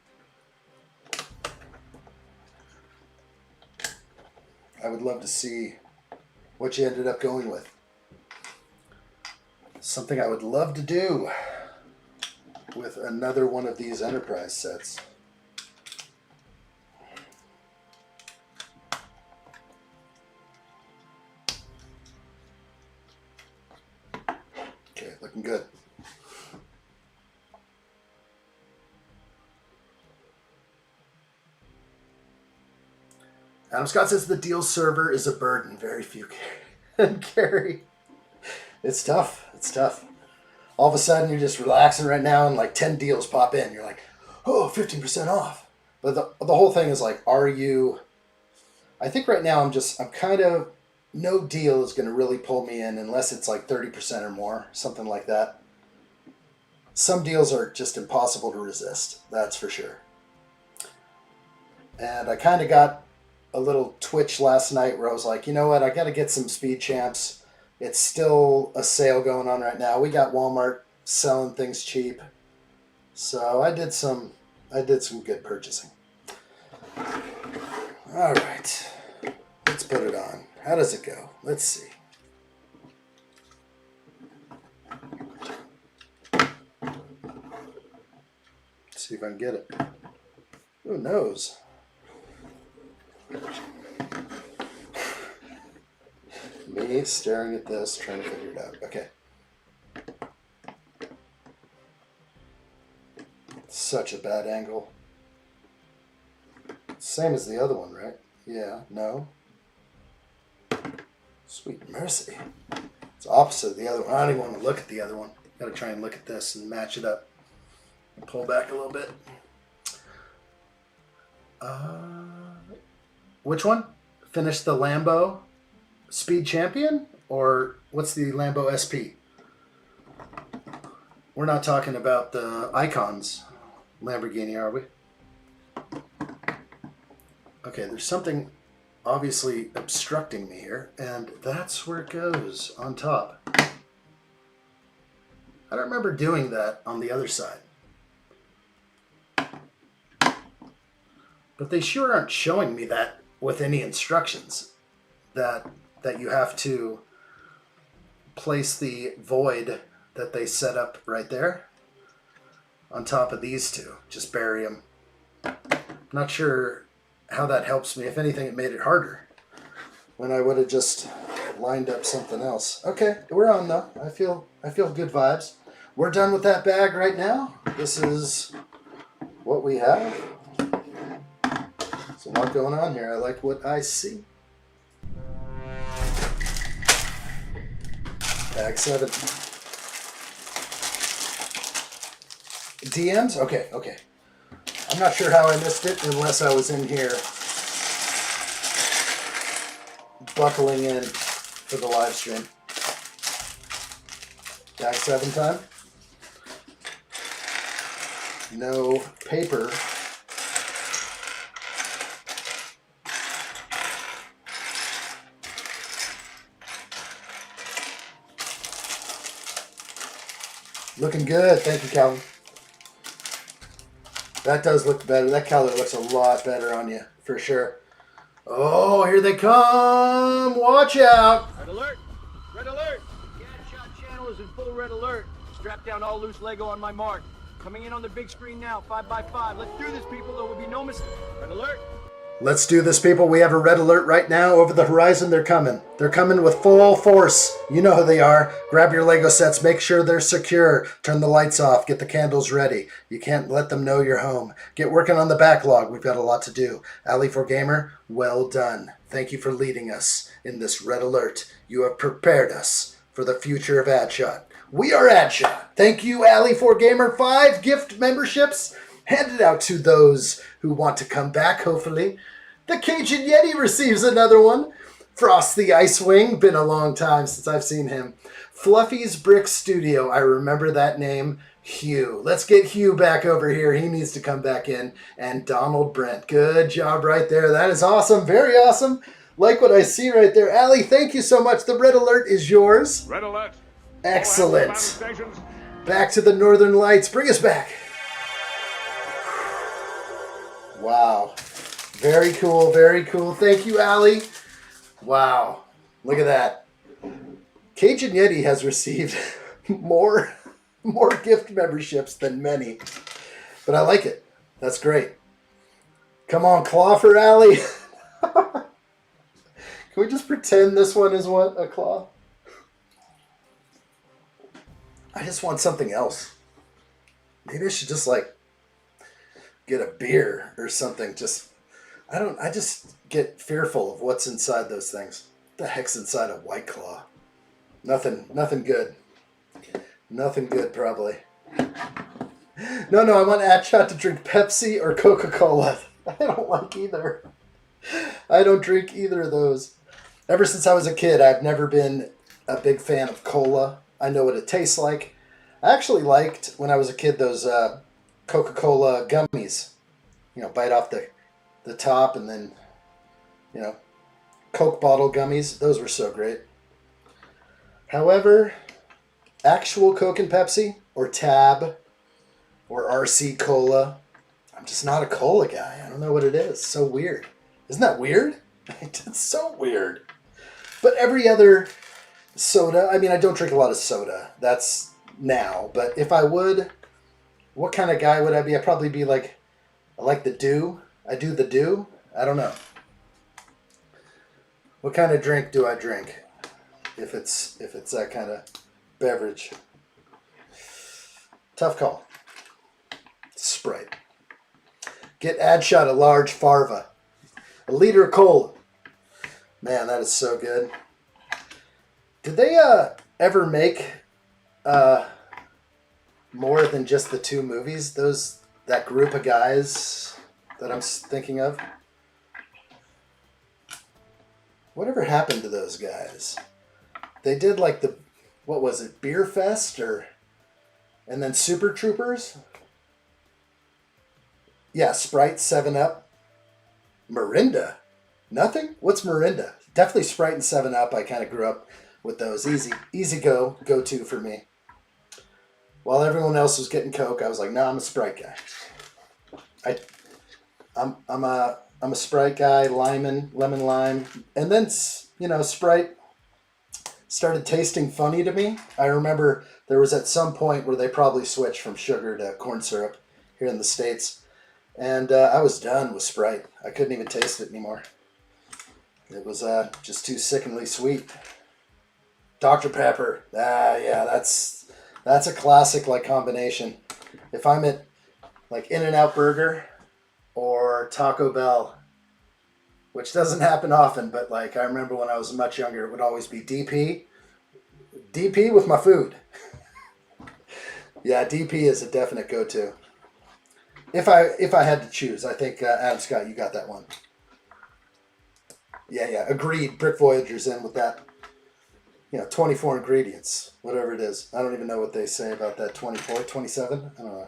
I would love to see what you ended up going with. Something I would love to do with another one of these Enterprise sets. Okay, looking good. Adam Scott says the deal server is a burden. Very few carry. It's tough. It's tough. All of a sudden, you're just relaxing right now, and like 10 deals pop in. You're like, oh, 15% off. But the whole thing is like, are you... I think right now I'm kind of... No deal is going to really pull me in unless it's like 30% or more. Something like that. Some deals are just impossible to resist. That's for sure. And I kind of got a little twitch last night where I was like, you know what? I got to get some speed champs. It's still a sale going on right now. We got Walmart selling things cheap. So I did some good purchasing. All right. Let's put it on. How does it go? Let's see. Let's see if I can get it. Who knows? Me staring at this, trying to figure it out. Okay. Such a bad angle. Same as the other one, right? Yeah, no. Sweet mercy. It's opposite of the other one. I don't even want to look at the other one. Gotta try and look at this and match it up. Pull back a little bit. Which one? Finish the Lambo Speed Champion? Or what's the Lambo SP? We're not talking about the Icons Lamborghini, are we? Okay, there's something obviously obstructing me here, and that's where it goes, on top. I don't remember doing that on the other side. But they sure aren't showing me that with any instructions, that you have to place the void that they set up right there on top of these two. Just bury them. Not sure how that helps me. If anything, it made it harder when I would have just lined up something else. Okay, we're on though. I feel good vibes. We're done with that bag right now. This is what we have. There's a lot going on here. I like what I see. Bag 7. DMs? Okay. I'm not sure how I missed it unless I was in here buckling in for the live stream. Bag 7 time. No paper. Looking good. Thank you, Calvin. That does look better. That color looks a lot better on you, for sure. Oh, here they come. Watch out. Red alert. Red alert. The addshot channel is in full red alert. Strap down all loose Lego on my mark. Coming in on the big screen now, 5x5. Let's do this, people. There will be no mistake. Red alert. Let's do this, people. We have a red alert right now over the horizon. They're coming. They're coming with full force. You know who they are. Grab your Lego sets. Make sure they're secure. Turn the lights off. Get the candles ready. You can't let them know you're home. Get working on the backlog. We've got a lot to do. Ali4Gamer, well done. Thank you for leading us in this red alert. You have prepared us for the future of addshot. We are addshot. Thank you, Ali4Gamer. 5 gift memberships handed out to those who want to come back, hopefully. The Cajun Yeti receives another one. Frost the Icewing, been a long time since I've seen him. Fluffy's Brick Studio, I remember that name. Hugh. Let's get Hugh back over here. He needs to come back in. And Donald Brent. Good job right there. That is awesome. Very awesome. Like what I see right there. Ali, thank you so much. The red alert is yours. Red alert. Excellent. Back to the Northern Lights. Bring us back. Wow. Very cool, very cool. Thank you, Ali. Wow. Look at that. Cajun Yeti has received more gift memberships than many. But I like it. That's great. Come on, claw for Allie. Can we just pretend this one is what? A claw? I just want something else. Maybe I should just like get a beer or something. I just get fearful of what's inside those things. What the heck's inside a White Claw? Nothing good. Nothing good, probably. No, I want addshot to drink Pepsi or Coca-Cola. I don't like either. I don't drink either of those. Ever since I was a kid, I've never been a big fan of cola. I know what it tastes like. I actually liked, when I was a kid, those Coca-Cola gummies. You know, bite off the top and then, you know, Coke bottle gummies. Those were so great. However, actual Coke and Pepsi or Tab or RC Cola, I'm just not a cola guy. I don't know what it is. So weird. Isn't that weird? It's so weird. But every other soda, I mean, I don't drink a lot of soda. That's now. But if I would, what kind of guy would I be? I'd probably be like, I like the Dew. I do the Dew. I don't know. What kind of drink do I drink? If it's that kind of beverage. Tough call. Sprite. Get addshot a large Farva. A liter of cola. Man, that is so good. Did they ever make more than just the two movies? That group of guys that I'm thinking of? Whatever happened to those guys? They did like what was it, Beer Fest and then Super Troopers? Yeah, Sprite, 7-Up. Mirinda? Nothing? What's Mirinda? Definitely Sprite and 7-Up. I kind of grew up with those. Easy go-to for me. While everyone else was getting Coke, I was like, no, I'm a Sprite guy. I'm a Sprite guy, lemon lime. And then, you know, Sprite started tasting funny to me. I remember there was at some point where they probably switched from sugar to corn syrup here in the States. And I was done with Sprite. I couldn't even taste it anymore. It was just too sickeningly sweet. Dr. Pepper. Yeah, that's a classic like combination. If I'm at like In-N-Out Burger or Taco Bell, which doesn't happen often, but like I remember when I was much younger, it would always be DP with my food. Yeah, DP is a definite go-to. If I had to choose, I think Adam Scott, you got that one. Yeah, agreed. Brick Voyager's in with that. 24 ingredients, whatever it is. I don't even know what they say about that. 24, 27? I don't know.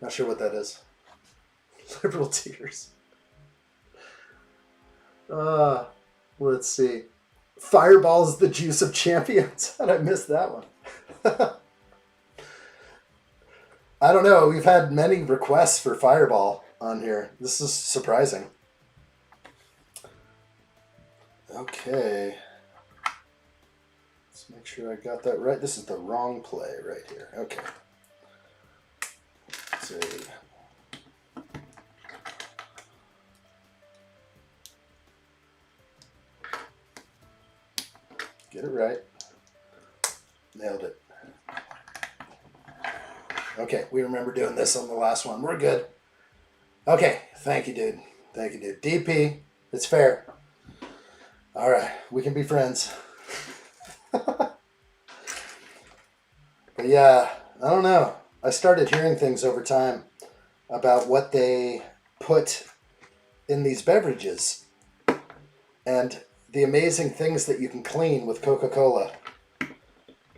Not sure what that is. Liberal tears. Let's see. Fireball is the juice of champions. How'd I miss that one? I don't know. We've had many requests for Fireball on here. This is surprising. Okay. Let's make sure I got that right. This is the wrong play right here. Okay. Let's see. Get it right. Nailed it. Okay, we remember doing this on the last one. We're good. Okay, thank you, dude. DP, it's fair. All right, we can be friends. But yeah, I don't know. I started hearing things over time about what they put in these beverages and the amazing things that you can clean with Coca-Cola.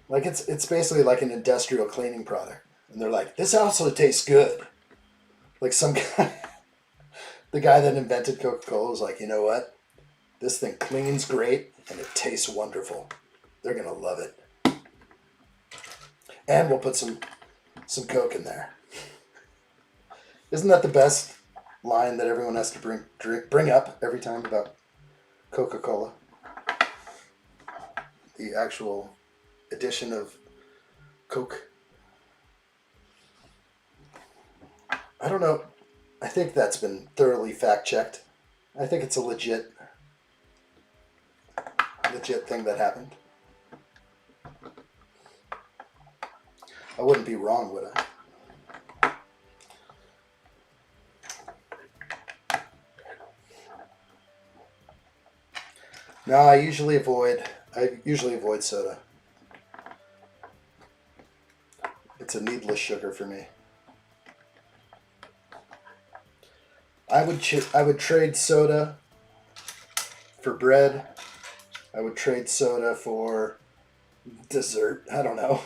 Like it's basically like an industrial cleaning product. And they're like, this also tastes good. Like some guy, the guy that invented Coca-Cola was like, you know what? This thing cleans great and it tastes wonderful. They're going to love it. And we'll put some Coke in there. Isn't that the best line that everyone has to bring up every time about Coca-Cola. The actual edition of Coke. I don't know. I think that's been thoroughly fact-checked. I think it's a legit thing that happened. I wouldn't be wrong, would I? No, I usually avoid soda. It's a needless sugar for me. I would trade soda for bread. I would trade soda for dessert. I don't know.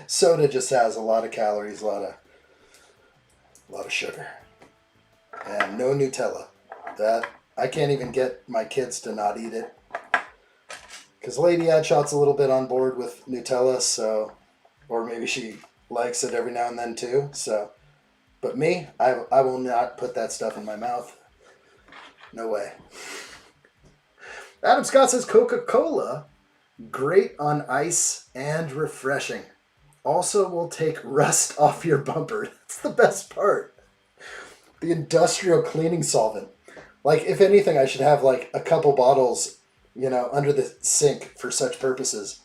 Soda just has a lot of calories, a lot of sugar, and no Nutella. That I can't even get my kids to not eat it. Because Lady Adshot's a little bit on board with Nutella, so, or maybe she likes it every now and then too. So, but me, I will not put that stuff in my mouth. No way. Adam Scott says Coca-Cola, great on ice and refreshing. Also will take rust off your bumper. That's the best part. The industrial cleaning solvent. Like, if anything, I should have like a couple bottles, you know, under the sink for such purposes.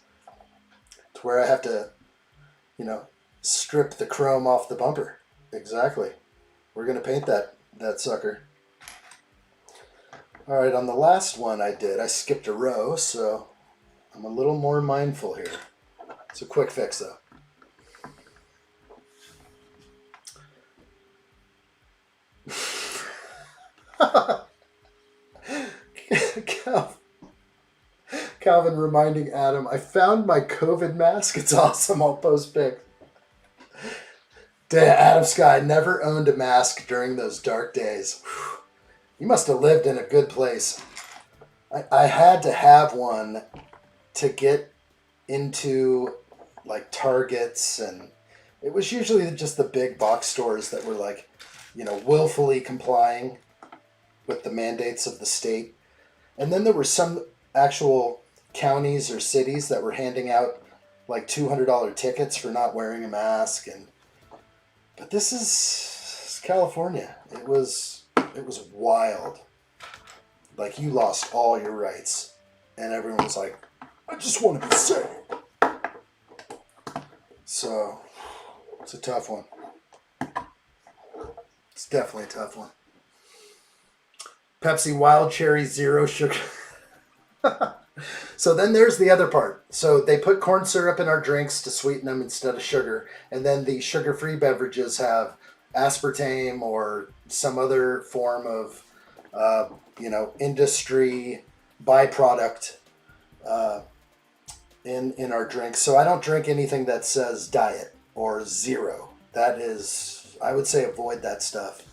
To where I have to, you know, strip the chrome off the bumper. Exactly. We're going to paint that sucker. All right, on the last one I skipped a row, so I'm a little more mindful here. It's a quick fix, though. Calvin reminding Adam, I found my COVID mask. It's awesome. I'll post pics. Adam Sky never owned a mask during those dark days. You must have lived in a good place. I had to have one to get into like Targets, and it was usually just the big box stores that were like, you know, willfully complying with the mandates of the state. And then there were some actual counties or cities that were handing out like $200 tickets for not wearing a mask. But this is California. It was wild. Like, you lost all your rights, and everyone was like, I just want to be safe. So it's a tough one. It's definitely a tough one. Pepsi Wild Cherry Zero Sugar. So then there's the other part. So they put corn syrup in our drinks to sweeten them instead of sugar. And then the sugar-free beverages have aspartame or some other form of, industry byproduct in our drinks. So I don't drink anything that says diet or zero. That is, I would say, avoid that stuff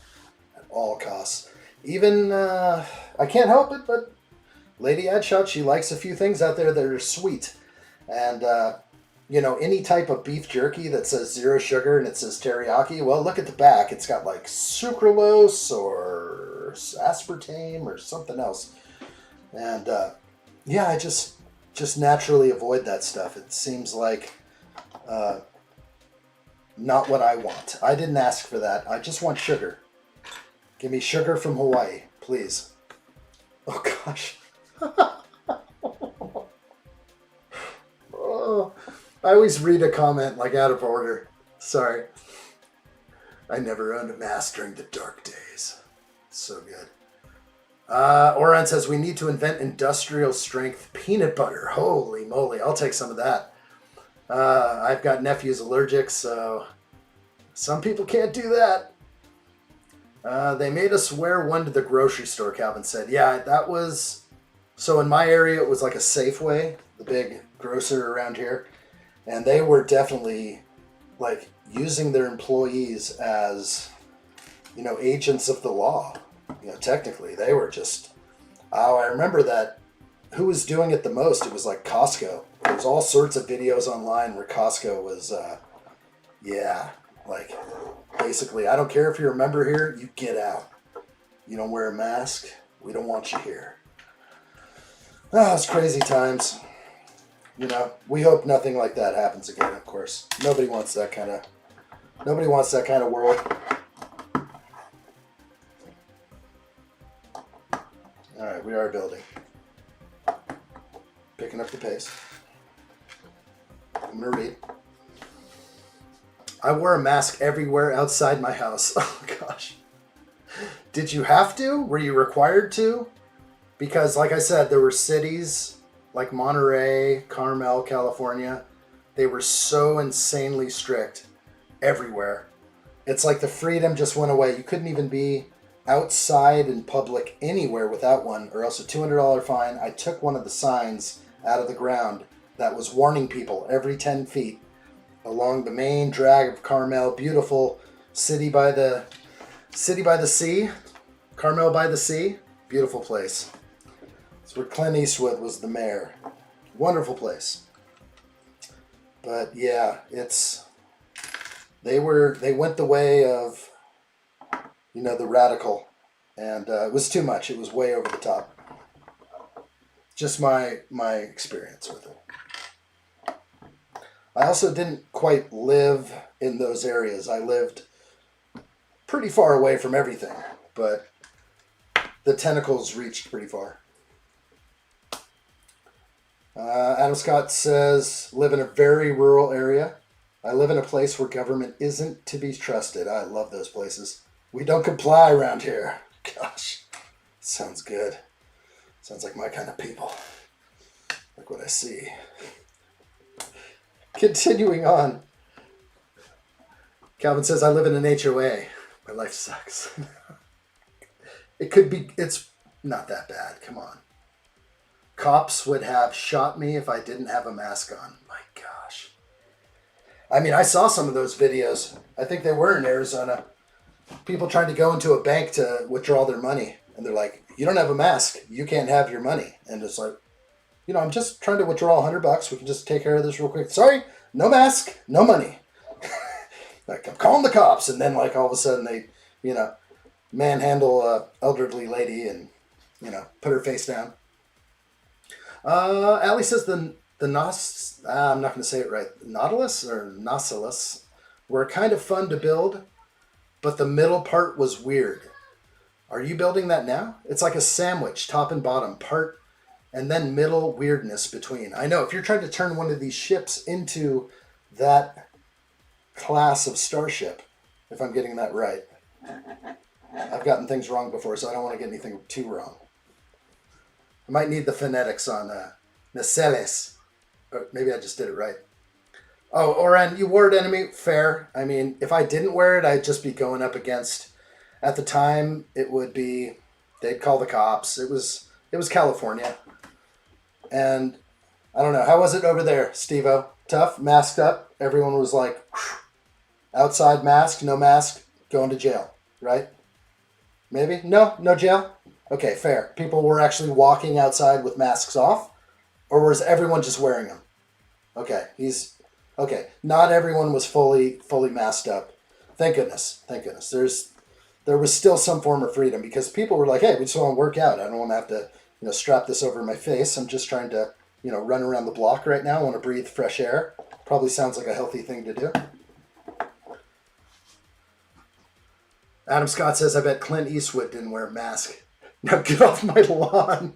at all costs. Even, I can't help it, but Lady Adshot, she likes a few things out there that are sweet. And, any type of beef jerky that says zero sugar and it says teriyaki, well, look at the back. It's got like sucralose or aspartame or something else. And, I just naturally avoid that stuff. It seems like not what I want. I didn't ask for that. I just want sugar. Give me sugar from Hawaii, please. Oh, gosh. Oh, I always read a comment like out of order. Sorry. I never owned a mask during the dark days. So good. Oran says we need to invent industrial strength peanut butter. Holy moly, I'll take some of that. I've got nephews allergic, so some people can't do that. They made us wear one to the grocery store, Calvin said. Yeah, that was... So in my area, it was like a Safeway, the big grocer around here. And they were definitely like using their employees as, agents of the law. Technically, they were just... Oh, I remember that. Who was doing it the most? It was like Costco. There's all sorts of videos online where Costco was, basically, I don't care if you're a member here, you get out. You don't wear a mask, we don't want you here. Ah, it's crazy times. You know, we hope nothing like that happens again, of course. Nobody wants that kind of world. Alright, we are building. Picking up the pace. I'm gonna read. I wore a mask everywhere outside my house. Oh gosh. Did you have to? Were you required to? Because like I said, there were cities like Monterey, Carmel, California. They were so insanely strict everywhere. It's like the freedom just went away. You couldn't even be outside in public anywhere without one, or else a $200 fine. I took one of the signs out of the ground that was warning people every 10 feet along the main drag of Carmel. Beautiful city by the sea. Carmel by the sea. Beautiful place. It's where Clint Eastwood was the mayor. Wonderful place. But yeah, they went the way of, you know, the radical, and it was too much. It was way over the top. Just my experience with it. I also didn't quite live in those areas. I lived pretty far away from everything, but the tentacles reached pretty far. Adam Scott says, live in a very rural area. I live in a place where government isn't to be trusted. I love those places. We don't comply around here. Gosh, sounds good. Sounds like my kind of people. Like what I see. Continuing on. Calvin says, I live in an HOA. My life sucks. It's not that bad. Come on. Cops would have shot me if I didn't have a mask on. My gosh. I mean, I saw some of those videos. I think they were in Arizona. People trying to go into a bank to withdraw their money. And they're like, you don't have a mask. You can't have your money. And it's like, you know, I'm just trying to withdraw $100. We can just take care of this real quick. Sorry, no mask, no money. Like, I'm calling the cops. And then, like, all of a sudden they, you know, manhandle a elderly lady and, you know, put her face down. Allie says I'm not going to say it right. Nautilus or Nautilus were kind of fun to build, but the middle part was weird. Are you building that now? It's like a sandwich, top and bottom, part and then middle weirdness between. I know, if you're trying to turn one of these ships into that class of starship, if I'm getting that right. I've gotten things wrong before, so I don't want to get anything too wrong. I might need the phonetics on Naceles. Or maybe I just did it right. Oh, Oren, you wore it, enemy. Fair. I mean, if I didn't wear it, I'd just be going up against... At the time, it would be... They'd call the cops. It was California. And I don't know. How was it over there, Steve-O? Tough? Masked up? Everyone was like, outside mask, no mask, going to jail, right? Maybe? No jail? Okay, fair. People were actually walking outside with masks off? Or was everyone just wearing them? Okay, not everyone was fully masked up. Thank goodness. There was still some form of freedom because people were like, hey, we just want to work out. I don't want to have to, strap this over my face. I'm just trying to, run around the block right now. I want to breathe fresh air. Probably sounds like a healthy thing to do. Adam Scott says, I bet Clint Eastwood didn't wear a mask. Now get off my lawn.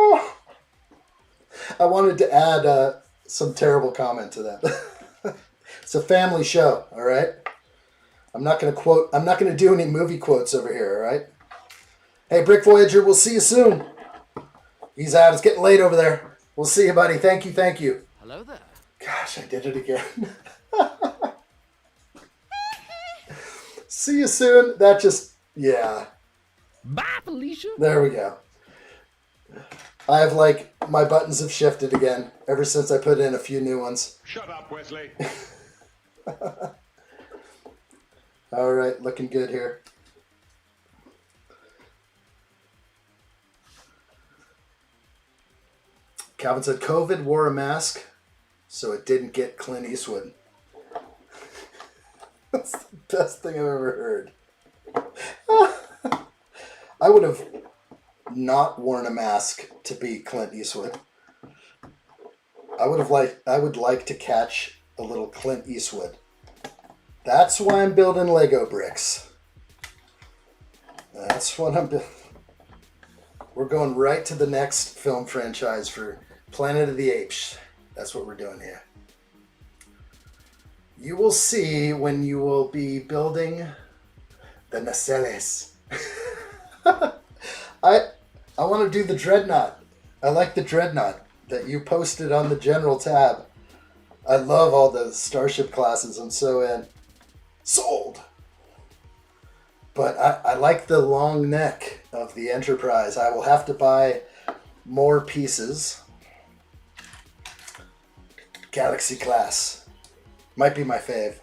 Oh. I wanted to add some terrible comment to that. It's a family show, all right? I'm not going to do any movie quotes over here, all right? Hey, Brick Voyager, we'll see you soon. He's out. It's getting late over there. We'll see you, buddy. Thank you. Hello there. Gosh, I did it again. See you soon. Yeah. Bye, Felicia. There we go. I have, my buttons have shifted again ever since I put in a few new ones. Shut up, Wesley. All right, looking good here. Calvin said, COVID wore a mask, so it didn't get Clint Eastwood. That's the best thing I've ever heard. I would have not worn a mask to be Clint Eastwood. I would like to catch a little Clint Eastwood. That's why I'm building Lego bricks. That's what I'm building. We're going right to the next film franchise for Planet of the Apes. That's what we're doing here. You will see when you will be building the nacelles. I want to do the Dreadnought. I like the Dreadnought that you posted on the General tab. I love all the Starship classes. I'm so in. Sold! But I like the long neck of the Enterprise. I will have to buy more pieces. Galaxy class. Might be my fave.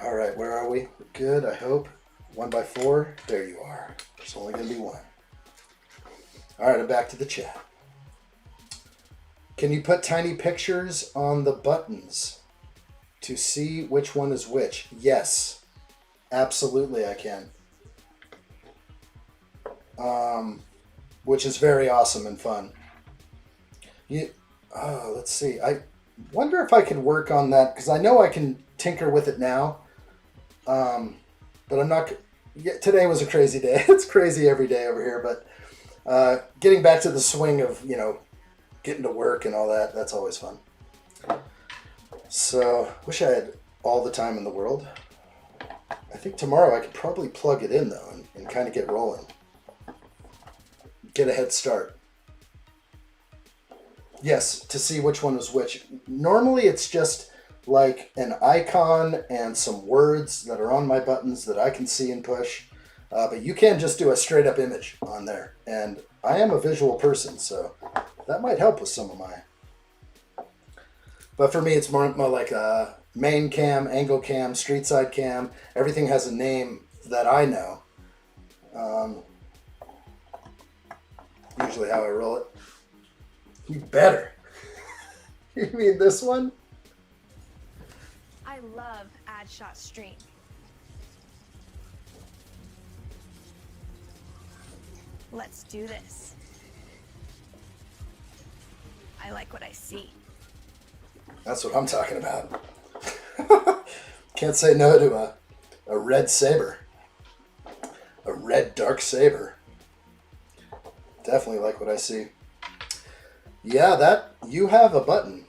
Alright, where are we? We're good, I hope. 1x4. There you are. There's only going to be one. Alright, I'm back to the chat. Can you put tiny pictures on the buttons to see which one is which? Yes. Absolutely, I can. Which is very awesome and fun. Let's see. I wonder if I could work on that, because I know I can tinker with it now. But I'm not... Today was a crazy day. It's crazy every day over here, but getting back to the swing of, getting to work and all that, that's always fun. So, wish I had all the time in the world. I think tomorrow I could probably plug it in, though, and kind of get rolling. Get a head start. Yes, to see which one was which. Normally it's just like an icon and some words that are on my buttons that I can see and push. But you can just do a straight up image on there. And I am a visual person, so that might help with some of mine. But for me, it's more like main cam, angle cam, street side cam. Everything has a name that I know. Usually how I roll it. You better. You mean this one? I love addshot stream. Let's do this. I like what I see. That's what I'm talking about. Can't say no to a red saber. A red dark saber. Definitely like what I see. Yeah, that you have a button.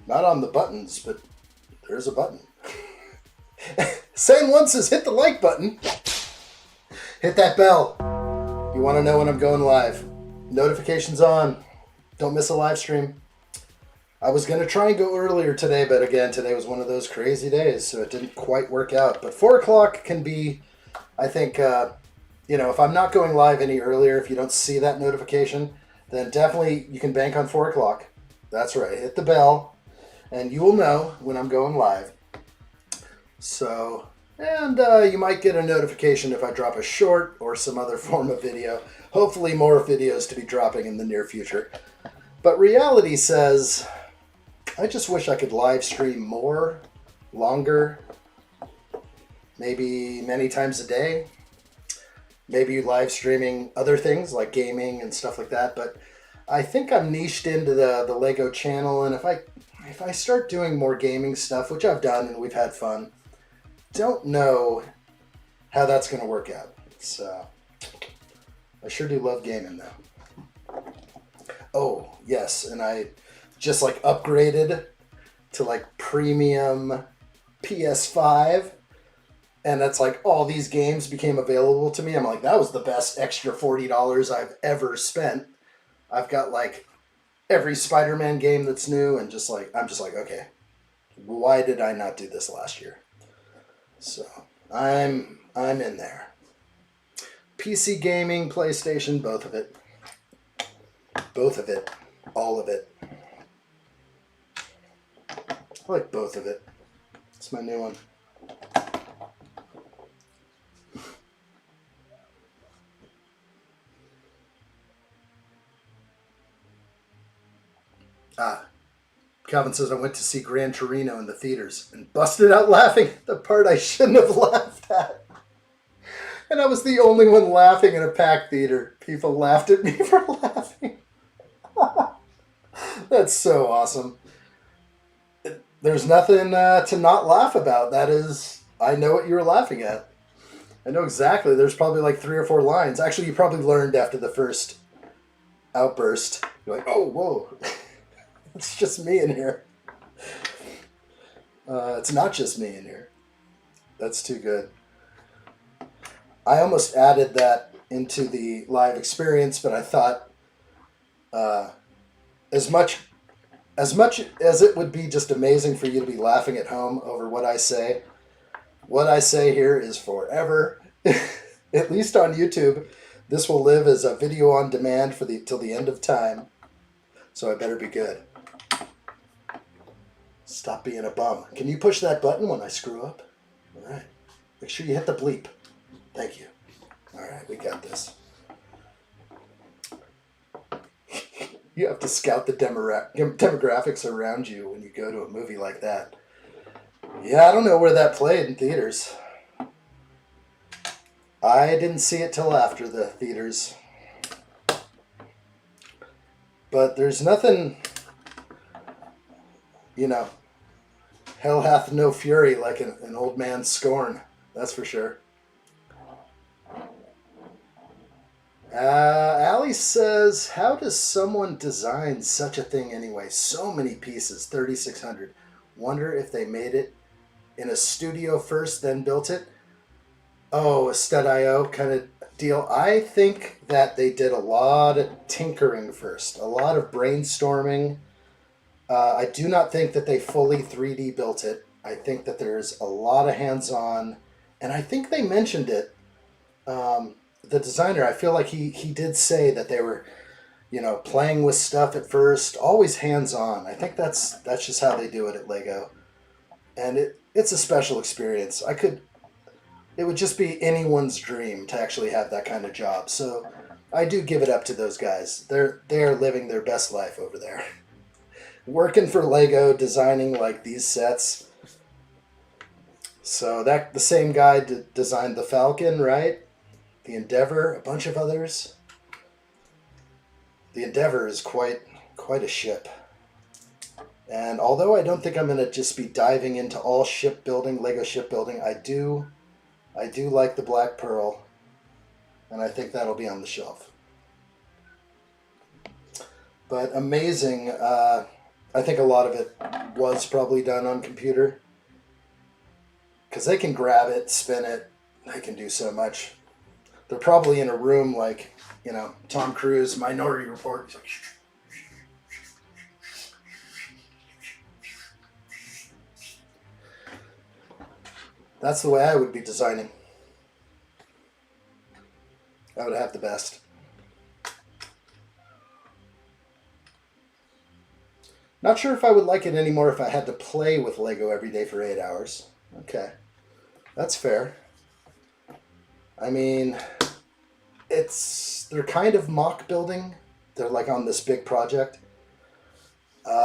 Not on the buttons, but there's a button. Sane One says hit the like button. Hit that bell. You want to know when I'm going live. Notifications on. Don't miss a live stream. I was going to try and go earlier today, but again, today was one of those crazy days, so it didn't quite work out. But 4 o'clock can be, I think, if I'm not going live any earlier, if you don't see that notification, then definitely you can bank on 4 o'clock. That's right. Hit the bell, and you will know when I'm going live. So, and you might get a notification if I drop a short or some other form of video. Hopefully more videos to be dropping in the near future. But reality says, I just wish I could live stream more, longer, maybe many times a day. Maybe live streaming other things like gaming and stuff like that. But I think I'm niched into the Lego channel, and if I start doing more gaming stuff, which I've done and we've had fun, don't know how that's going to work out. So I sure do love gaming though. Oh, yes, and I just upgraded to premium PS5, and that's all these games became available to me. I'm like, that was the best extra $40 I've ever spent. I've got every Spider-Man game that's new, and I'm just like, okay, why did I not do this last year? So I'm in there. PC gaming, PlayStation, both of it. Both of it. All of it. I like both of it. It's my new one. Calvin says, I went to see Gran Torino in the theaters and busted out laughing. The part I shouldn't have laughed at. And I was the only one laughing in a packed theater. People laughed at me for laughing. That's so awesome. There's nothing to not laugh about. That is, I know what you were laughing at. I know exactly. There's probably like 3 or 4 lines. Actually, you probably learned after the first outburst. You're like, oh, whoa. It's just me in here. It's not just me in here. That's too good. I almost added that into the live experience, but I thought as much as it would be just amazing for you to be laughing at home over what I say here is forever. At least on YouTube. This will live as a video on demand for till the end of time. So I better be good. Stop being a bum. Can you push that button when I screw up? All right. Make sure you hit the bleep. Thank you. All right, we got this. You have to scout the demographics around you when you go to a movie like that. Yeah, I don't know where that played in theaters. I didn't see it till after the theaters. But there's nothing, you know, hell hath no fury like an old man's scorn. That's for sure. Allie says, how does someone design such a thing anyway? So many pieces, 3,600. Wonder if they made it in a studio first, then built it. Oh, a stud.io kind of deal. I think that they did a lot of tinkering first, a lot of brainstorming. I do not think that they fully 3D built it. I think that there's a lot of hands-on, and I think they mentioned it. The designer, I feel like he did say that they were, you know, playing with stuff at first, always hands-on. I think that's just how they do it at Lego, and it's a special experience. It would just be anyone's dream to actually have that kind of job. So I do give it up to those guys. They are living their best life over there. Working for Lego, designing like these sets. So that the same guy designed the Falcon, right? The Endeavor, a bunch of others. The Endeavor is quite a ship. And although I don't think I'm going to just be diving into all shipbuilding, Lego shipbuilding, I do like the Black Pearl, and I think that'll be on the shelf. But amazing, I think a lot of it was probably done on computer, because they can grab it, spin it, they can do so much. They're probably in a room like, you know, Tom Cruise, Minority Report. He's like, shh. That's the way I would be designing. I would have the best. Not sure if I would like it anymore if I had to play with Lego every day for 8 hours. Okay. That's fair. I mean, they're kind of mock building. They're like on this big project.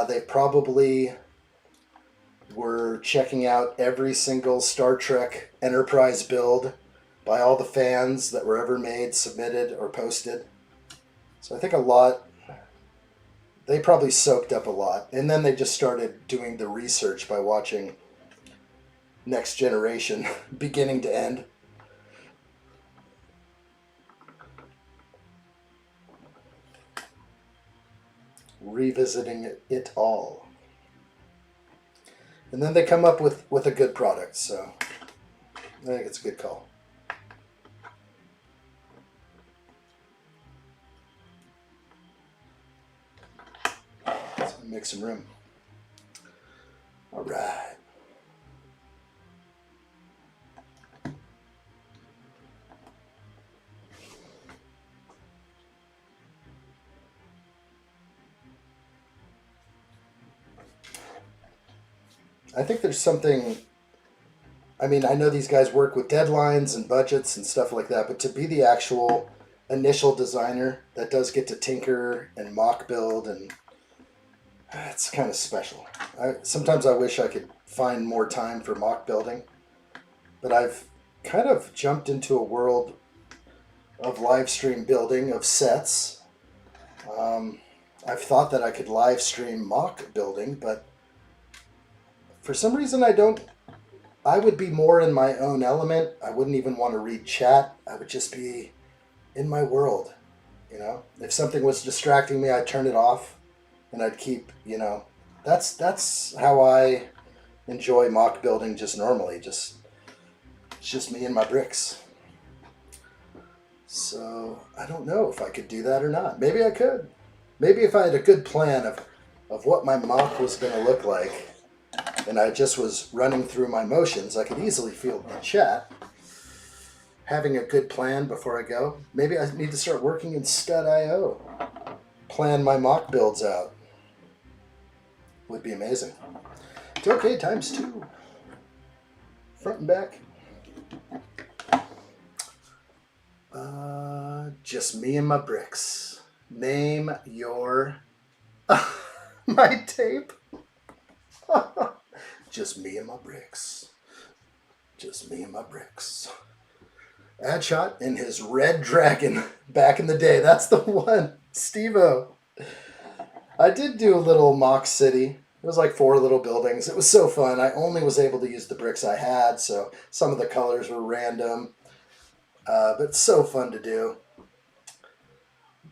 They probably were checking out every single Star Trek Enterprise build by all the fans that were ever made, submitted, or posted. So I think they probably soaked up a lot. And then they just started doing the research by watching Next Generation beginning to end. Revisiting it all. And then they come up with a good product, so I think it's a good call. Let's make some room. All right. I think there's something, I mean, I know these guys work with deadlines and budgets and stuff like that, but to be the actual initial designer that does get to tinker and mock build, and it's kind of special. Sometimes I wish I could find more time for mock building, but kind of jumped into a world of live stream building of sets. I've thought that I could live stream mock building, but for some reason I would be more in my own element. I wouldn't even want to read chat. I would just be in my world, you know? If something was distracting me, I'd turn it off and I'd keep, you know, that's how I enjoy mock building just normally. It's just me and my bricks. So I don't know if I could do that or not. Maybe I could. Maybe if I had a good plan of what my mock was going to look like, and I just was running through my motions, I could easily field the chat. Having a good plan before I go. Maybe I need to start working in Stud.io. Plan my mock builds out. Would be amazing. It's okay, ×2. Front and back. Just me and my bricks. Name your... my tape. Just me and my bricks. Just me and my bricks. Addshot in his red dragon back in the day. That's the one. Steve-O. I did do a little mock city. It was like 4 little buildings. It was so fun. I only was able to use the bricks I had, so some of the colors were random. But it's so fun to do.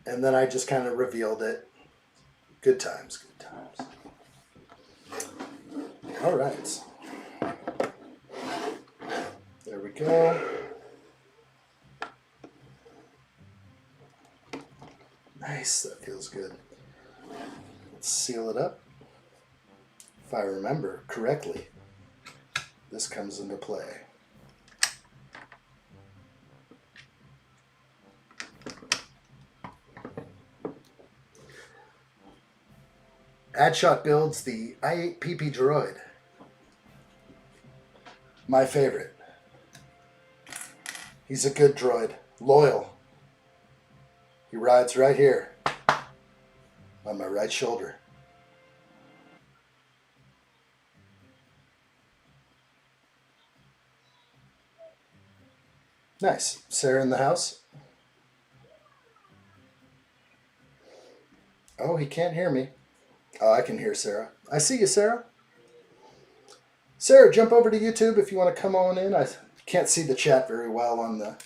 And then I just kind of revealed it. Good times, good times. All right. There we go. Nice, that feels good. Let's seal it up. If I remember correctly, this comes into play. Addshot builds the i8 PP droid. My favorite. He's a good droid. Loyal. He rides right here on my right shoulder. Nice. Sarah in the house. Oh, he can't hear me. Oh, I can hear Sarah. I see you, Sarah. Sarah, jump over to YouTube if you want to come on in. I can't see the chat very well on the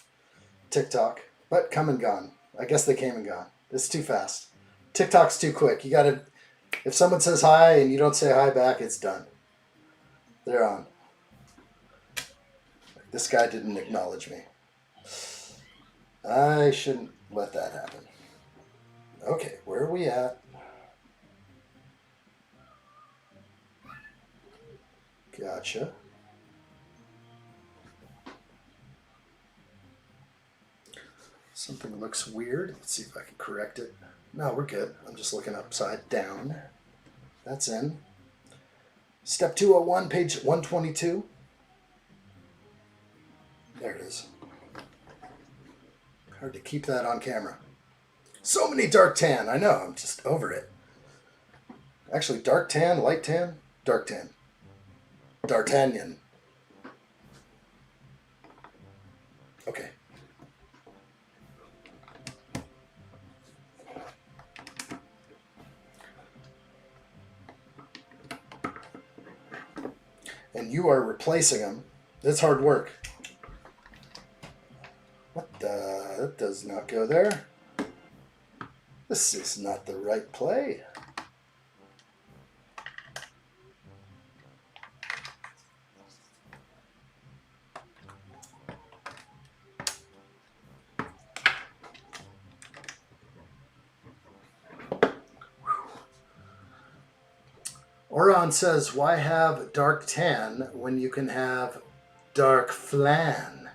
TikTok, but come and gone. I guess they came and gone. It's too fast. TikTok's too quick. You gotta, if someone says hi and you don't say hi back, it's done. They're on. This guy didn't acknowledge me. I shouldn't let that happen. Okay, where are we at? Gotcha. Something looks weird. Let's see if I can correct it. No, we're good. I'm just looking upside down. That's in. Step 201, page 122. There it is. Hard to keep that on camera. So many dark tan. I know, I'm just over it. Actually, dark tan, light tan, dark tan. D'Artagnan. Okay. And you are replacing them. That's hard work. What the? That does not go there. This is not the right play. Oron says, why have dark tan when you can have dark flan?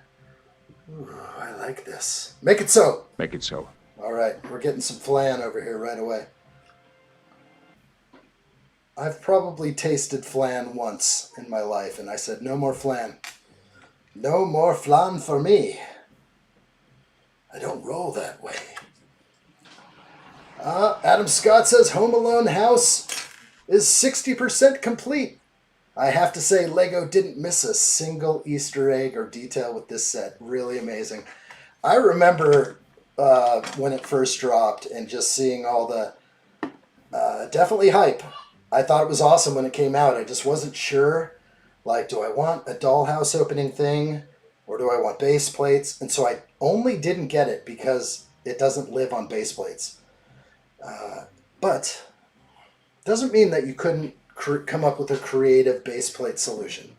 Ooh, I like this. Make it so. Make it so. All right, we're getting some flan over here right away. I've probably tasted flan once in my life, and I said, no more flan. No more flan for me. I don't roll that way. Adam Scott says, Home Alone house is 60% complete. I have to say, Lego didn't miss a single Easter egg or detail with this set. Really amazing. I remember when it first dropped and just seeing all the definitely hype. I thought it was awesome when it came out. I just wasn't sure. Like, do I want a dollhouse opening thing or do I want base plates? And so I only didn't get it because it doesn't live on base plates. But doesn't mean that you couldn't come up with a creative base plate solution.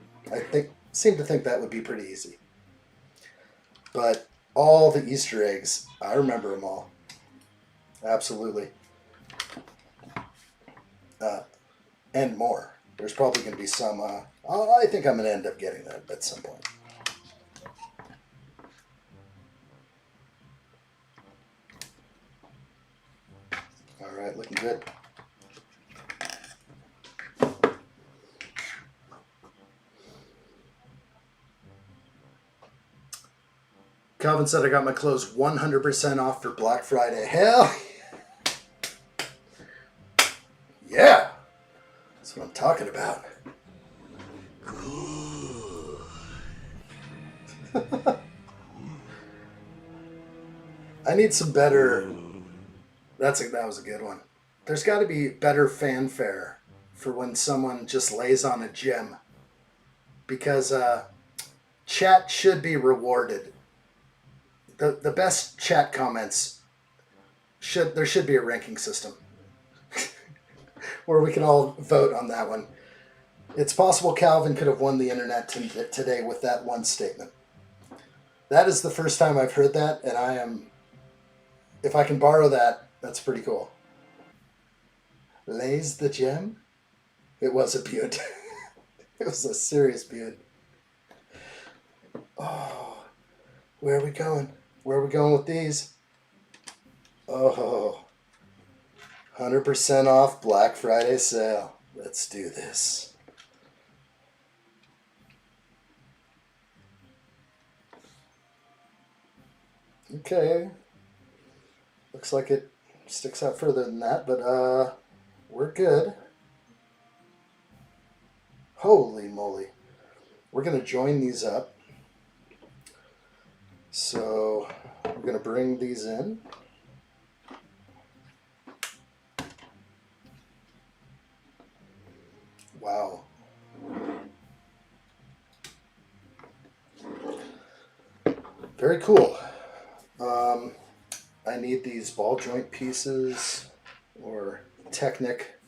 Seem to think that would be pretty easy. But all the Easter eggs, I remember them all. Absolutely. And more. There's probably going to be some... I think I'm going to end up getting that at some point. All right, looking good. Calvin said I got my clothes 100% off for Black Friday. Hell yeah! That's what I'm talking about. I need some better... That was a good one. There's got to be better fanfare for when someone just lays on a gem. Because chat should be rewarded. The best chat comments, there should be a ranking system. Where we can all vote on that one. It's possible Calvin could have won the internet today with that one statement. That is the first time I've heard that, and if I can borrow that, that's pretty cool. Lays the gem? It was a beaut. It was a serious beaut. Oh, where are we going? Where are we going with these? Oh, 100% off Black Friday sale. Let's do this. Okay. Looks like it sticks out further than that, but we're good. Holy moly. We're going to join these up. So we're going to bring these in. Wow. Very cool. I need these ball joint pieces or Technic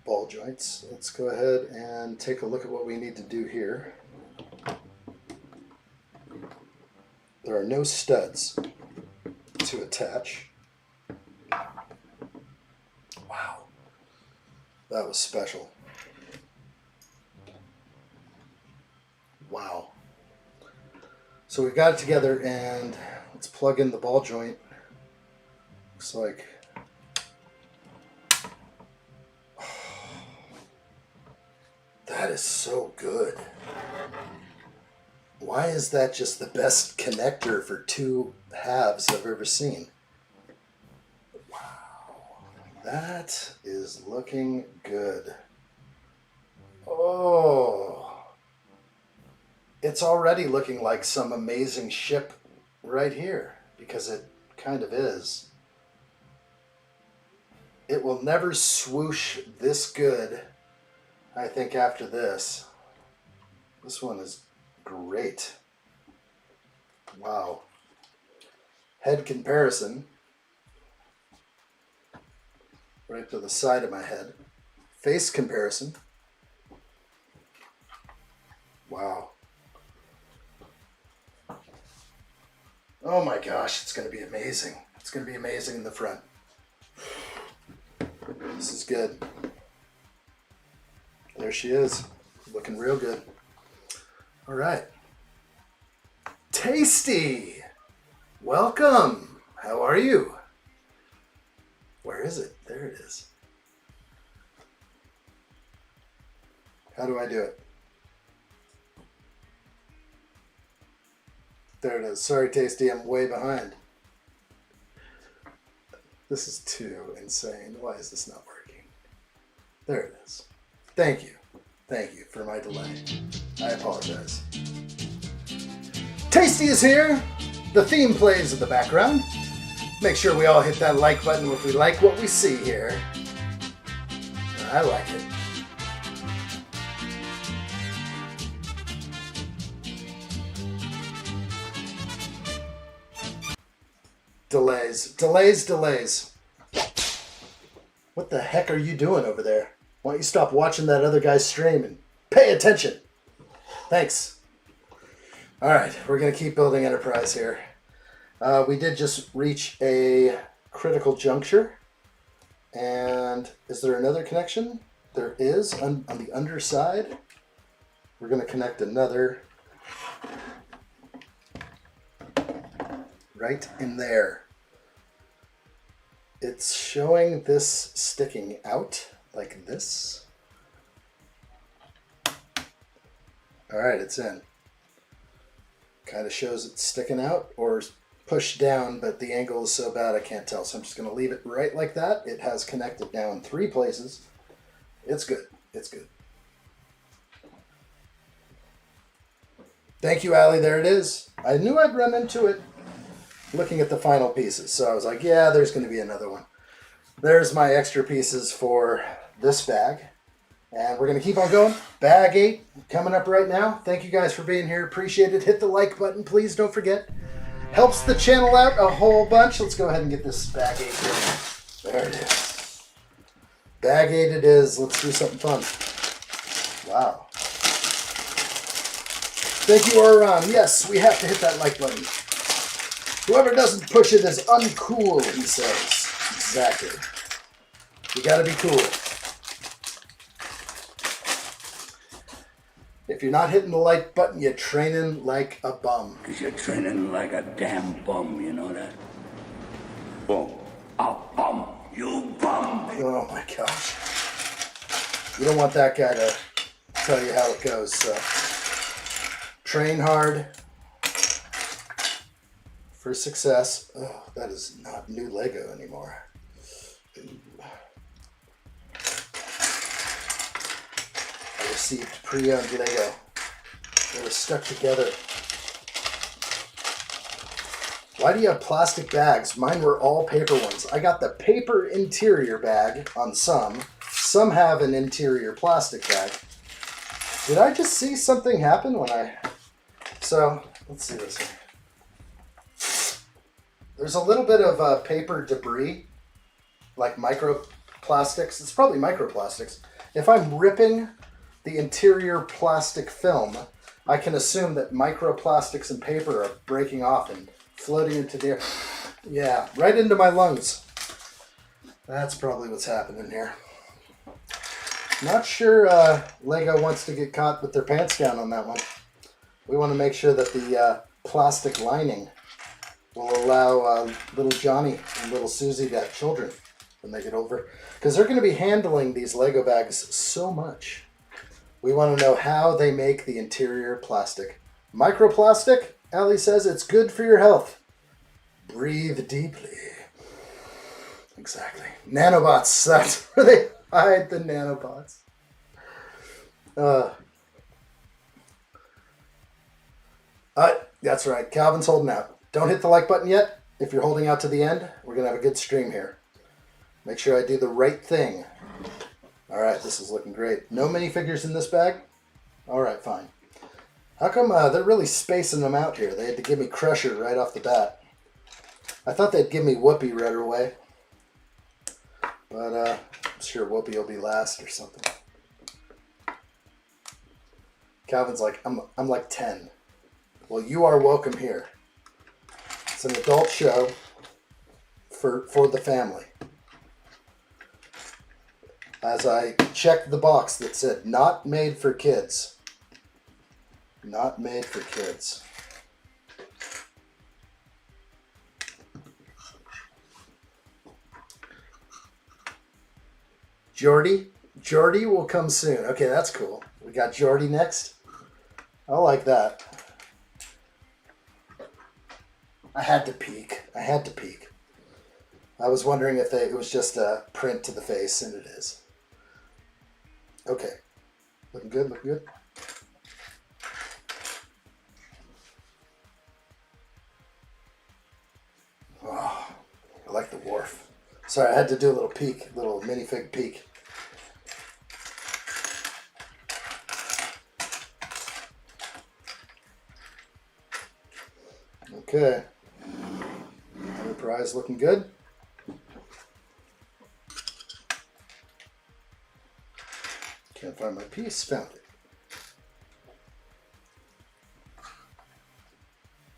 ball joints. Let's go ahead and take a look at what we need to do here. There are no studs to attach. Wow. That was special. Wow. So we've got it together, and let's plug in the ball joint. Looks like... that is so good. Why is that just the best connector for two halves I've ever seen? Wow. That is looking good. Oh. It's already looking like some amazing ship right here, because it kind of is. It will never swoosh this good, I think, after this. This one is great. Wow. Head comparison. Right to the side of my head. Face comparison. Wow. Oh my gosh, it's going to be amazing. It's going to be amazing in the front. This is good. There she is. Looking real good. All right. Tasty! Welcome! How are you? Where is it? There it is. How do I do it? There it is. Sorry, Tasty, I'm way behind. This is too insane. Why is this not working? There it is. Thank you. Thank you for my delay. I apologize. Tasty is here. The theme plays in the background. Make sure we all hit that like button if we like what we see here. I like it. Delays. What the heck are you doing over there? Why don't you stop watching that other guy's stream and pay attention? Thanks. Alright, we're going to keep building Enterprise here. We did just reach a critical juncture. And is there another connection? There is on the underside. We're going to connect another right in there. It's showing this sticking out like this. Alright, it's in. Kind of shows it's sticking out or pushed down, but the angle is so bad I can't tell. So I'm just going to leave it right like that. It has connected down 3 places. It's good. It's good. Thank you, Allie. There it is. I knew I'd run into it looking at the final pieces. So I was like, yeah, there's going to be another one. There's my extra pieces for this bag. And we're going to keep on going. Bag 8 coming up right now. Thank you guys for being here. Appreciate it. Hit the like button, please. Don't forget. Helps the channel out a whole bunch. Let's go ahead and get this bag 8 going. There it is. Bag 8 it is. Let's do something fun. Wow. Thank you, Oran. Yes, we have to hit that like button. Whoever doesn't push it is uncool, he says. Exactly. You gotta be cool. If you're not hitting the like button, you're training like a bum. Because you're training like a damn bum, you know that? Bum. A bum. You bum. Oh my gosh. You don't want that guy to tell you how it goes, so. Train hard for success. Oh, that is not new Lego anymore. I received pre-owned Lego. They were stuck together. Why do you have plastic bags? Mine were all paper ones. I got the paper interior bag on some. Some have an interior plastic bag. Did I just see something happen when I... So, let's see this here. There's a little bit of paper debris, like microplastics. It's probably microplastics. If I'm ripping the interior plastic film, I can assume that microplastics and paper are breaking off and floating into the air. Yeah, right into my lungs. That's probably what's happening here. Not sure Lego wants to get caught with their pants down on that one. We want to make sure that the plastic lining will allow little Johnny and little Susie to have children when they get over. Because they're going to be handling these Lego bags so much. We want to know how they make the interior plastic. Microplastic, Allie says it's good for your health. Breathe deeply. Exactly. Nanobots, that's where they hide the nanobots. That's right. Calvin's holding out. Don't hit the like button yet. If you're holding out to the end, we're going to have a good stream here. Make sure I do the right thing. All right, this is looking great. No minifigures in this bag? All right, fine. How come they're really spacing them out here? They had to give me Crusher right off the bat. I thought they'd give me Whoopi right away. But I'm sure Whoopi will be last or something. Calvin's like, I'm like 10. Well, you are welcome here. It's an adult show for the family. As I checked the box that said, not made for kids. Not made for kids. Jordy will come soon. Okay, that's cool. We got Jordy next. I like that. I had to peek. I was wondering if it was just a print to the face, and it is. Okay, Looking good, looking good. Oh, I like the wharf. Sorry, I had to do a little peek, little minifig peek. Okay. Enterprise looking good. Can't find my piece. Found it.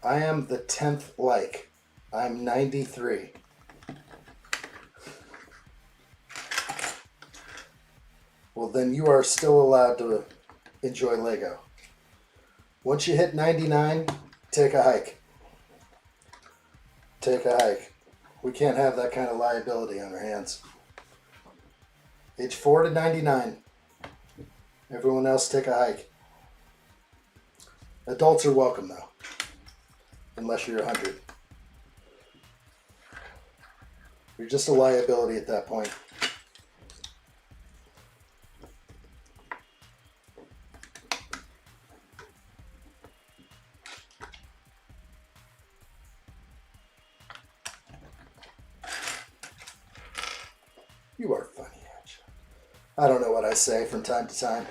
I am the 10th like. I'm 93. Well, then you are still allowed to enjoy Lego. Once you hit 99, take a hike. Take a hike. We can't have that kind of liability on our hands. Age 4 to 99. Everyone else take a hike. Adults are welcome though. Unless you're 100. You're just a liability at that point. You are funny, Edge. I don't know what I say from time to time.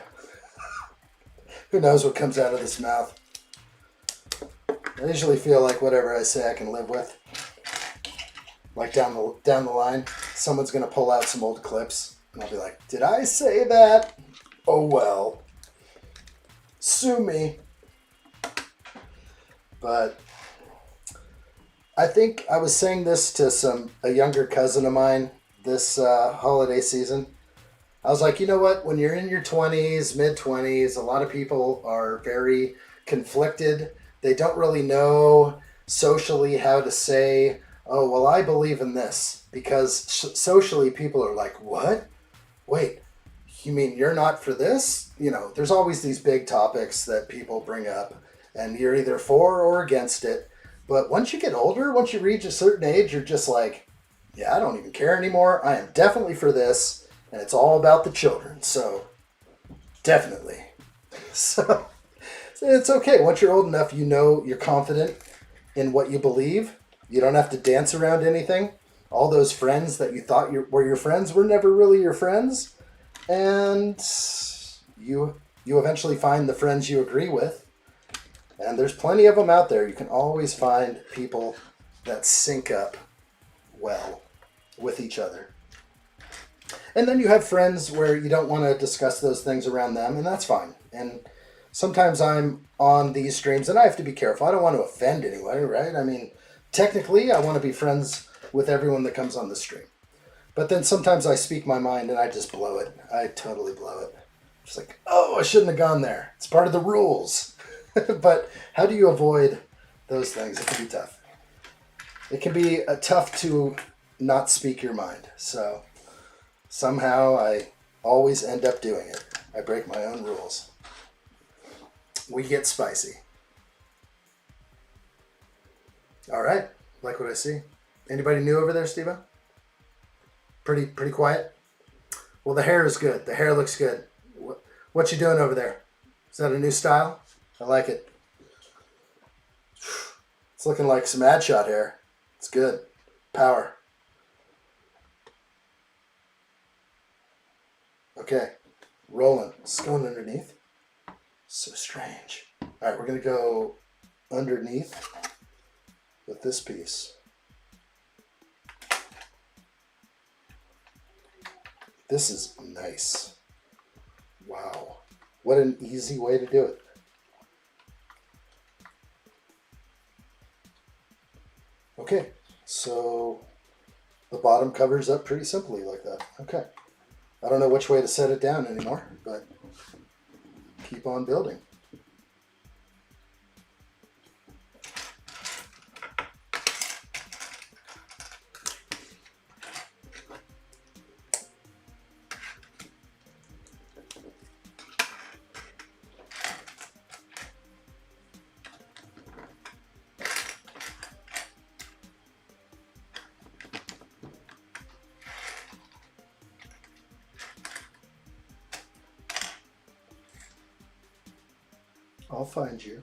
Who knows what comes out of this mouth? I usually feel like whatever I say I can live with. Like down the line, someone's gonna pull out some old clips, and I'll be like, "Did I say that? Oh well. Sue me." But I think I was saying this to a younger cousin of mine this holiday season. I was like, you know what? When you're in your 20s, mid-20s, a lot of people are very conflicted. They don't really know socially how to say, oh, well, I believe in this. Because socially, people are like, what? Wait, you mean you're not for this? You know, there's always these big topics that people bring up, and you're either for or against it. But once you get older, once you reach a certain age, you're just like, yeah, I don't even care anymore. I am definitely for this, and it's all about the children. So, definitely. So, it's okay. Once you're old enough, you know you're confident in what you believe. You don't have to dance around anything. All those friends that you thought were your friends were never really your friends. And you eventually find the friends you agree with. And there's plenty of them out there. You can always find people that sync up well with each other. And then you have friends where you don't want to discuss those things around them, and that's fine. And sometimes I'm on these streams, and I have to be careful. I don't want to offend anyone, right? I mean, technically, I want to be friends with everyone that comes on the stream. But then sometimes I speak my mind, and I just blow it. I totally blow it. Just like, oh, I shouldn't have gone there. It's part of the rules. But how do you avoid those things? It can be tough. It can be tough to not speak your mind. So somehow I always end up doing it. I break my own rules. We get spicy. All right. Like what I see. Anybody new over there, Steve-O? Pretty quiet? Well, the hair is good. The hair looks good. What you doing over there? Is that a new style? I like it. It's looking like some addshot hair. It's good. Power. Okay. Rolling. It's going underneath. So strange. All right, we're going to go underneath with this piece. This is nice. Wow. What an easy way to do it. Okay, so the bottom covers up pretty simply like that. Okay. I don't know which way to set it down anymore, but keep on building. I'll find you.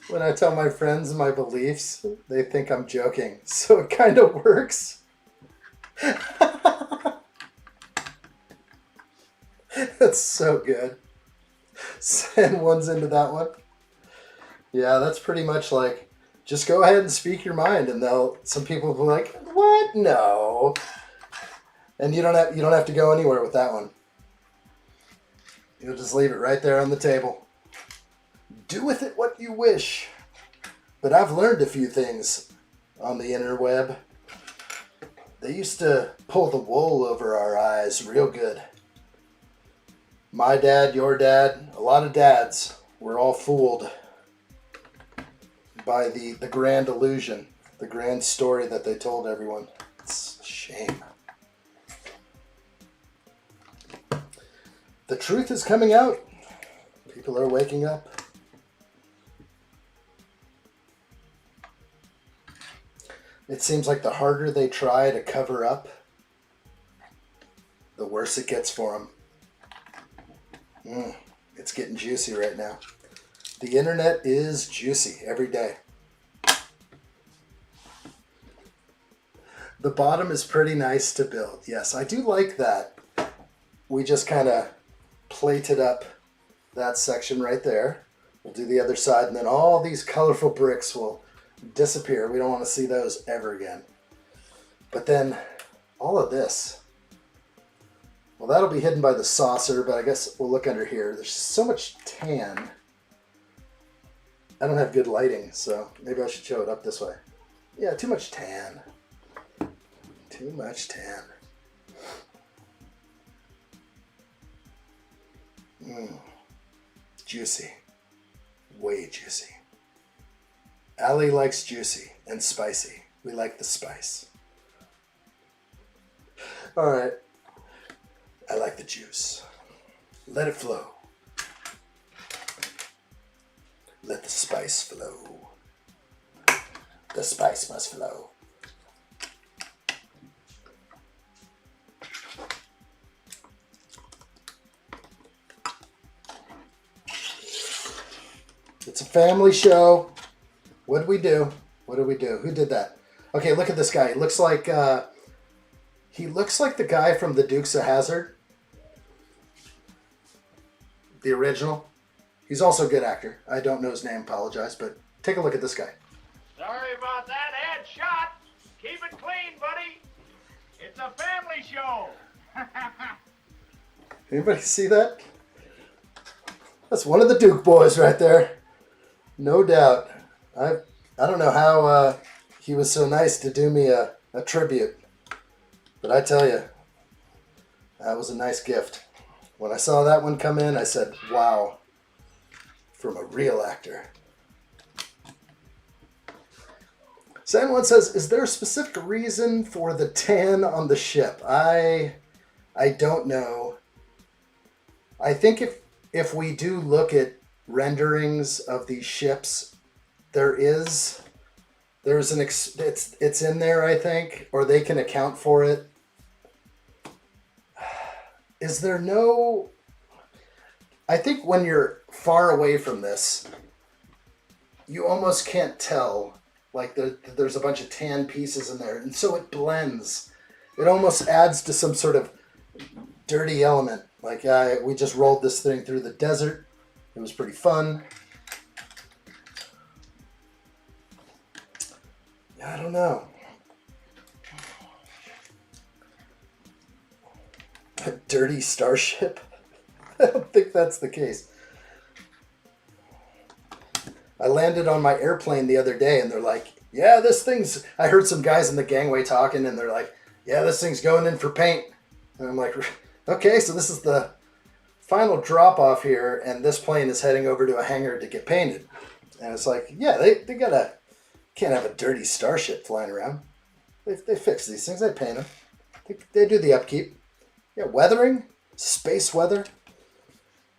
When I tell my friends my beliefs, they think I'm joking. So it kind of works. That's so good. Send one's into that one. Yeah, that's pretty much like, just go ahead and speak your mind, and some people will be like, what? No. And you don't have to go anywhere with that one. You'll just leave it right there on the table. Do with it what you wish. But I've learned a few things on the interweb. They used to pull the wool over our eyes real good. My dad, your dad, a lot of dads were all fooled by the grand illusion, the grand story that they told everyone. It's a shame. The truth is coming out. People are waking up. It seems like the harder they try to cover up, the worse it gets for them. It's getting juicy right now. The internet is juicy every day. The bottom is pretty nice to build. Yes, I do like that. We just kind of plated up that section right there. We'll do the other side, and then all these colorful bricks will disappear. We don't want to see those ever again. But then all of this, well, that'll be hidden by the saucer, but I guess we'll look under here. There's so much tan. I don't have good lighting, so maybe I should show it up this way. Yeah, too much tan. Too much tan. Juicy. Way juicy. Allie likes juicy and spicy. We like the spice. All right. I like the juice. Let it flow. Let the spice flow. The spice must flow. It's a family show. What did we do? What did we do? Who did that? Okay, look at this guy. He looks like the guy from the Dukes of Hazzard. The original. He's also a good actor. I don't know his name, apologize, but take a look at this guy. Sorry about that, headshot. Keep it clean, buddy. It's a family show. Anybody see that? That's one of the Duke boys right there. No doubt. I don't know how he was so nice to do me a tribute. But I tell you, that was a nice gift. When I saw that one come in, I said, wow, from a real actor. San1 says, is there a specific reason for the tan on the ship? I don't know. I think if we do look at renderings of these ships, there's it's in there, I think, or they can account for it. Is there no... I think when you're far away from this, you almost can't tell. Like there's a bunch of tan pieces in there, and so it blends. It almost adds to some sort of dirty element. Like we just rolled this thing through the desert. It was pretty fun. I don't know. A dirty starship? I don't think that's the case. I landed on my airplane the other day and they're like, yeah, this thing's... I heard some guys in the gangway talking and they're like, yeah, this thing's going in for paint. And I'm like, okay, so this is the final drop off here and this plane is heading over to a hangar to get painted. And it's like, yeah, they gotta... Can't have a dirty starship flying around. They fix these things. They paint them. They do the upkeep. Yeah, weathering, space weather.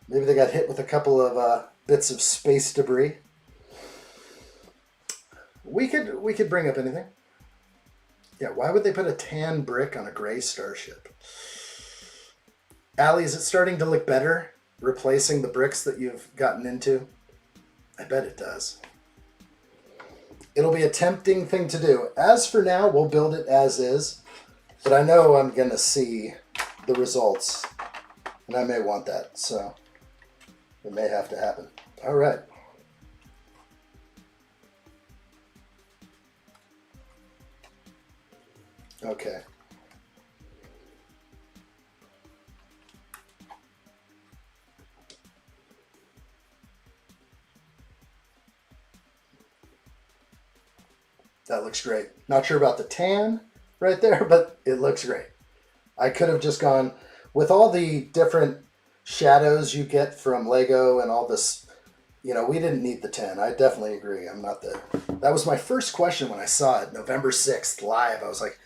Maybe they got hit with a couple of bits of space debris. We could bring up anything. Yeah, why would they put a tan brick on a gray starship? Allie, is it starting to look better replacing the bricks that you've gotten into? I bet it does. It'll be a tempting thing to do. As for now, we'll build it as is, but I know I'm going to see the results, and I may want that, so it may have to happen. All right. Okay. That looks great. Not sure about the tan right there, but it looks great. I could have just gone with all the different shadows you get from Lego and all this. You know, we didn't need the tan. I definitely agree. I'm not the... That was my first question when I saw it, November 6th, live. I was like,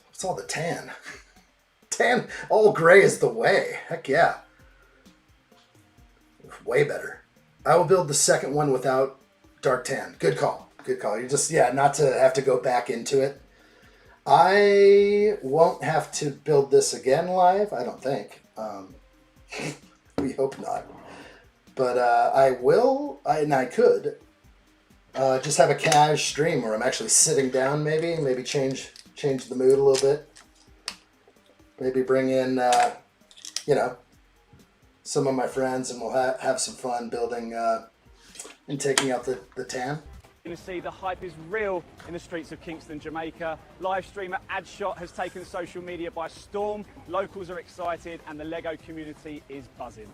what's all the tan? Tan, all gray is the way. Heck yeah. Way better. I will build the second one without dark tan. Good call. Good call. You just, yeah, not to have to go back into it. I won't have to build this again live, I don't think. We hope not. But I will, and I could, just have a cash stream where I'm actually sitting down maybe change the mood a little bit. Maybe bring in, you know, some of my friends, and we'll have some fun building and taking out the tan. Going to see the hype is real in the streets of Kingston, Jamaica. Live streamer addshot has taken social media by storm. Locals are excited and the Lego community is buzzing.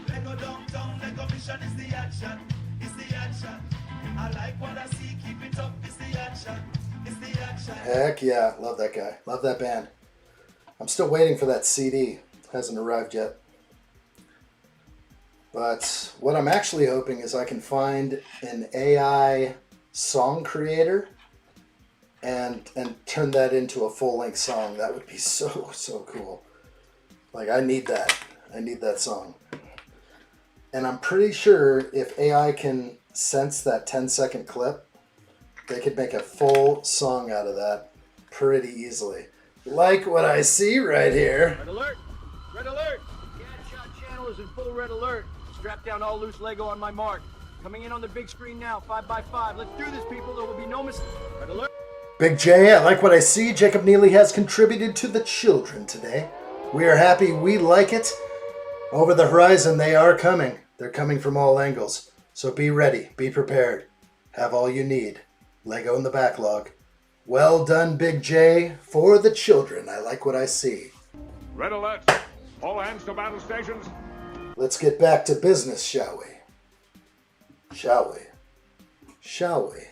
Lego downtown, Lego mission is the addshot. It's the addshot. I like what I see, keep it up, it's the addshot. It's the addshot. Heck yeah, love that guy. Love that band. I'm still waiting for that CD. Hasn't arrived yet. But what I'm actually hoping is I can find an AI song creator and turn that into a full-length song. That would be so cool. Like, I need that. I need that song. And I'm pretty sure if AI can sense that 10-second clip, they could make a full song out of that pretty easily. Like what I see right here. Red alert! Red alert! The addshot channel is in full red alert. Strap down all loose Lego on my mark. Coming in on the big screen now, 5x5. Let's do this, people. There will be no mistake. Red alert! Big J, I like what I see. Jacob Neely has contributed to the children today. We are happy. We like it. Over the horizon, they are coming. They're coming from all angles. So be ready. Be prepared. Have all you need. Lego in the backlog. Well done, Big J. For the children. I like what I see. Red alert. All hands to battle stations. Let's get back to business, shall we? Shall we? Shall we?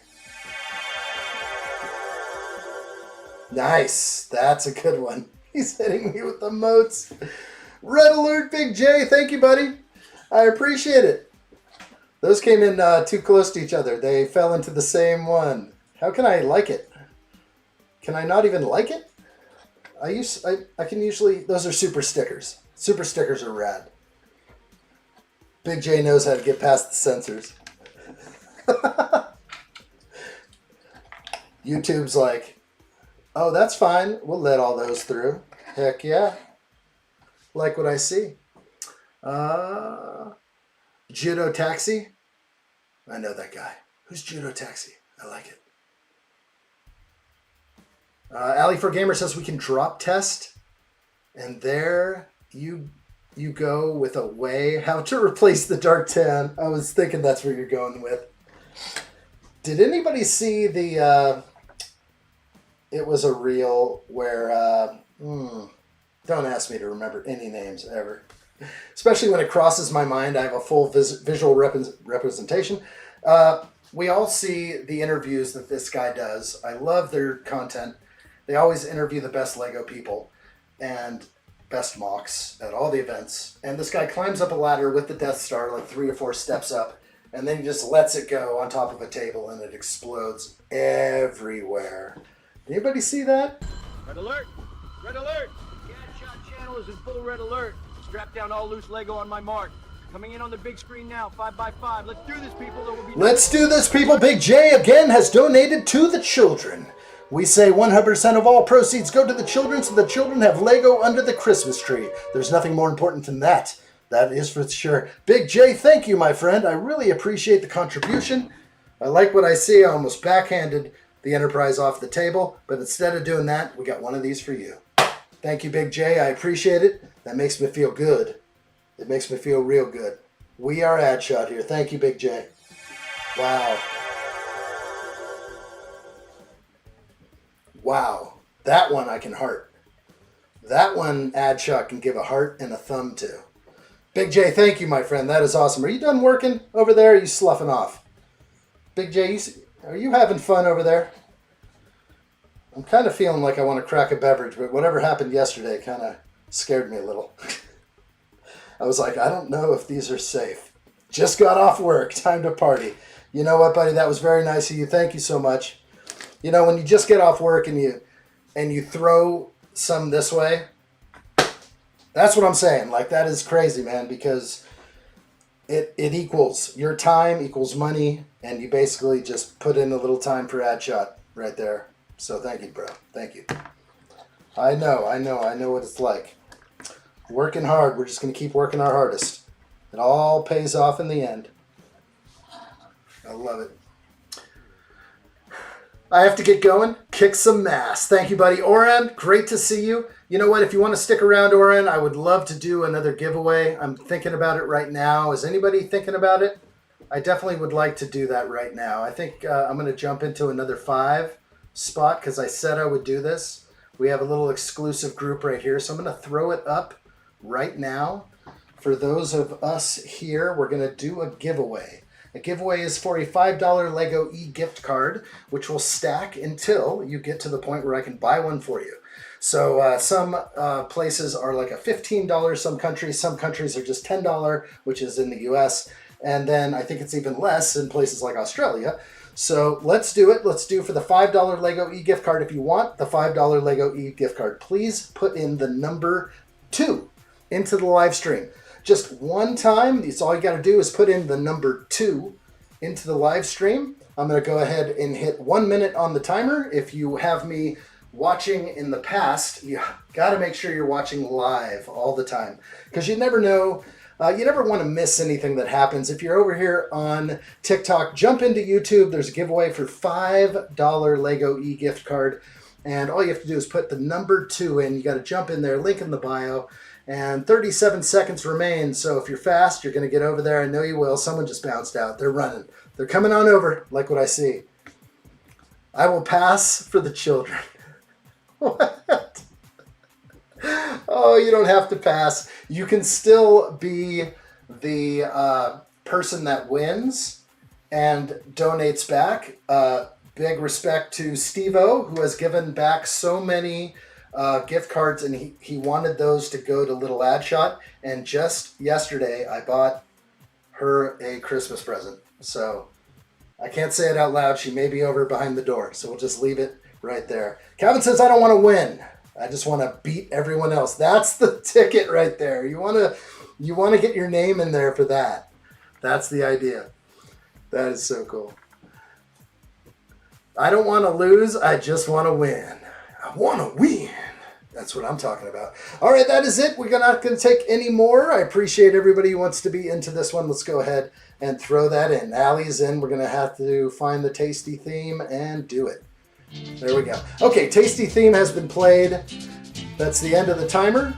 Nice. That's a good one. He's hitting me with the moats. Red alert, Big J. Thank you, buddy. I appreciate it. Those came in too close to each other. They fell into the same one. How can I like it? Can I not even like it? I can usually... Those are super stickers. Super stickers are rad. Big J knows how to get past the censors. YouTube's like, oh, that's fine. We'll let all those through. Heck yeah. Like what I see. Judo Taxi. I know that guy. Who's Judo Taxi? I like it. Alley4Gamer says we can drop test. And there you go with a way how to replace the dark tan. I was thinking that's where you're going with. Did anybody see the... it was a reel where... don't ask me to remember any names ever. Especially when it crosses my mind. I have a full visual representation. We all see the interviews that this guy does. I love their content. They always interview the best Lego people and best mocks at all the events. And this guy climbs up a ladder with the Death Star like 3 or 4 steps up, and then he just lets it go on top of a table and it explodes everywhere. Anybody see that? Red alert! Red alert! The addshot channel is in full red alert. Strap down all loose Lego on my mark. Coming in on the big screen now, 5x5. Let's do this, people. There will be Let's do this, people. Big J again has donated to the children. We say 100% of all proceeds go to the children so the children have Lego under the Christmas tree. There's nothing more important than that. That is for sure. Big J, thank you, my friend. I really appreciate the contribution. I like what I see. I almost backhanded the Enterprise off the table, but instead of doing that, we got one of these for you. Thank you, Big J. I appreciate it. That makes me feel good. It makes me feel real good. We are addshot here. Thank you, Big J. Wow. Wow. That one I can heart. That one addshot can give a heart and a thumb to. Big J, thank you, my friend. That is awesome. Are you done working over there? Or are you sloughing off? Big J, are you having fun over there? I'm kind of feeling like I want to crack a beverage, but whatever happened yesterday kind of scared me a little. I was like, I don't know if these are safe. Just got off work. Time to party. You know what, buddy? That was very nice of you. Thank you so much. You know, when you just get off work and you throw some this way, that's what I'm saying. Like, that is crazy, man, because it equals your time equals money, and you basically just put in a little time for addshot right there. So thank you, bro. Thank you. I know what it's like. Working hard. We're just going to keep working our hardest. It all pays off in the end. I love it. I have to get going. Kick some ass. Thank you, buddy. Oren, great to see you. You know what? If you want to stick around, Oren, I would love to do another giveaway. I'm thinking about it right now. Is anybody thinking about it? I definitely would like to do that right now. I think I'm going to jump into another 5 spot because I said I would do this. We have a little exclusive group right here, so I'm going to throw it up right now. For those of us here, we're going to do a giveaway. A giveaway is for a $5 Lego e-gift card, which will stack until you get to the point where I can buy one for you. So some places are like a $15, some countries are just $10, which is in the U.S. And then I think it's even less in places like Australia. So let's do it. Let's do for the $5 Lego e-gift card. If you want the $5 Lego e-gift card, please put in the number 2 into the live stream. Just one time. It's all you got to do is put in the number 2 into the live stream. I'm going to go ahead and hit 1 minute on the timer. If you have me watching in the past, you got to make sure you're watching live all the time because you never know. You never want to miss anything that happens. If you're over here on TikTok, jump into YouTube. There's a giveaway for $5 Lego e-gift card. And all you have to do is put the number 2 in. You got to jump in there, link in the bio. And 37 seconds remain. So if you're fast, you're going to get over there. I know you will. Someone just bounced out. They're running. They're coming on over, like what I see. I will pass for the children. What? Oh, you don't have to pass. You can still be the person that wins and donates back. Big respect to Steve-O, who has given back so many gift cards, and he wanted those to go to Little Addshot. And just yesterday, I bought her a Christmas present. So I can't say it out loud. She may be over behind the door. So we'll just leave it right there. Calvin says, I don't want to win. I just want to beat everyone else. That's the ticket right there. You want to get your name in there for that. That's the idea. That is so cool. I don't want to lose. I just want to win. I want to win. That's what I'm talking about. All right, that is it. We're not going to take any more. I appreciate everybody who wants to be into this one. Let's go ahead and throw that in. Allie's in. We're going to have to find the tasty theme and do it. There we go. Okay, tasty theme has been played. That's the end of the timer.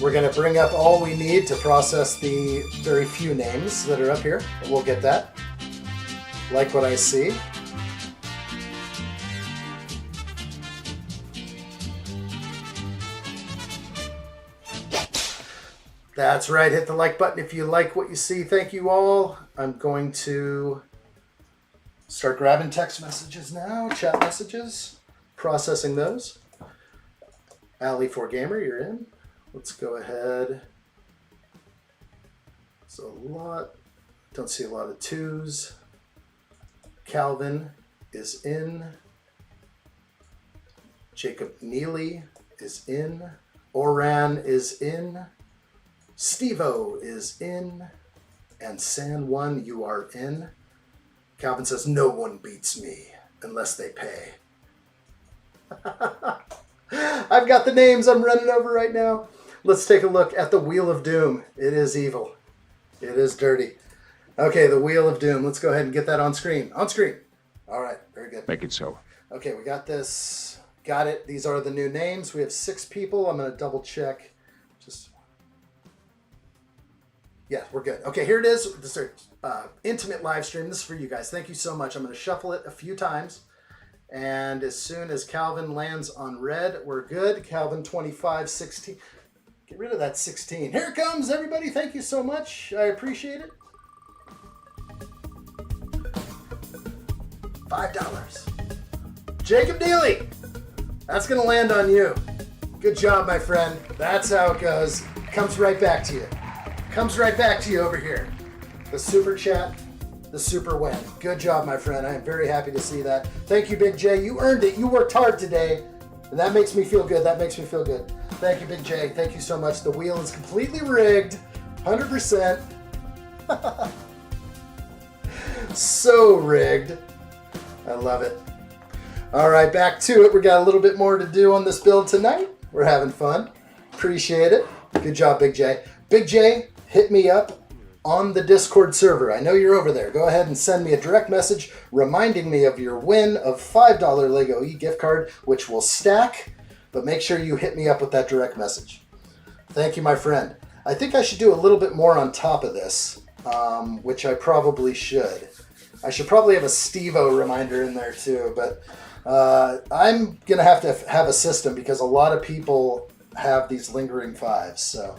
We're going to bring up all we need to process the very few names that are up here. We'll get that. Like what I see. That's right. Hit the like button if you like what you see. Thank you all. I'm going to start grabbing text messages now, chat messages, processing those. Alley4Gamer, you're in. Let's go ahead. It's a lot. Don't see a lot of 2s. Calvin is in. Jacob Neely is in. Oran is in. Steve-O is in. And San1, you are in. Calvin says, no one beats me unless they pay. I've got the names I'm running over right now. Let's take a look at the Wheel of Doom. It is evil. It is dirty. Okay, the Wheel of Doom. Let's go ahead and get that on screen. On screen. All right, very good. Make it so. Okay, we got this. Got it. These are the new names. We have 6 people. I'm going to double check. Yeah, we're good. Okay, here it is. This is our intimate live stream. This is for you guys. Thank you so much. I'm going to shuffle it a few times. And as soon as Calvin lands on red, we're good. Calvin 25, 16. Get rid of that 16. Here it comes, everybody. Thank you so much. I appreciate it. $5. Jacob Dealey. That's going to land on you. Good job, my friend. That's how it goes. Comes right back to you. Comes right back to you over here. The super chat, the super win. Good job, my friend. I am very happy to see that. Thank you, Big J. You earned it. You worked hard today. And that makes me feel good. That makes me feel good. Thank you, Big J. Thank you so much. The wheel is completely rigged. 100%. So rigged. I love it. All right, back to it. We got a little bit more to do on this build tonight. We're having fun. Appreciate it. Good job, Big J. Big J, hit me up on the Discord server. I know you're over there. Go ahead and send me a direct message reminding me of your win of $5 Lego gift card, which will stack, but make sure you hit me up with that direct message. Thank you, my friend. I think I should do a little bit more on top of this, which I probably should. I should probably have a Steve-O reminder in there too, but I'm going to have a system because a lot of people have these lingering 5s, so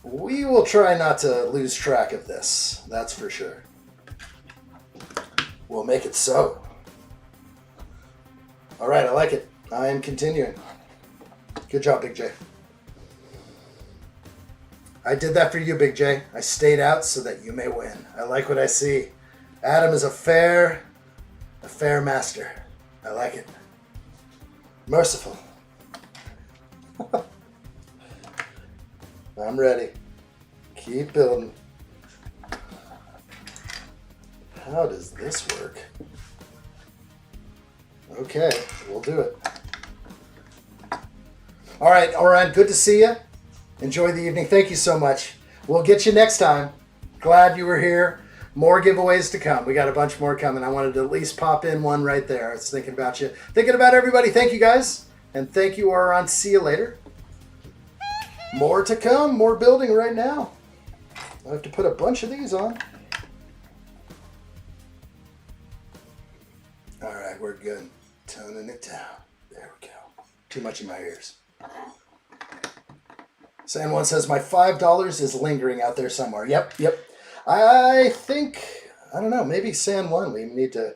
we will try not to lose track of this. That's for sure. We'll make it so. All right, I like it. I am continuing. Good job, Big J. I did that for you, Big J. I stayed out so that you may win. I like what I see. Adam is a fair master. I like it. Merciful. I'm ready. Keep building. How does this work? Okay, we'll do it. All right, good to see you. Enjoy the evening. Thank you so much. We'll get you next time. Glad you were here. More giveaways to come. We got a bunch more coming. I wanted to at least pop in one right there. I was thinking about you. Thinking about everybody. Thank you, guys. And thank you, Oron. See you later. More to come. More building right now. I have to put a bunch of these on. All right, we're good. Toning it down. There we go. Too much in my ears. San1 says, my $5 is lingering out there somewhere. Yep. I think, I don't know, maybe San1, we need to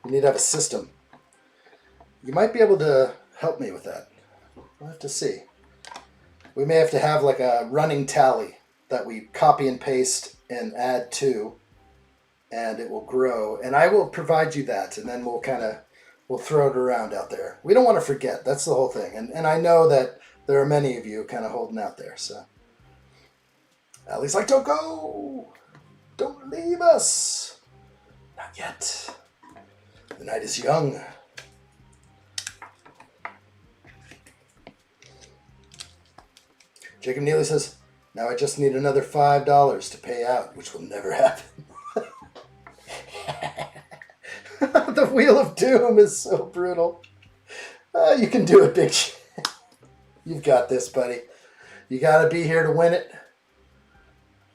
have a system. You might be able to help me with that. We'll have to see. We may have to have like a running tally that we copy and paste and add to, and it will grow. And I will provide you that, and then we'll throw it around out there. We don't want to forget. That's the whole thing. And I know that there are many of you kind of holding out there. So Allie's like, don't go. Don't leave us. Not yet. The night is young. Jacob Neely says, now I just need another $5 to pay out, which will never happen. The Wheel of Doom is so brutal. You can do it, Big J. You've got this, buddy. You got to be here to win it.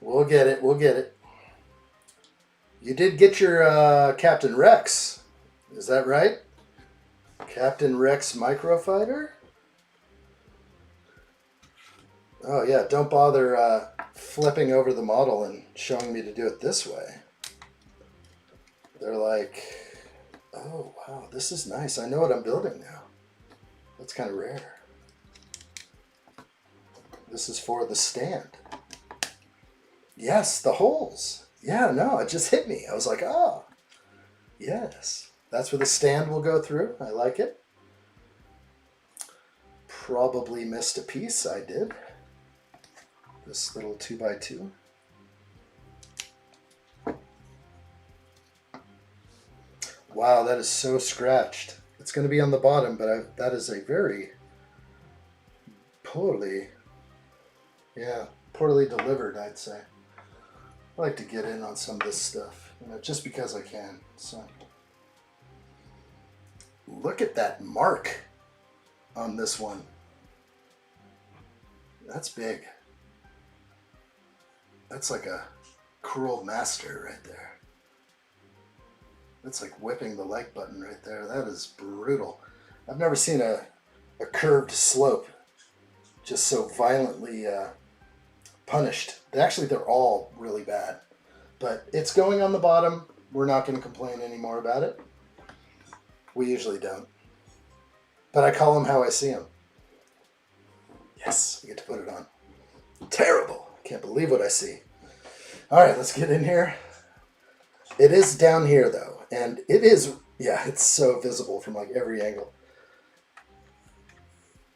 We'll get it. We'll get it. You did get your Captain Rex. Is that right? Captain Rex Microfighter? Oh, yeah. Don't bother flipping over the model and showing me to do it this way. They're like, oh, wow. This is nice. I know what I'm building now. That's kind of rare. This is for the stand. Yes, the holes. Yeah, no, it just hit me. I was like, oh, yes. That's where the stand will go through. I like it. Probably missed a piece. I did. this little 2x2. Wow, that is so scratched. It's going to be on the bottom, but that is a very poorly delivered, I'd say. I like to get in on some of this stuff, just because I can. So, look at that mark on this one. That's big. That's like a cruel master right there. That's like whipping the like button right there. That is brutal. I've never seen a curved slope just so violently punished. Actually, they're all really bad. But it's going on the bottom. We're not going to complain anymore about it. We usually don't. But I call them how I see them. Yes, I get to put it on. Terrible. Can't believe what I see. All right, let's get in here. It is down here, though. And it is, yeah, it's so visible from like every angle.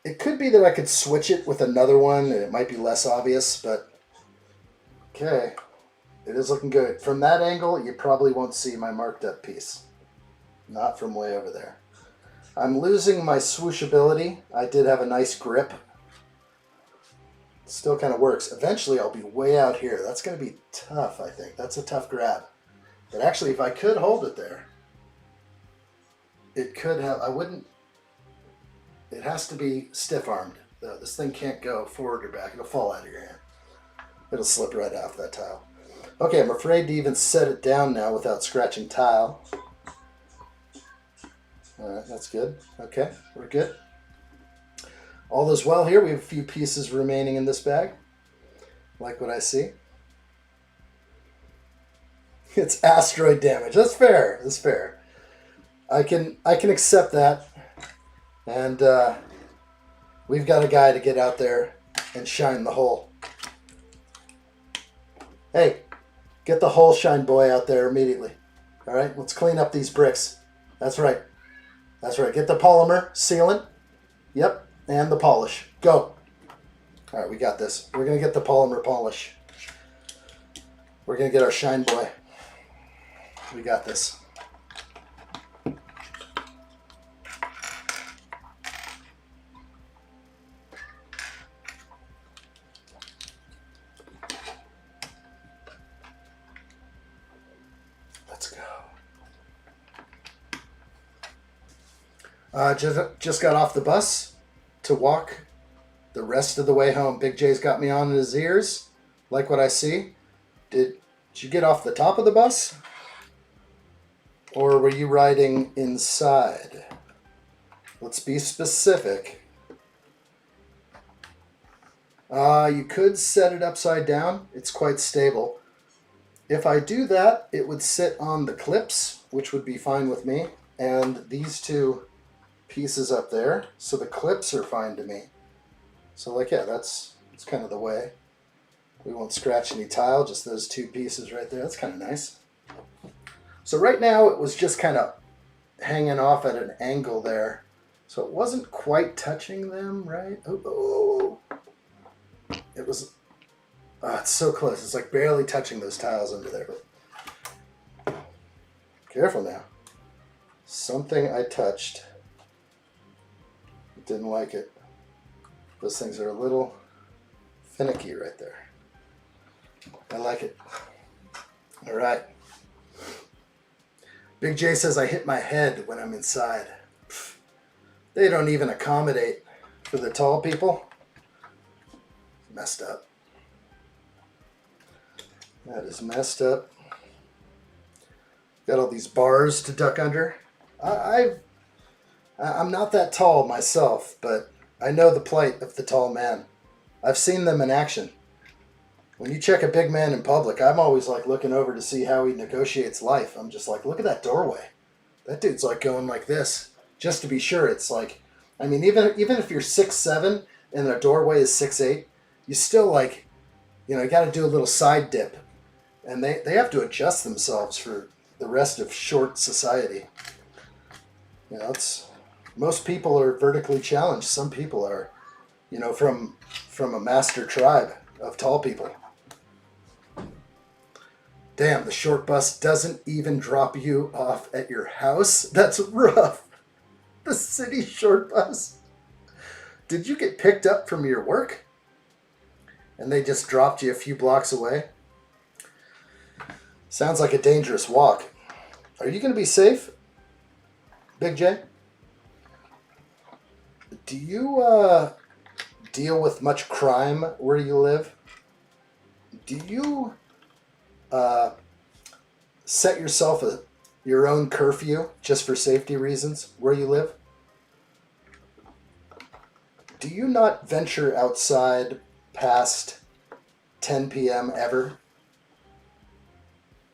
It could be that I could switch it with another one and it might be less obvious, but okay. It is looking good. From that angle, you probably won't see my marked up piece. Not from way over there. I'm losing my swooshability. I did have a nice grip. Still kind of works. Eventually, I'll be way out here. That's going to be tough, I think. That's a tough grab. But actually, if I could hold it there, it could have, I wouldn't, it has to be stiff-armed. This thing can't go forward or back. It'll fall out of your hand. It'll slip right off that tile. Okay, I'm afraid to even set it down now without scratching tile. All right, that's good. Okay, we're good. All is well here. We have a few pieces remaining in this bag. Like what I see. It's asteroid damage. That's fair. That's fair. I can accept that. And we've got a guy to get out there and shine the hole. Hey, get the hole shine boy out there immediately. All right, let's clean up these bricks. That's right. That's right. Get the polymer, sealant. Yep, and the polish. Go. All right, we got this. We're going to get the polymer polish. We're going to get our shine boy. We got this. Let's go. Just got off the bus to walk the rest of the way home. Big J's got me on in his ears. Like what I see. Did you get off the top of the bus? Or were you riding inside? Let's be specific. You could set it upside down. It's quite stable. If I do that, it would sit on the clips, which would be fine with me, and these two pieces up there. So the clips are fine to me. So like, yeah, that's kind of the way. We won't scratch any tile, just those two pieces right there. That's kind of nice. So right now it was just kind of hanging off at an angle there. So it wasn't quite touching them, right? Oh. It was, it's so close. It's like barely touching those tiles under there. Careful now. Something I touched. Didn't like it. Those things are a little finicky right there. I like it. All right. Big J says I hit my head when I'm inside. Pfft. They don't even accommodate for the tall people. Messed up. That is messed up. Got all these bars to duck under. I'm not that tall myself, but I know the plight of the tall man. I've seen them in action. When you check a big man in public, I'm always like looking over to see how he negotiates life. I'm just like, look at that doorway. That dude's like going like this. Just to be sure, it's like, I mean, even if you're 6'7" and the doorway is 6'8", you still like, you got to do a little side dip. And they have to adjust themselves for the rest of short society. Most people are vertically challenged. Some people are, from a master tribe. of tall people. Damn, the short bus doesn't even drop you off at your house? That's rough. The city short bus. Did you get picked up from your work? And they just dropped you a few blocks away? Sounds like a dangerous walk. Are you going to be safe, Big J? Do you deal with much crime where you live? Do you set yourself your own curfew just for safety reasons where you live? Do you not venture outside past 10 p.m. ever?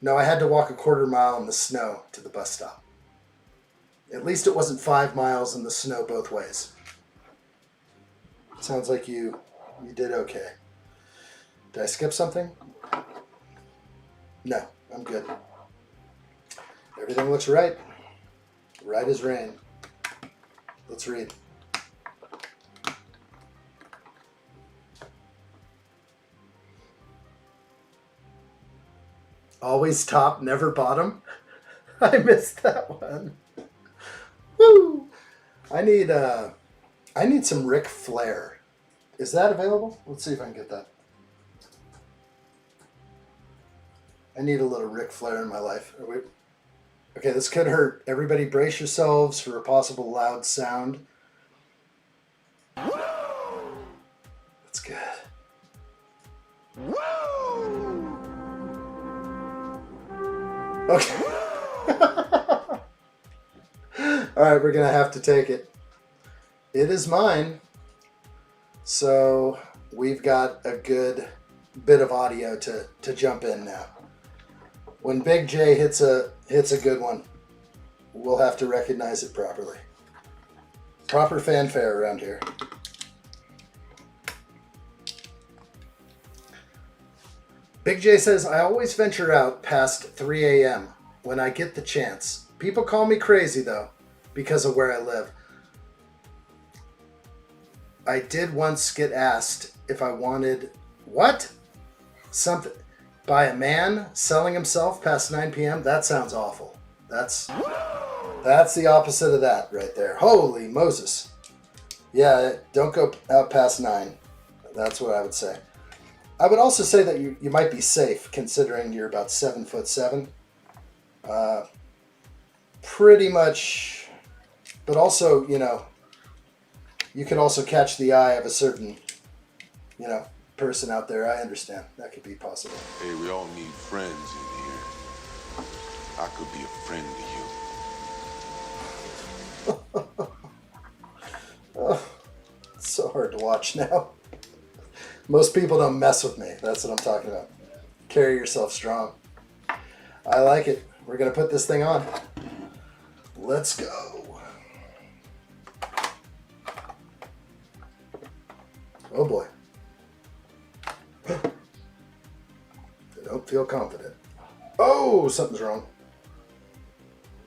No, I had to walk a quarter mile in the snow to the bus stop. At least it wasn't 5 miles in the snow both ways. Sounds like you did okay. Did I skip something? No, I'm good. Everything looks right. Right as rain. Let's read. Always top, never bottom. I missed that one. Woo! I need some Ric Flair. Is that available? Let's see if I can get that. I need a little Ric Flair in my life. Okay, this could hurt. Everybody brace yourselves for a possible loud sound. That's good. Okay. Alright, we're going to have to take it. It is mine. So we've got a good bit of audio to jump in now. When Big J hits a good one, we'll have to recognize it properly. Proper fanfare around here. Big J says, I always venture out past 3 a.m. when I get the chance. People call me crazy, though, because of where I live. I did once get asked if I wanted, what? Something, by a man selling himself past 9 p.m.? That sounds awful. That's the opposite of that right there. Holy Moses. Yeah, don't go out past 9. That's what I would say. I would also say that you might be safe considering you're about 7'7". Pretty much, but also, you know, you could also catch the eye of a certain, you know, person out there. I understand. That could be possible. Hey, we all need friends in here. I could be a friend to you. Oh, it's so hard to watch now. Most people don't mess with me. That's what I'm talking about. Carry yourself strong. I like it. We're going to put this thing on. Let's go. Oh boy. I don't feel confident. Oh, something's wrong.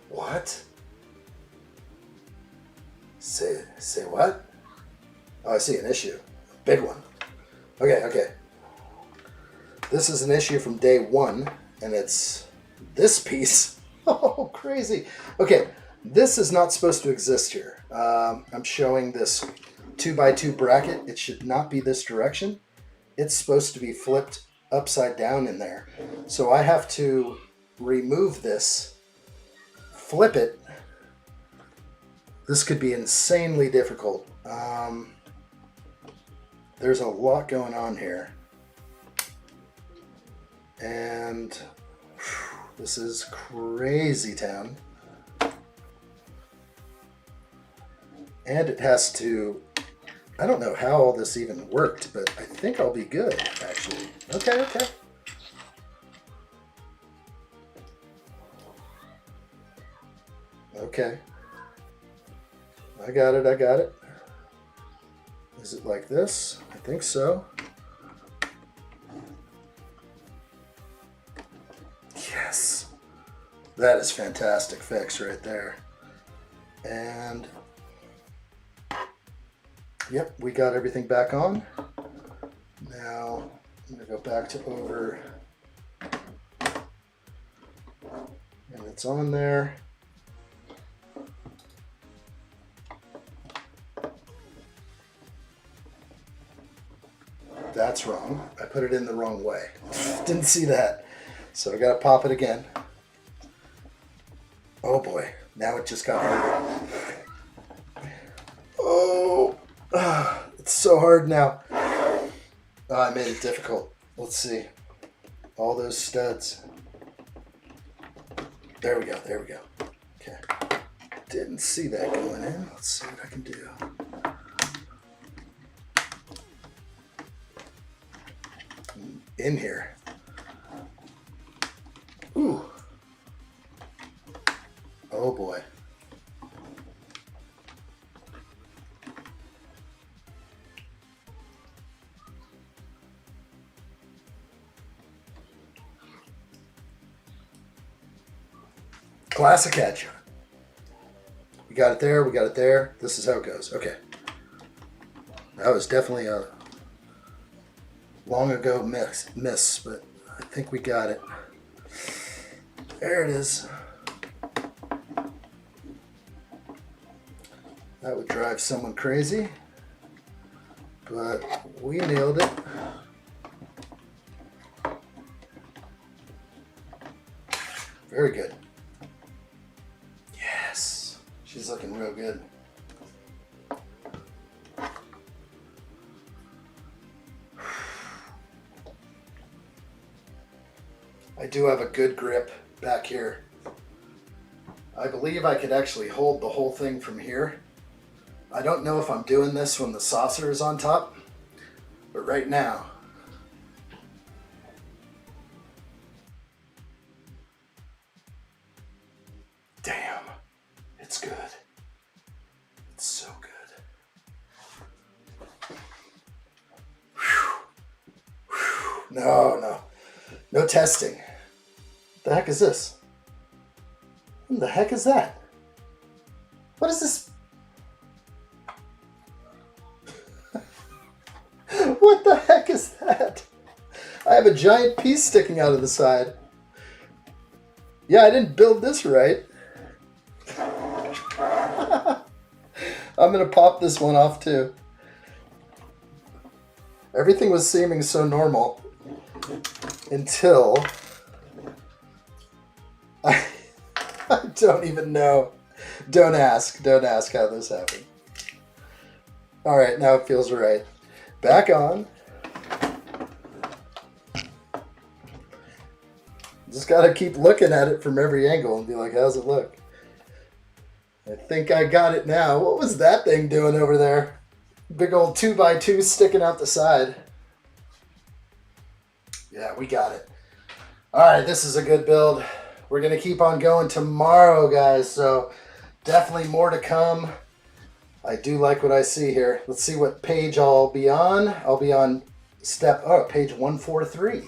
What? Say what? Oh, I see an issue. Big one. Okay. This is an issue from day 1, and it's this piece. Oh, crazy. Okay, this is not supposed to exist here. I'm showing this 2x2 bracket. It should not be this direction. It's supposed to be flipped upside down in there. So I have to remove this, flip it. This could be insanely difficult. There's a lot going on here. And this is crazy town. And it has to, I don't know how all this even worked, but I think I'll be good, actually. Okay. Okay. I got it. Is it like this? I think so. Yes. That is fantastic fix right there. And yep, we got everything back on. Now go back to over. And it's on there. That's wrong. I put it in the wrong way. Didn't see that. So I got to pop it again. Oh boy. Now it just got harder. Oh. It's so hard now. Oh, I made it difficult. Let's see. All those studs. There we go. There we go. Okay. Didn't see that going in. Let's see what I can do. In here. Ooh. Oh boy. Classic addshot. We got it there, we got it there. This is how it goes. Okay. That was definitely a long ago miss, but I think we got it. There it is. That would drive someone crazy, but we nailed it. Very good. Yes, she's looking real good. I do have a good grip back here. I believe I could actually hold the whole thing from here. I don't know if I'm doing this when the saucer is on top, but right now, damn, it's good. It's so good. Whew. No testing. The heck is this? What the heck is that? What is this? What the heck is that? I have a giant piece sticking out of the side. Yeah, I didn't build this right. I'm gonna pop this one off too. Everything was seeming so normal until I don't even know. Don't ask how this happened. All right, now it feels right. Back on. Just gotta keep looking at it from every angle and be like, how's it look? I think I got it now. What was that thing doing over there? Big old 2x2 sticking out the side. Yeah, we got it. All right, this is a good build. We're gonna keep on going tomorrow, guys, so definitely more to come. I do like what I see here. Let's see what page I'll be on. I'll be on page 143.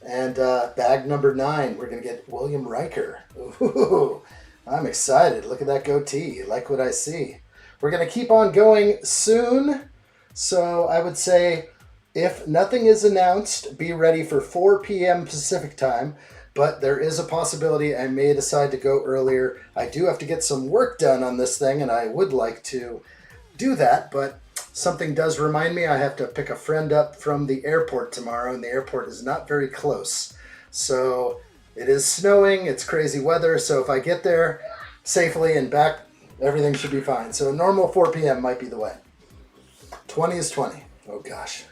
And bag number 9, we're going to get William Riker. Ooh, I'm excited. Look at that goatee. Like what I see. We're going to keep on going soon. So I would say if nothing is announced, be ready for 4 p.m. Pacific time. But there is a possibility I may decide to go earlier. I do have to get some work done on this thing, and I would like to do that, but something does remind me I have to pick a friend up from the airport tomorrow, and the airport is not very close. So it is snowing, it's crazy weather, so if I get there safely and back, everything should be fine. So a normal 4 p.m. might be the way. 20 is 20. Oh gosh.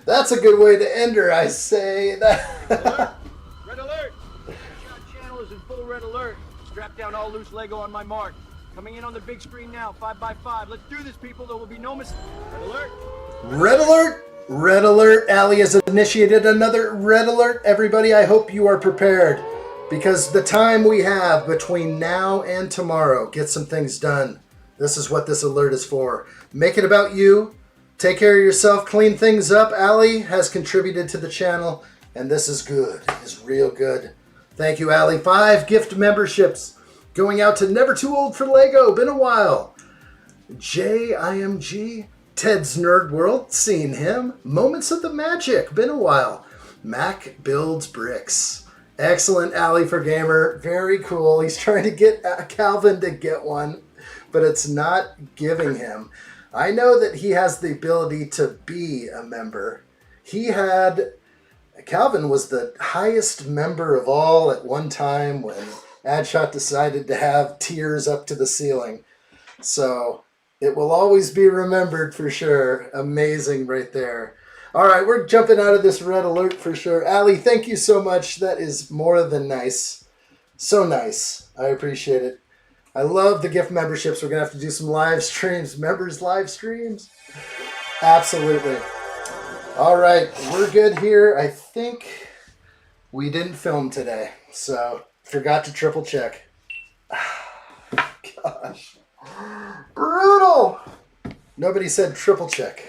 That's a good way to end her, I say. Alert! Red alert! Shot channel is in full red alert. Strap down all loose Lego on my mark. Coming in on the big screen now, 5x5. Let's do this, people. There will be no mistake. Red alert! Red alert! Red alert! Allie has initiated another red alert. Everybody, I hope you are prepared, because the time we have between now and tomorrow, get some things done. This is what this alert is for. Make it about you. Take care of yourself. Clean things up. Allie has contributed to the channel, and this is good. It's real good. Thank you, Allie. 5 gift memberships going out to Never Too Old for Lego. Been a while. JIMG, Ted's Nerd World, seen him. Moments of the Magic, been a while. Mac builds bricks. Excellent, Alley for Gamer. Very cool. He's trying to get Calvin to get one, but it's not giving him. I know that he has the ability to be a member. Calvin was the highest member of all at one time when addshot decided to have tiers up to the ceiling. So it will always be remembered for sure. Amazing right there. All right, we're jumping out of this red alert for sure. Allie, thank you so much. That is more than nice. So nice. I appreciate it. I love the gift memberships. We're going to have to do some live streams. Members live streams. Absolutely. All right, we're good here. I think we didn't film today, so forgot to triple check. Gosh. Brutal. Nobody said triple check.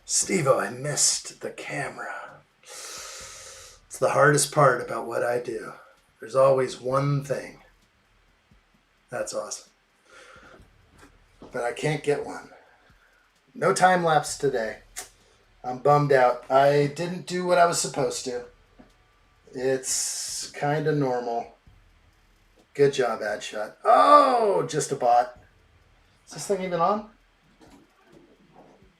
Steve-O, I missed the camera. It's the hardest part about what I do. There's always one thing. That's awesome. But I can't get one. No time lapse today. I'm bummed out. I didn't do what I was supposed to. It's kind of normal. Good job, addshot. Oh, just a bot. Is this thing even on?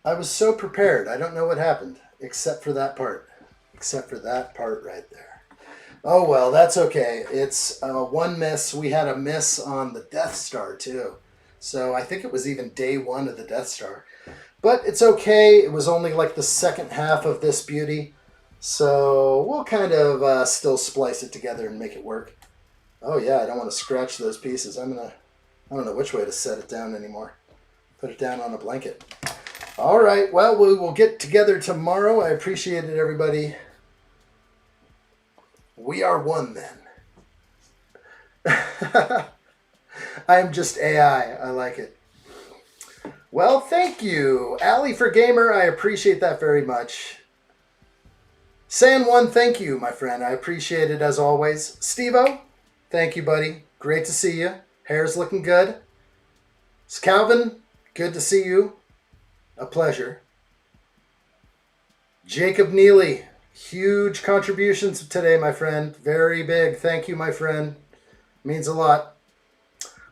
I was so prepared. I don't know what happened, except for that part. Except for that part right there. Oh, well, that's okay. It's one miss. We had a miss on the Death Star, too. So I think it was even day one of the Death Star. But it's okay. It was only like the second half of this beauty. So we'll kind of still splice it together and make it work. Oh, yeah, I don't want to scratch those pieces. I don't know which way to set it down anymore. Put it down on a blanket. All right, well, we will get together tomorrow. I appreciate it, everybody. We are one, then. I am just AI. I like it. Well, thank you. Alley for Gamer, I appreciate that very much. San1, thank you, my friend. I appreciate it as always. Steve-O, thank you, buddy. Great to see you. Hair's looking good. It's Calvin, good to see you. A pleasure. Jacob Neely, huge contributions today, my friend. Very big. Thank you, my friend. Means a lot.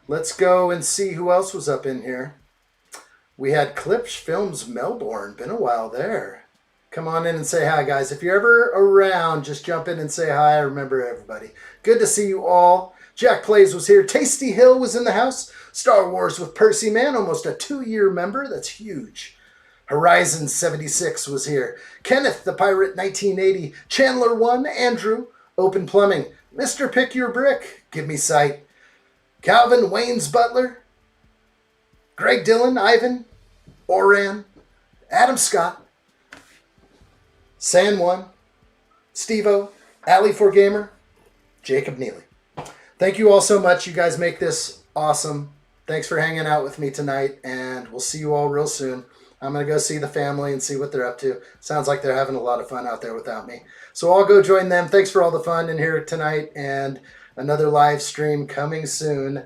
Let's go and see who else was up in here. We had Clips Films Melbourne. Been a while there. Come on in and say hi, guys. If you're ever around, just jump in and say hi. I remember everybody. Good to see you all. Jack Plays was here. Tasty Hill was in the house. Star Wars with Percy Man, almost a 2-year member. That's huge. Horizon 76 was here. Kenneth the Pirate 1980. Chandler 1. Andrew. Open Plumbing. Mr. Pick Your Brick. Give me sight. Calvin Wayne's Butler. Greg Dillon. Ivan. Oran. Adam Scott. San1. Steve-O. Alley for Gamer. Jacob Neely. Thank you all so much. You guys make this awesome. Thanks for hanging out with me tonight, and we'll see you all real soon. I'm going to go see the family and see what they're up to. Sounds like they're having a lot of fun out there without me. So I'll go join them. Thanks for all the fun in here tonight, and another live stream coming soon.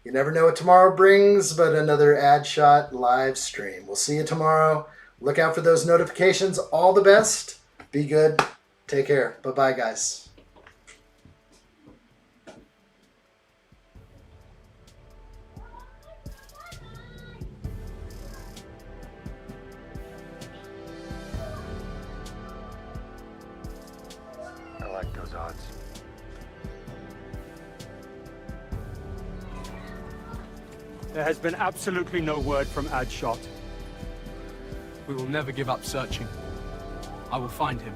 You never know what tomorrow brings, but another addshot live stream. We'll see you tomorrow. Look out for those notifications. All the best. Be good. Take care. Bye-bye, guys. I like those odds. There has been absolutely no word from addshot. We will never give up searching. I will find him.